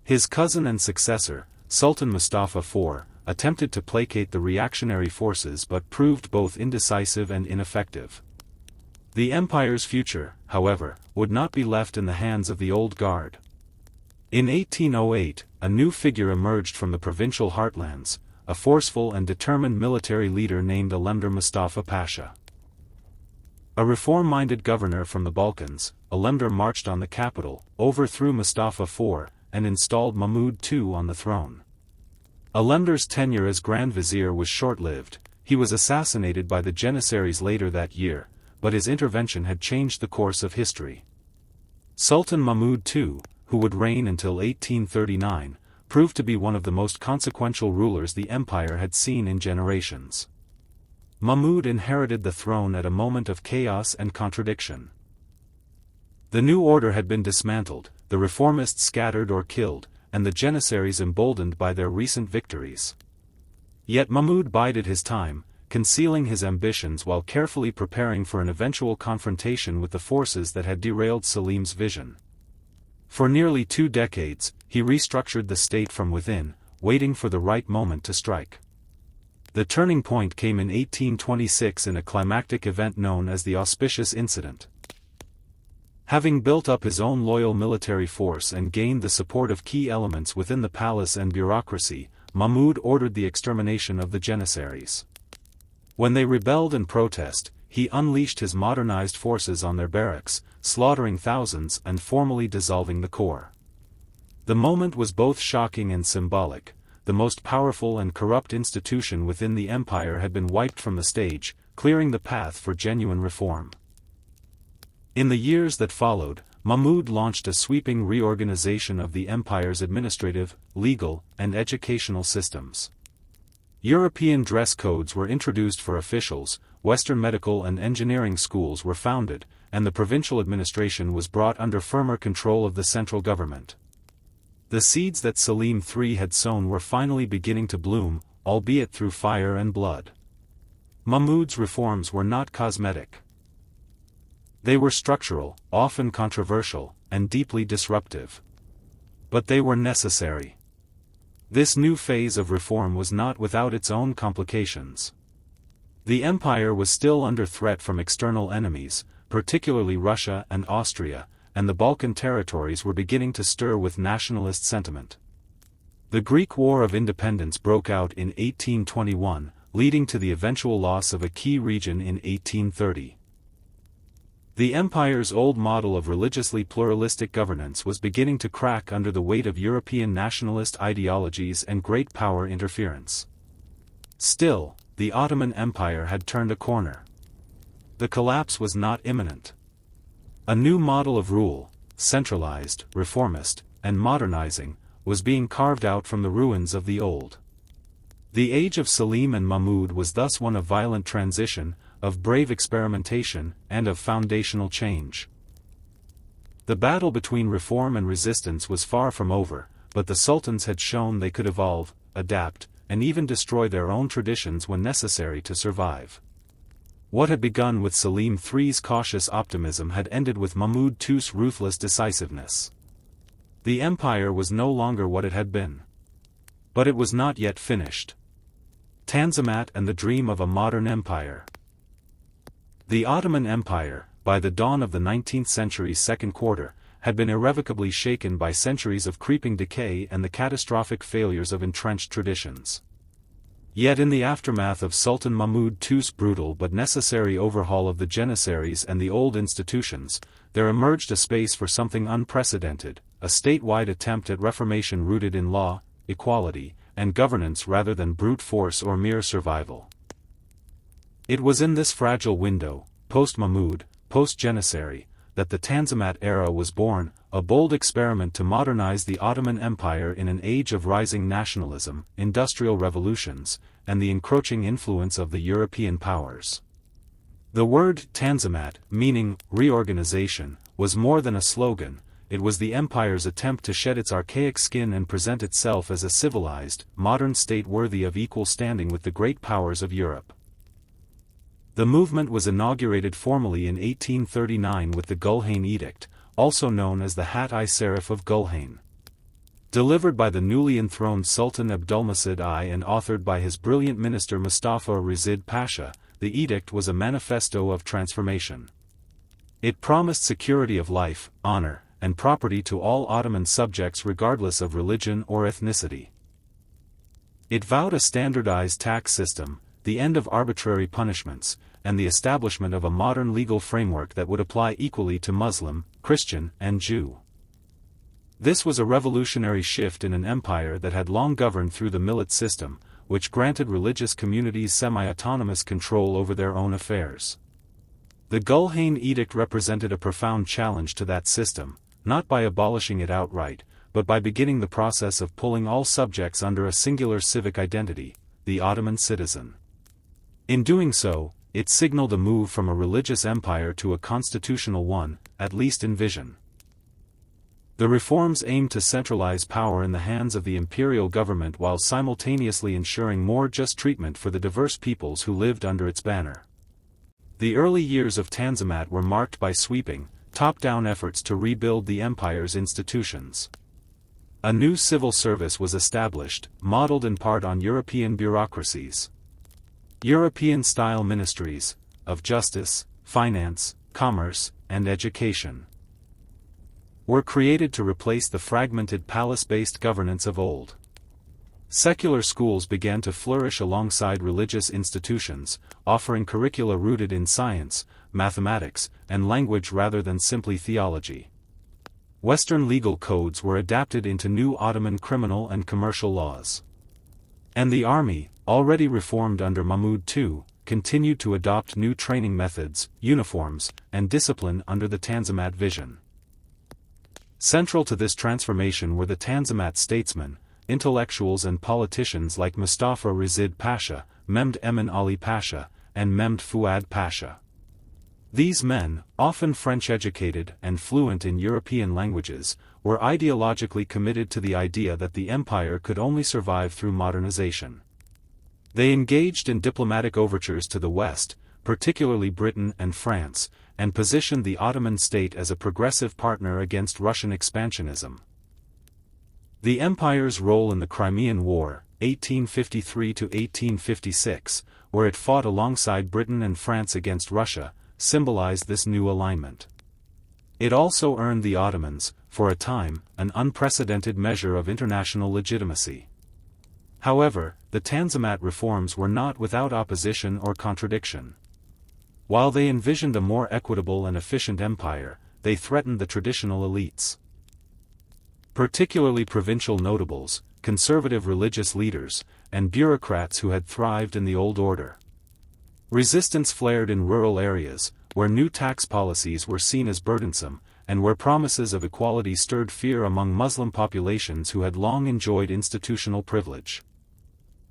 His cousin and successor, Sultan Mustafa IV, attempted to placate the reactionary forces but proved both indecisive and ineffective. The empire's future, however, would not be left in the hands of the old guard. In 1808, a new figure emerged from the provincial heartlands, a forceful and determined military leader named Alemdar Mustafa Pasha. A reform-minded governor from the Balkans, Alemdar marched on the capital, overthrew Mustafa IV, and installed Mahmud II on the throne. Alemdar's tenure as Grand Vizier was short-lived. He was assassinated by the Janissaries later that year, but his intervention had changed the course of history. Sultan Mahmud II, who would reign until 1839, proved to be one of the most consequential rulers the empire had seen in generations. Mahmud inherited the throne at a moment of chaos and contradiction. The new order had been dismantled, the reformists scattered or killed, and the Janissaries emboldened by their recent victories. Yet Mahmud bided his time, concealing his ambitions while carefully preparing for an eventual confrontation with the forces that had derailed Selim's vision. For nearly 2 decades, he restructured the state from within, waiting for the right moment to strike. The turning point came in 1826 in a climactic event known as the Auspicious Incident. Having built up his own loyal military force and gained the support of key elements within the palace and bureaucracy, Mahmud ordered the extermination of the Janissaries. When they rebelled in protest, he unleashed his modernized forces on their barracks, slaughtering thousands and formally dissolving the corps. The moment was both shocking and symbolic. The most powerful and corrupt institution within the empire had been wiped from the stage, clearing the path for genuine reform. In the years that followed, Mahmud launched a sweeping reorganization of the empire's administrative, legal, and educational systems. European dress codes were introduced for officials, Western medical and engineering schools were founded, and the provincial administration was brought under firmer control of the central government. The seeds that Selim III had sown were finally beginning to bloom, albeit through fire and blood. Mahmud's reforms were not cosmetic. They were structural, often controversial, and deeply disruptive. But they were necessary. This new phase of reform was not without its own complications. The empire was still under threat from external enemies, particularly Russia and Austria, and the Balkan territories were beginning to stir with nationalist sentiment. The Greek War of Independence broke out in 1821, leading to the eventual loss of a key region in 1830. The empire's old model of religiously pluralistic governance was beginning to crack under the weight of European nationalist ideologies and great power interference. Still, the Ottoman Empire had turned a corner. The collapse was not imminent. A new model of rule, centralized, reformist, and modernizing, was being carved out from the ruins of the old. The age of Selim and Mahmud was thus one of violent transition, of brave experimentation, and of foundational change. The battle between reform and resistance was far from over, but the sultans had shown they could evolve, adapt, and even destroy their own traditions when necessary to survive. What had begun with Selim III's cautious optimism had ended with Mahmud II's ruthless decisiveness. The empire was no longer what it had been. But it was not yet finished. Tanzimat and the dream of a modern empire. The Ottoman Empire, by the dawn of the 19th century's second quarter, had been irrevocably shaken by centuries of creeping decay and the catastrophic failures of entrenched traditions. Yet in the aftermath of Sultan Mahmud II's brutal but necessary overhaul of the Janissaries and the old institutions, there emerged a space for something unprecedented, a statewide attempt at reformation rooted in law, equality, and governance rather than brute force or mere survival. It was in this fragile window, post-Mahmud, post-Janissary, that the Tanzimat era was born, a bold experiment to modernize the Ottoman Empire in an age of rising nationalism, industrial revolutions, and the encroaching influence of the European powers. The word Tanzimat, meaning reorganization, was more than a slogan. It was the empire's attempt to shed its archaic skin and present itself as a civilized, modern state worthy of equal standing with the great powers of Europe. The movement was inaugurated formally in 1839 with the Gulhane Edict, also known as the Hat-i Serif of Gulhane. Delivered by the newly enthroned Sultan Abdulmajid I and authored by his brilliant minister Mustafa Razid Pasha, the edict was a manifesto of transformation. It promised security of life, honor, and property to all Ottoman subjects regardless of religion or ethnicity. It vowed a standardized tax system, the end of arbitrary punishments, and the establishment of a modern legal framework that would apply equally to Muslim, Christian, and Jew. This was a revolutionary shift in an empire that had long governed through the millet system, which granted religious communities semi-autonomous control over their own affairs. The Gulhane Edict represented a profound challenge to that system, not by abolishing it outright, but by beginning the process of pulling all subjects under a singular civic identity, the Ottoman citizen. In doing so, it signaled a move from a religious empire to a constitutional one, at least in vision. The reforms aimed to centralize power in the hands of the imperial government while simultaneously ensuring more just treatment for the diverse peoples who lived under its banner. The early years of Tanzimat were marked by sweeping, top-down efforts to rebuild the empire's institutions. A new civil service was established, modeled in part on European bureaucracies. European-style ministries, of justice, finance, commerce, and education, were created to replace the fragmented palace-based governance of old. Secular schools began to flourish alongside religious institutions, offering curricula rooted in science, mathematics, and language rather than simply theology. Western legal codes were adapted into new Ottoman criminal and commercial laws. And the army, already reformed under Mahmud II, continued to adopt new training methods, uniforms, and discipline under the Tanzimat vision. Central to this transformation were the Tanzimat statesmen, intellectuals and politicians like Mustafa Razid Pasha, Mehmed Emin Ali Pasha, and Mehmed Fuad Pasha. These men, often French-educated and fluent in European languages, were ideologically committed to the idea that the empire could only survive through modernization. They engaged in diplomatic overtures to the West, particularly Britain and France, and positioned the Ottoman state as a progressive partner against Russian expansionism. The empire's role in the Crimean War, 1853–1856, where it fought alongside Britain and France against Russia, symbolized this new alignment. It also earned the Ottomans, for a time, an unprecedented measure of international legitimacy. However, the Tanzimat reforms were not without opposition or contradiction. While they envisioned a more equitable and efficient empire, they threatened the traditional elites. Particularly provincial notables, conservative religious leaders, and bureaucrats who had thrived in the old order. Resistance flared in rural areas, where new tax policies were seen as burdensome, and where promises of equality stirred fear among Muslim populations who had long enjoyed institutional privilege.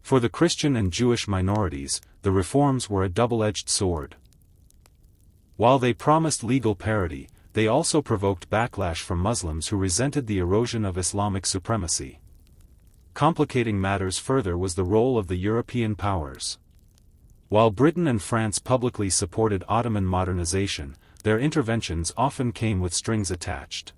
For the Christian and Jewish minorities, the reforms were a double-edged sword. While they promised legal parity, they also provoked backlash from Muslims who resented the erosion of Islamic supremacy. Complicating matters further was the role of the European powers. While Britain and France publicly supported Ottoman modernization, their interventions often came with strings attached.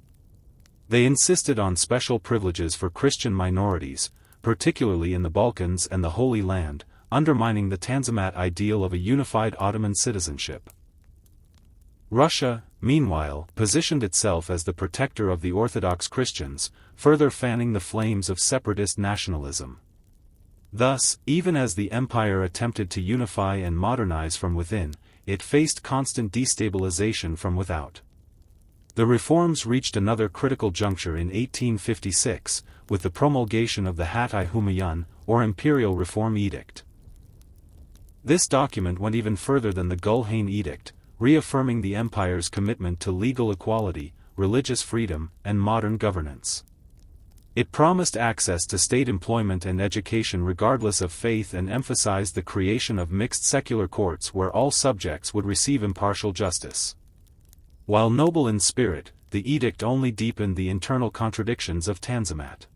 They insisted on special privileges for Christian minorities, particularly in the Balkans and the Holy Land, undermining the Tanzimat ideal of a unified Ottoman citizenship. Russia, meanwhile, positioned itself as the protector of the Orthodox Christians, further fanning the flames of separatist nationalism. Thus, even as the empire attempted to unify and modernize from within, it faced constant destabilization from without. The reforms reached another critical juncture in 1856, with the promulgation of the Hat-i-Humayun, or Imperial Reform Edict. This document went even further than the Gulhane Edict, reaffirming the empire's commitment to legal equality, religious freedom, and modern governance. It promised access to state employment and education regardless of faith and emphasized the creation of mixed secular courts where all subjects would receive impartial justice. While noble in spirit, the edict only deepened the internal contradictions of Tanzimat.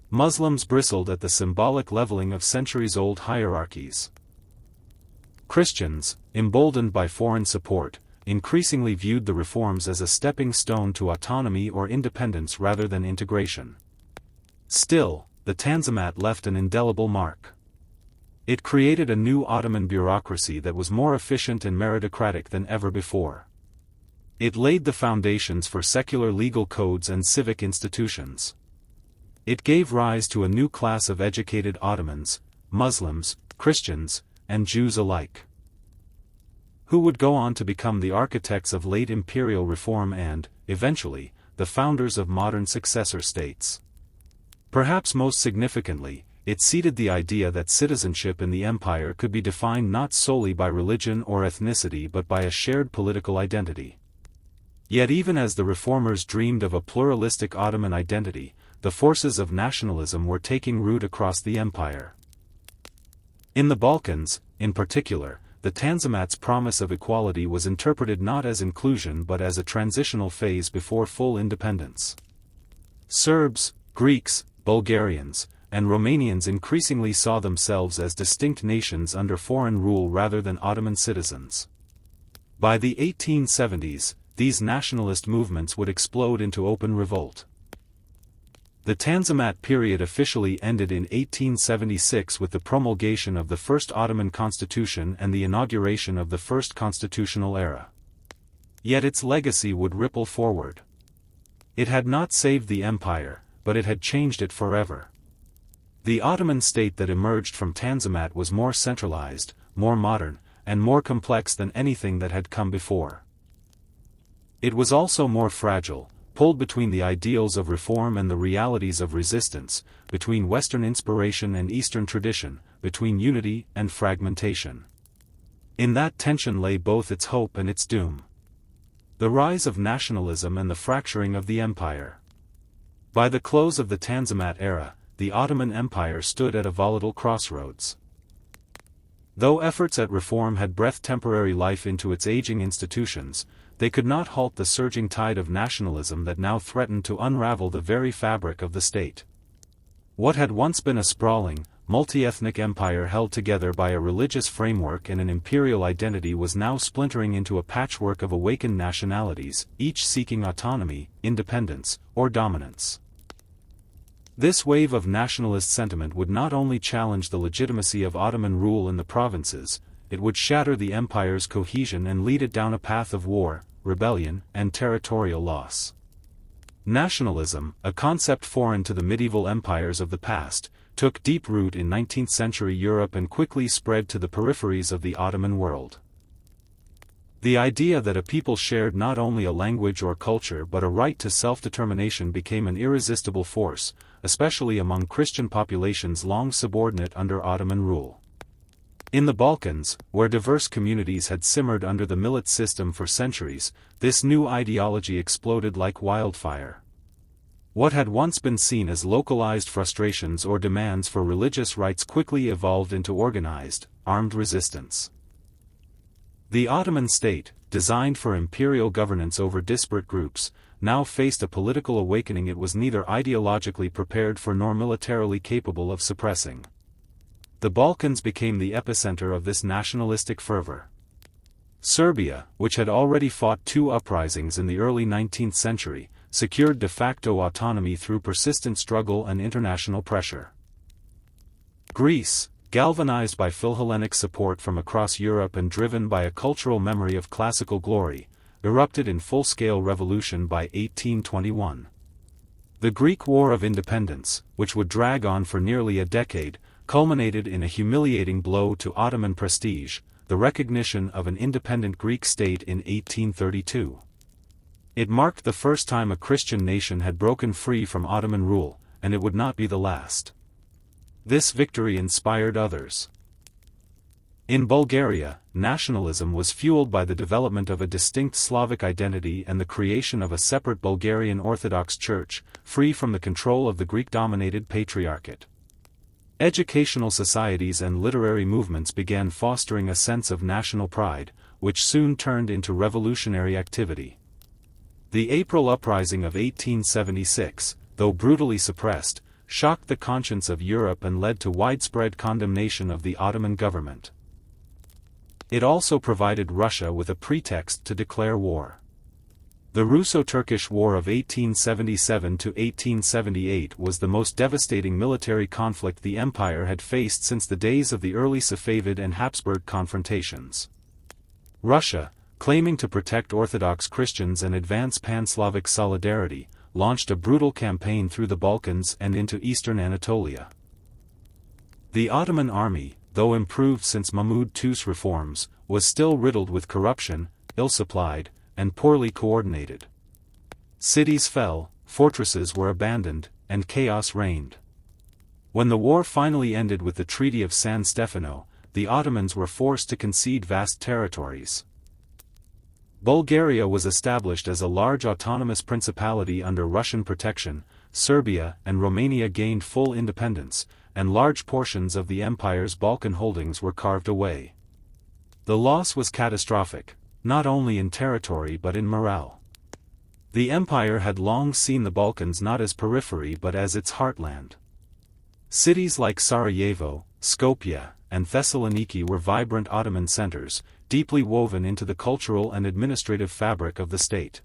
Muslims bristled at the symbolic leveling of centuries-old hierarchies. Christians, emboldened by foreign support, increasingly viewed the reforms as a stepping stone to autonomy or independence rather than integration. Still, the Tanzimat left an indelible mark. It created a new Ottoman bureaucracy that was more efficient and meritocratic than ever before. It laid the foundations for secular legal codes and civic institutions. It gave rise to a new class of educated Ottomans, Muslims, Christians, and Jews alike, who would go on to become the architects of late imperial reform and, eventually, the founders of modern successor states. Perhaps most significantly, it seeded the idea that citizenship in the empire could be defined not solely by religion or ethnicity but by a shared political identity. Yet even as the reformers dreamed of a pluralistic Ottoman identity, the forces of nationalism were taking root across the empire. In the Balkans, in particular, the Tanzimat's promise of equality was interpreted not as inclusion but as a transitional phase before full independence. Serbs, Greeks, Bulgarians, and Romanians increasingly saw themselves as distinct nations under foreign rule rather than Ottoman citizens. By the 1870s, these nationalist movements would explode into open revolt. The Tanzimat period officially ended in 1876 with the promulgation of the first Ottoman constitution and the inauguration of the first constitutional era. Yet its legacy would ripple forward. It had not saved the empire, but it had changed it forever. The Ottoman state that emerged from Tanzimat was more centralized, more modern, and more complex than anything that had come before. It was also more fragile, pulled between the ideals of reform and the realities of resistance, between Western inspiration and Eastern tradition, between unity and fragmentation. In that tension lay both its hope and its doom. The rise of nationalism and the fracturing of the empire. By the close of the Tanzimat era, the Ottoman Empire stood at a volatile crossroads. Though efforts at reform had breathed temporary life into its aging institutions, they could not halt the surging tide of nationalism that now threatened to unravel the very fabric of the state. What had once been a sprawling, multi-ethnic empire held together by a religious framework and an imperial identity was now splintering into a patchwork of awakened nationalities, each seeking autonomy, independence, or dominance. This wave of nationalist sentiment would not only challenge the legitimacy of Ottoman rule in the provinces, it would shatter the empire's cohesion and lead it down a path of war, rebellion, and territorial loss. Nationalism, a concept foreign to the medieval empires of the past, took deep root in 19th-century Europe and quickly spread to the peripheries of the Ottoman world. The idea that a people shared not only a language or culture but a right to self-determination became an irresistible force, especially among Christian populations long subordinate under Ottoman rule. In the Balkans, where diverse communities had simmered under the millet system for centuries, this new ideology exploded like wildfire. What had once been seen as localized frustrations or demands for religious rights quickly evolved into organized, armed resistance. The Ottoman state, designed for imperial governance over disparate groups, now faced a political awakening it was neither ideologically prepared for nor militarily capable of suppressing. The Balkans became the epicenter of this nationalistic fervor. Serbia, which had already fought two uprisings in the early 19th century, secured de facto autonomy through persistent struggle and international pressure. Greece, galvanized by Philhellenic support from across Europe and driven by a cultural memory of classical glory, erupted in full-scale revolution by 1821. The Greek War of Independence, which would drag on for nearly a decade, culminated in a humiliating blow to Ottoman prestige, the recognition of an independent Greek state in 1832. It marked the first time a Christian nation had broken free from Ottoman rule, and it would not be the last. This victory inspired others. In Bulgaria, nationalism was fueled by the development of a distinct Slavic identity and the creation of a separate Bulgarian Orthodox Church, free from the control of the Greek-dominated Patriarchate. Educational societies and literary movements began fostering a sense of national pride, which soon turned into revolutionary activity. The April Uprising of 1876, though brutally suppressed, shocked the conscience of Europe and led to widespread condemnation of the Ottoman government. It also provided Russia with a pretext to declare war. The Russo-Turkish War of 1877 to 1878 was the most devastating military conflict the empire had faced since the days of the early Safavid and Habsburg confrontations. Russia, claiming to protect Orthodox Christians and advance pan-Slavic solidarity, launched a brutal campaign through the Balkans and into eastern Anatolia. The Ottoman army, though improved since Mahmud II's reforms, was still riddled with corruption, ill-supplied, and poorly coordinated. Cities fell, fortresses were abandoned, and chaos reigned. When the war finally ended with the Treaty of San Stefano, the Ottomans were forced to concede vast territories. Bulgaria was established as a large autonomous principality under Russian protection, Serbia and Romania gained full independence, and large portions of the empire's Balkan holdings were carved away. The loss was catastrophic, not only in territory but in morale. The empire had long seen the Balkans not as periphery but as its heartland. Cities like Sarajevo, Skopje, and Thessaloniki were vibrant Ottoman centers, deeply woven into the cultural and administrative fabric of the state.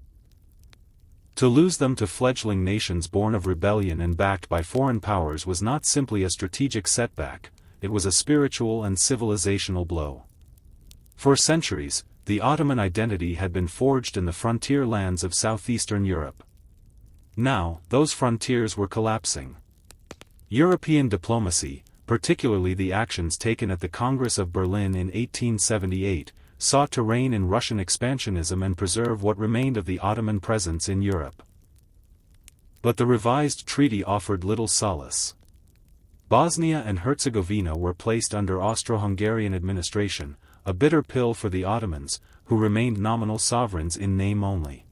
To lose them to fledgling nations born of rebellion and backed by foreign powers was not simply a strategic setback, it was a spiritual and civilizational blow. For centuries, the Ottoman identity had been forged in the frontier lands of southeastern Europe. Now, those frontiers were collapsing. European diplomacy, particularly the actions taken at the Congress of Berlin in 1878, sought to rein in Russian expansionism and preserve what remained of the Ottoman presence in Europe. But the revised treaty offered little solace. Bosnia and Herzegovina were placed under Austro-Hungarian administration, a bitter pill for the Ottomans, who remained nominal sovereigns in name only.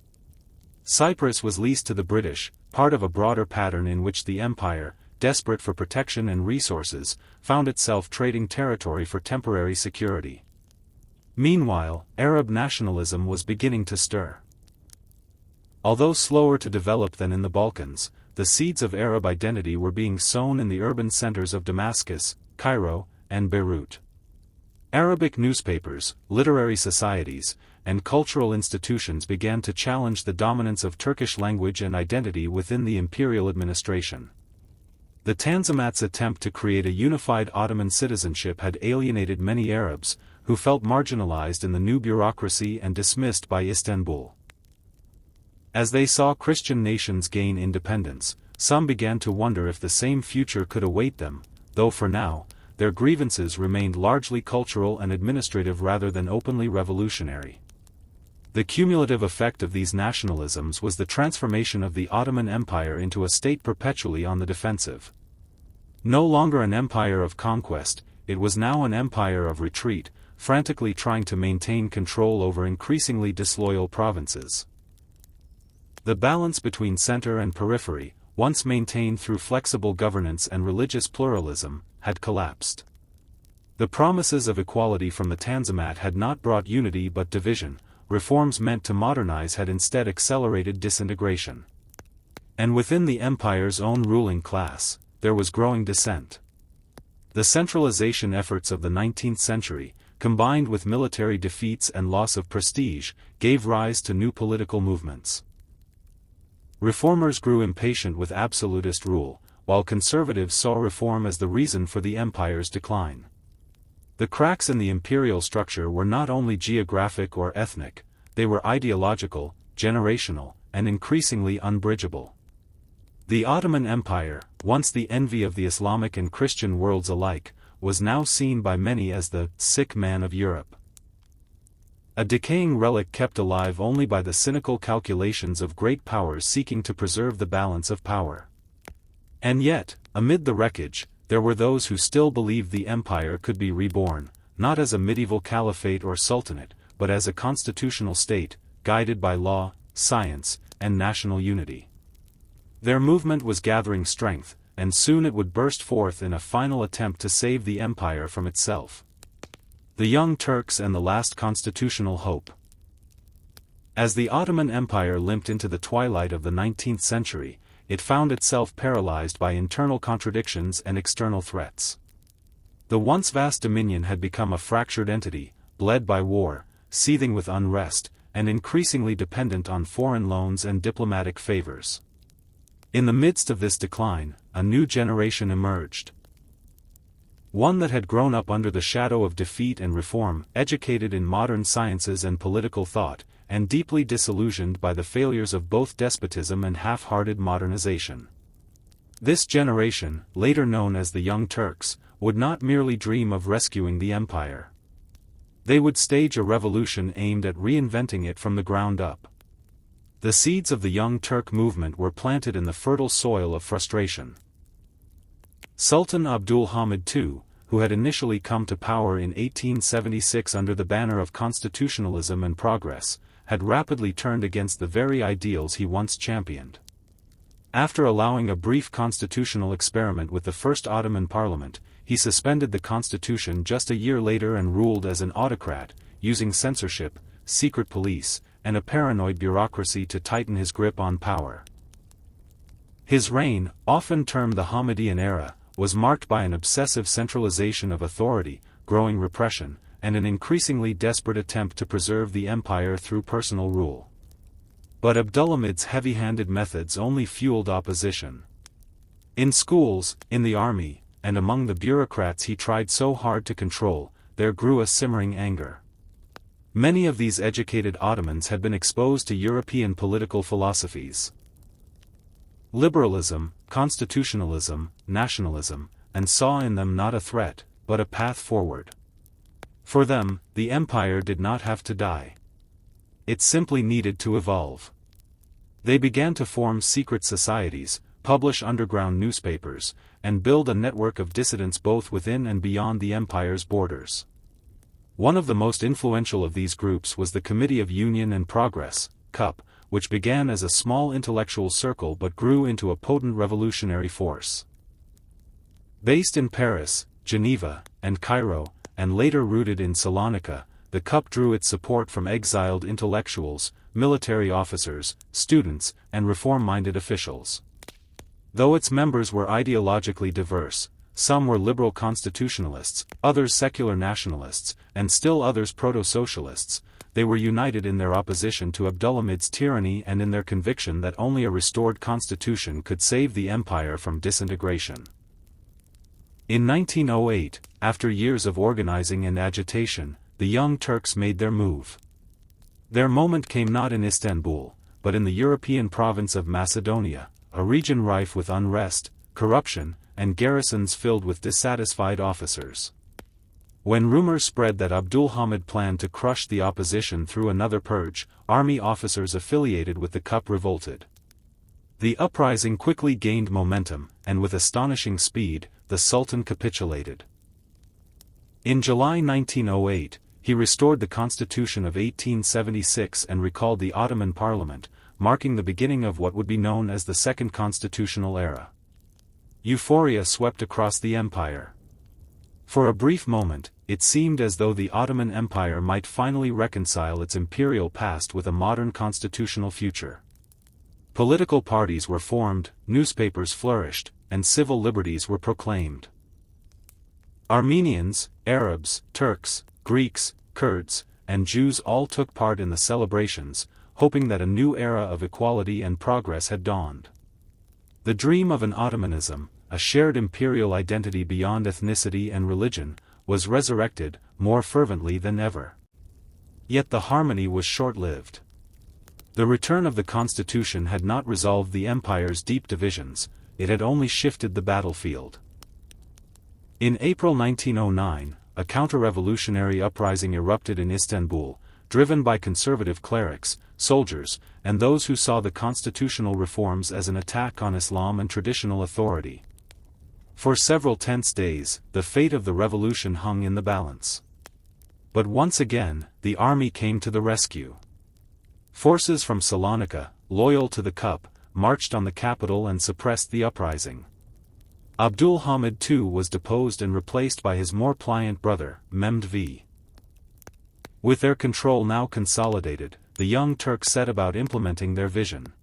Cyprus was leased to the British, part of a broader pattern in which the empire, desperate for protection and resources, found itself trading territory for temporary security. Meanwhile, Arab nationalism was beginning to stir. Although slower to develop than in the Balkans, the seeds of Arab identity were being sown in the urban centers of Damascus, Cairo, and Beirut. Arabic newspapers, literary societies, and cultural institutions began to challenge the dominance of Turkish language and identity within the imperial administration. The Tanzimat's attempt to create a unified Ottoman citizenship had alienated many Arabs, who felt marginalized in the new bureaucracy and dismissed by Istanbul. As they saw Christian nations gain independence, some began to wonder if the same future could await them, though for now, their grievances remained largely cultural and administrative rather than openly revolutionary. The cumulative effect of these nationalisms was the transformation of the Ottoman Empire into a state perpetually on the defensive. No longer an empire of conquest, it was now an empire of retreat, frantically trying to maintain control over increasingly disloyal provinces. The balance between center and periphery, once maintained through flexible governance and religious pluralism, had collapsed. The promises of equality from the Tanzimat had not brought unity but division. Reforms meant to modernize had instead accelerated disintegration. And within the empire's own ruling class, there was growing dissent. The centralization efforts of the 19th century, combined with military defeats and loss of prestige, gave rise to new political movements. Reformers grew impatient with absolutist rule, while conservatives saw reform as the reason for the empire's decline. The cracks in the imperial structure were not only geographic or ethnic, they were ideological, generational, and increasingly unbridgeable. The Ottoman Empire, once the envy of the Islamic and Christian worlds alike, was now seen by many as the sick man of Europe. A decaying relic kept alive only by the cynical calculations of great powers seeking to preserve the balance of power. And yet, amid the wreckage, there were those who still believed the empire could be reborn, not as a medieval caliphate or sultanate, but as a constitutional state, guided by law, science, and national unity. Their movement was gathering strength, and soon it would burst forth in a final attempt to save the empire from itself. The Young Turks and the Last Constitutional Hope. As the Ottoman Empire limped into the twilight of the 19th century, it found itself paralyzed by internal contradictions and external threats. The once vast dominion had become a fractured entity, bled by war, seething with unrest, and increasingly dependent on foreign loans and diplomatic favors. In the midst of this decline, a new generation emerged. One that had grown up under the shadow of defeat and reform, educated in modern sciences and political thought, and deeply disillusioned by the failures of both despotism and half-hearted modernization. This generation, later known as the Young Turks, would not merely dream of rescuing the empire. They would stage a revolution aimed at reinventing it from the ground up. The seeds of the Young Turk movement were planted in the fertile soil of frustration. Sultan Abdul Hamid II, who had initially come to power in 1876 under the banner of constitutionalism and progress, had rapidly turned against the very ideals he once championed. After allowing a brief constitutional experiment with the first Ottoman parliament, he suspended the constitution just a year later and ruled as an autocrat, using censorship, secret police, and a paranoid bureaucracy to tighten his grip on power. His reign, often termed the Hamidian era, was marked by an obsessive centralization of authority, growing repression, and an increasingly desperate attempt to preserve the empire through personal rule. But Abdulhamid's heavy-handed methods only fueled opposition. In schools, in the army, and among the bureaucrats he tried so hard to control, there grew a simmering anger. Many of these educated Ottomans had been exposed to European political philosophies. Liberalism, constitutionalism, nationalism, and saw in them not a threat, but a path forward. For them, the empire did not have to die. It simply needed to evolve. They began to form secret societies, publish underground newspapers, and build a network of dissidents both within and beyond the empire's borders. One of the most influential of these groups was the Committee of Union and Progress, CUP, which began as a small intellectual circle but grew into a potent revolutionary force. Based in Paris, Geneva, and Cairo, and later rooted in Salonika, the CUP drew its support from exiled intellectuals, military officers, students, and reform-minded officials. Though its members were ideologically diverse, some were liberal constitutionalists, others secular nationalists, and still others proto-socialists, they were united in their opposition to Abdulhamid's tyranny and in their conviction that only a restored constitution could save the empire from disintegration. In 1908, after years of organizing and agitation, the Young Turks made their move. Their moment came not in Istanbul, but in the European province of Macedonia, a region rife with unrest, corruption, and garrisons filled with dissatisfied officers. When rumors spread that Abdul Hamid planned to crush the opposition through another purge, army officers affiliated with the CUP revolted. The uprising quickly gained momentum, and with astonishing speed, the Sultan capitulated. In July 1908, he restored the constitution of 1876 and recalled the Ottoman Parliament, marking the beginning of what would be known as the Second Constitutional Era. Euphoria swept across the empire. For a brief moment, it seemed as though the Ottoman Empire might finally reconcile its imperial past with a modern constitutional future. Political parties were formed, newspapers flourished, and civil liberties were proclaimed. Armenians, Arabs, Turks, Greeks, Kurds, and Jews all took part in the celebrations, hoping that a new era of equality and progress had dawned. The dream of an Ottomanism, a shared imperial identity beyond ethnicity and religion, was resurrected, more fervently than ever. Yet the harmony was short-lived. The return of the constitution had not resolved the empire's deep divisions, it had only shifted the battlefield. In April 1909, a counter-revolutionary uprising erupted in Istanbul, driven by conservative clerics, soldiers, and those who saw the constitutional reforms as an attack on Islam and traditional authority. For several tense days, the fate of the revolution hung in the balance. But once again, the army came to the rescue. Forces from Salonika, loyal to the Cup, marched on the capital and suppressed the uprising. Abdul Hamid II was deposed and replaced by his more pliant brother, Mehmed V. With their control now consolidated, the Young Turks set about implementing their vision.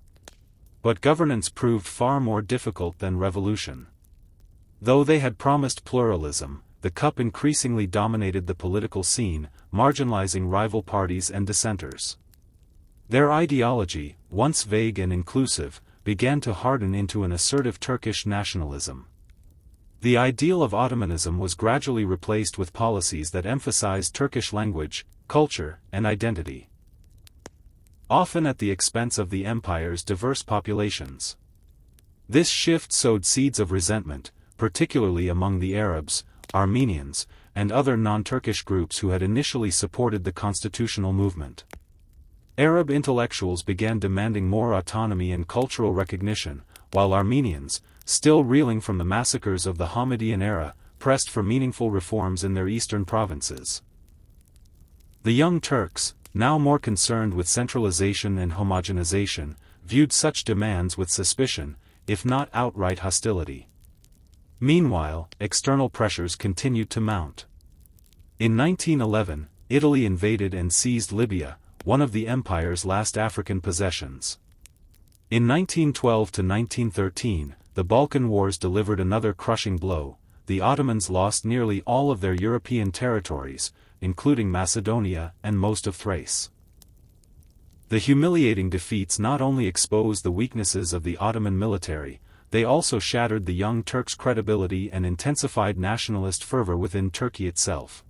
But governance proved far more difficult than revolution. Though they had promised pluralism, the Cup increasingly dominated the political scene, marginalizing rival parties and dissenters. Their ideology, once vague and inclusive, began to harden into an assertive Turkish nationalism. The ideal of Ottomanism was gradually replaced with policies that emphasized Turkish language, culture, and identity, often at the expense of the empire's diverse populations. This shift sowed seeds of resentment, particularly among the Arabs, Armenians, and other non-Turkish groups who had initially supported the constitutional movement. Arab intellectuals began demanding more autonomy and cultural recognition, while Armenians, still reeling from the massacres of the Hamidian era, pressed for meaningful reforms in their eastern provinces. The Young Turks, now more concerned with centralization and homogenization, viewed such demands with suspicion, if not outright hostility. Meanwhile, external pressures continued to mount. In 1911, Italy invaded and seized Libya, one of the empire's last African possessions. In 1912 to 1913, the Balkan Wars delivered another crushing blow. The Ottomans lost nearly all of their European territories, including Macedonia and most of Thrace. The humiliating defeats not only exposed the weaknesses of the Ottoman military, they also shattered the Young Turks' credibility and intensified nationalist fervor within Turkey itself.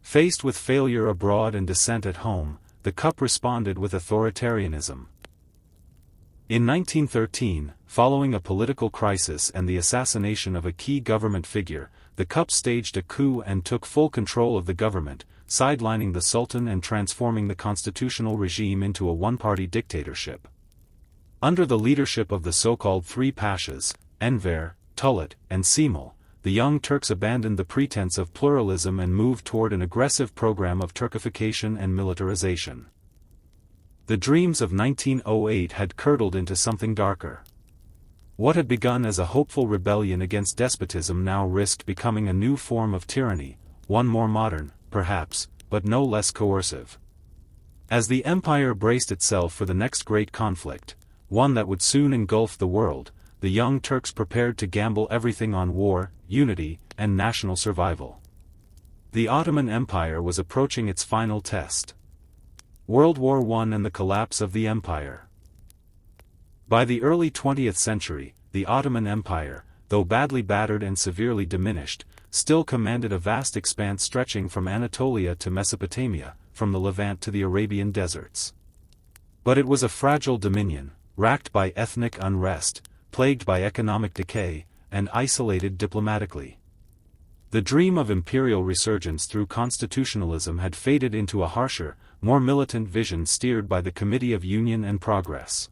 Faced with failure abroad and dissent at home, the Cup responded with authoritarianism. In 1913, following a political crisis and the assassination of a key government figure, the Cup staged a coup and took full control of the government, sidelining the Sultan and transforming the constitutional regime into a one-party dictatorship. Under the leadership of the so-called Three Pashas, Enver, Tulat, and Cemal, the Young Turks abandoned the pretense of pluralism and moved toward an aggressive program of Turkification and militarization. The dreams of 1908 had curdled into something darker. What had begun as a hopeful rebellion against despotism now risked becoming a new form of tyranny, one more modern, perhaps, but no less coercive. As the empire braced itself for the next great conflict, one that would soon engulf the world, the Young Turks prepared to gamble everything on war, unity, and national survival. The Ottoman Empire was approaching its final test. World War I and the collapse of the empire. By the early 20th century, the Ottoman Empire, though badly battered and severely diminished, still commanded a vast expanse stretching from Anatolia to Mesopotamia, from the Levant to the Arabian deserts. But it was a fragile dominion, racked by ethnic unrest, plagued by economic decay, and isolated diplomatically. The dream of imperial resurgence through constitutionalism had faded into a harsher, more militant vision steered by the Committee of Union and Progress.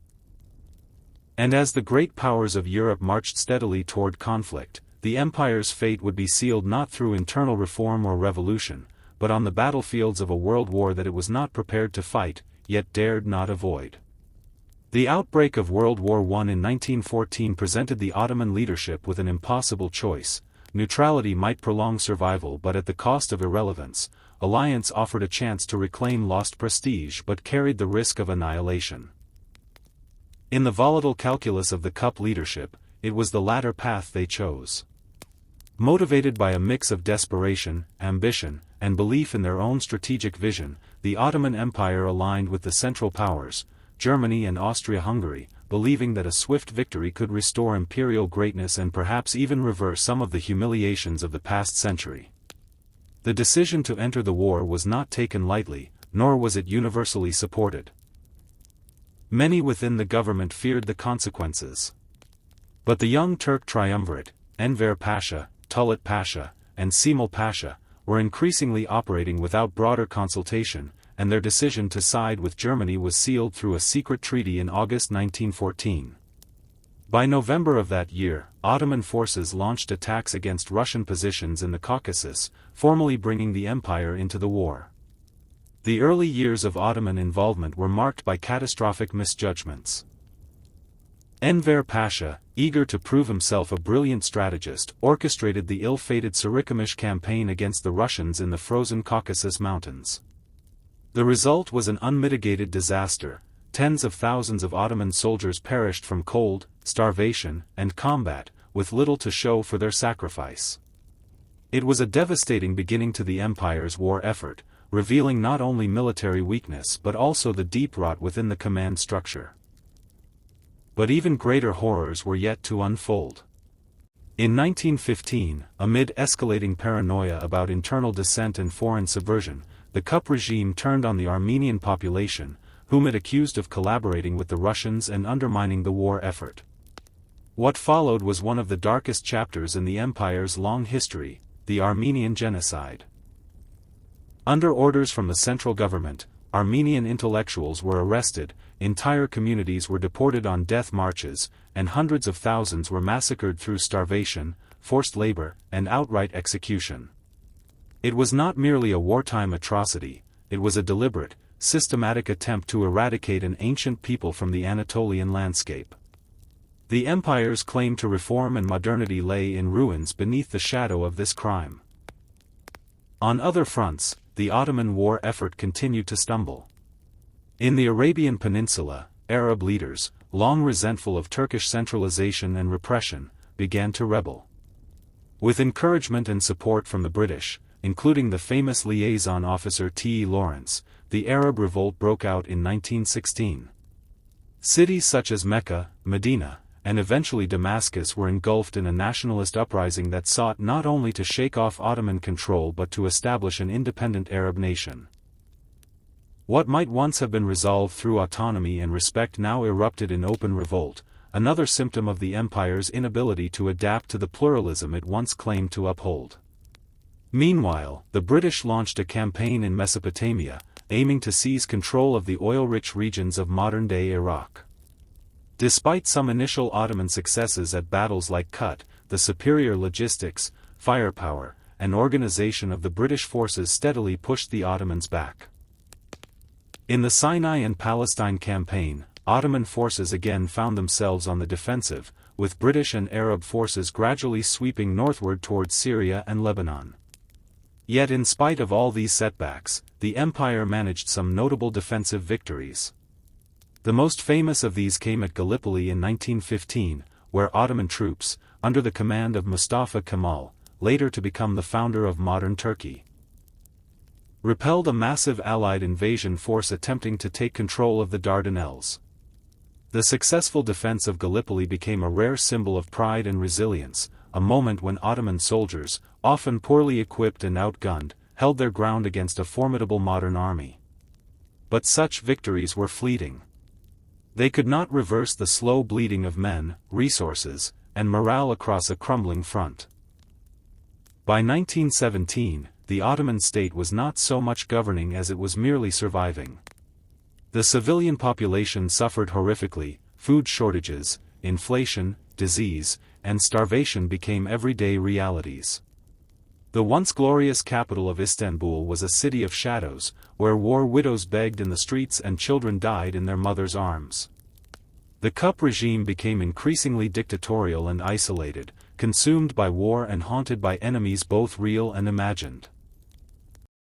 And as the great powers of Europe marched steadily toward conflict, the empire's fate would be sealed not through internal reform or revolution, but on the battlefields of a world war that it was not prepared to fight, yet dared not avoid. The outbreak of World War I in 1914 presented the Ottoman leadership with an impossible choice. Neutrality might prolong survival but at the cost of irrelevance. Alliance offered a chance to reclaim lost prestige but carried the risk of annihilation. In the volatile calculus of the Cup leadership, it was the latter path they chose. Motivated by a mix of desperation, ambition, and belief in their own strategic vision, the Ottoman Empire aligned with the Central Powers, Germany and Austria-Hungary, believing that a swift victory could restore imperial greatness and perhaps even reverse some of the humiliations of the past century. The decision to enter the war was not taken lightly, nor was it universally supported. Many within the government feared the consequences. But the young Turk triumvirate, Enver Pasha, Talat Pasha, and Cemal Pasha, were increasingly operating without broader consultation, and their decision to side with Germany was sealed through a secret treaty in August 1914. By November of that year, Ottoman forces launched attacks against Russian positions in the Caucasus, formally bringing the empire into the war. The early years of Ottoman involvement were marked by catastrophic misjudgments. Enver Pasha, eager to prove himself a brilliant strategist, orchestrated the ill-fated Sarikamish campaign against the Russians in the frozen Caucasus Mountains. The result was an unmitigated disaster. Tens of thousands of Ottoman soldiers perished from cold, starvation, and combat, with little to show for their sacrifice. It was a devastating beginning to the empire's war effort, revealing not only military weakness but also the deep rot within the command structure. But even greater horrors were yet to unfold. In 1915, amid escalating paranoia about internal dissent and foreign subversion, the Kup regime turned on the Armenian population, whom it accused of collaborating with the Russians and undermining the war effort. What followed was one of the darkest chapters in the empire's long history, the Armenian genocide. Under orders from the central government, Armenian intellectuals were arrested, entire communities were deported on death marches, and hundreds of thousands were massacred through starvation, forced labor, and outright execution. It was not merely a wartime atrocity, it was a deliberate, systematic attempt to eradicate an ancient people from the Anatolian landscape. The empire's claim to reform and modernity lay in ruins beneath the shadow of this crime. On other fronts, the Ottoman war effort continued to stumble. In the Arabian Peninsula, Arab leaders, long resentful of Turkish centralization and repression, began to rebel. With encouragement and support from the British, including the famous liaison officer T. E. Lawrence, the Arab revolt broke out in 1916. Cities such as Mecca, Medina, and eventually Damascus were engulfed in a nationalist uprising that sought not only to shake off Ottoman control but to establish an independent Arab nation. What might once have been resolved through autonomy and respect now erupted in open revolt, another symptom of the empire's inability to adapt to the pluralism it once claimed to uphold. Meanwhile, the British launched a campaign in Mesopotamia, aiming to seize control of the oil-rich regions of modern-day Iraq. Despite some initial Ottoman successes at battles like Kut, the superior logistics, firepower, and organization of the British forces steadily pushed the Ottomans back. In the Sinai and Palestine campaign, Ottoman forces again found themselves on the defensive, with British and Arab forces gradually sweeping northward towards Syria and Lebanon. Yet in spite of all these setbacks, the empire managed some notable defensive victories. The most famous of these came at Gallipoli in 1915, where Ottoman troops, under the command of Mustafa Kemal, later to become the founder of modern Turkey, repelled a massive Allied invasion force attempting to take control of the Dardanelles. The successful defense of Gallipoli became a rare symbol of pride and resilience, a moment when Ottoman soldiers, often poorly equipped and outgunned, held their ground against a formidable modern army. But such victories were fleeting. They could not reverse the slow bleeding of men, resources, and morale across a crumbling front. By 1917, the Ottoman state was not so much governing as it was merely surviving. The civilian population suffered horrifically, food shortages, inflation, disease, and starvation became everyday realities. The once glorious capital of Istanbul was a city of shadows, where war widows begged in the streets and children died in their mothers' arms. The Kup regime became increasingly dictatorial and isolated, consumed by war and haunted by enemies both real and imagined.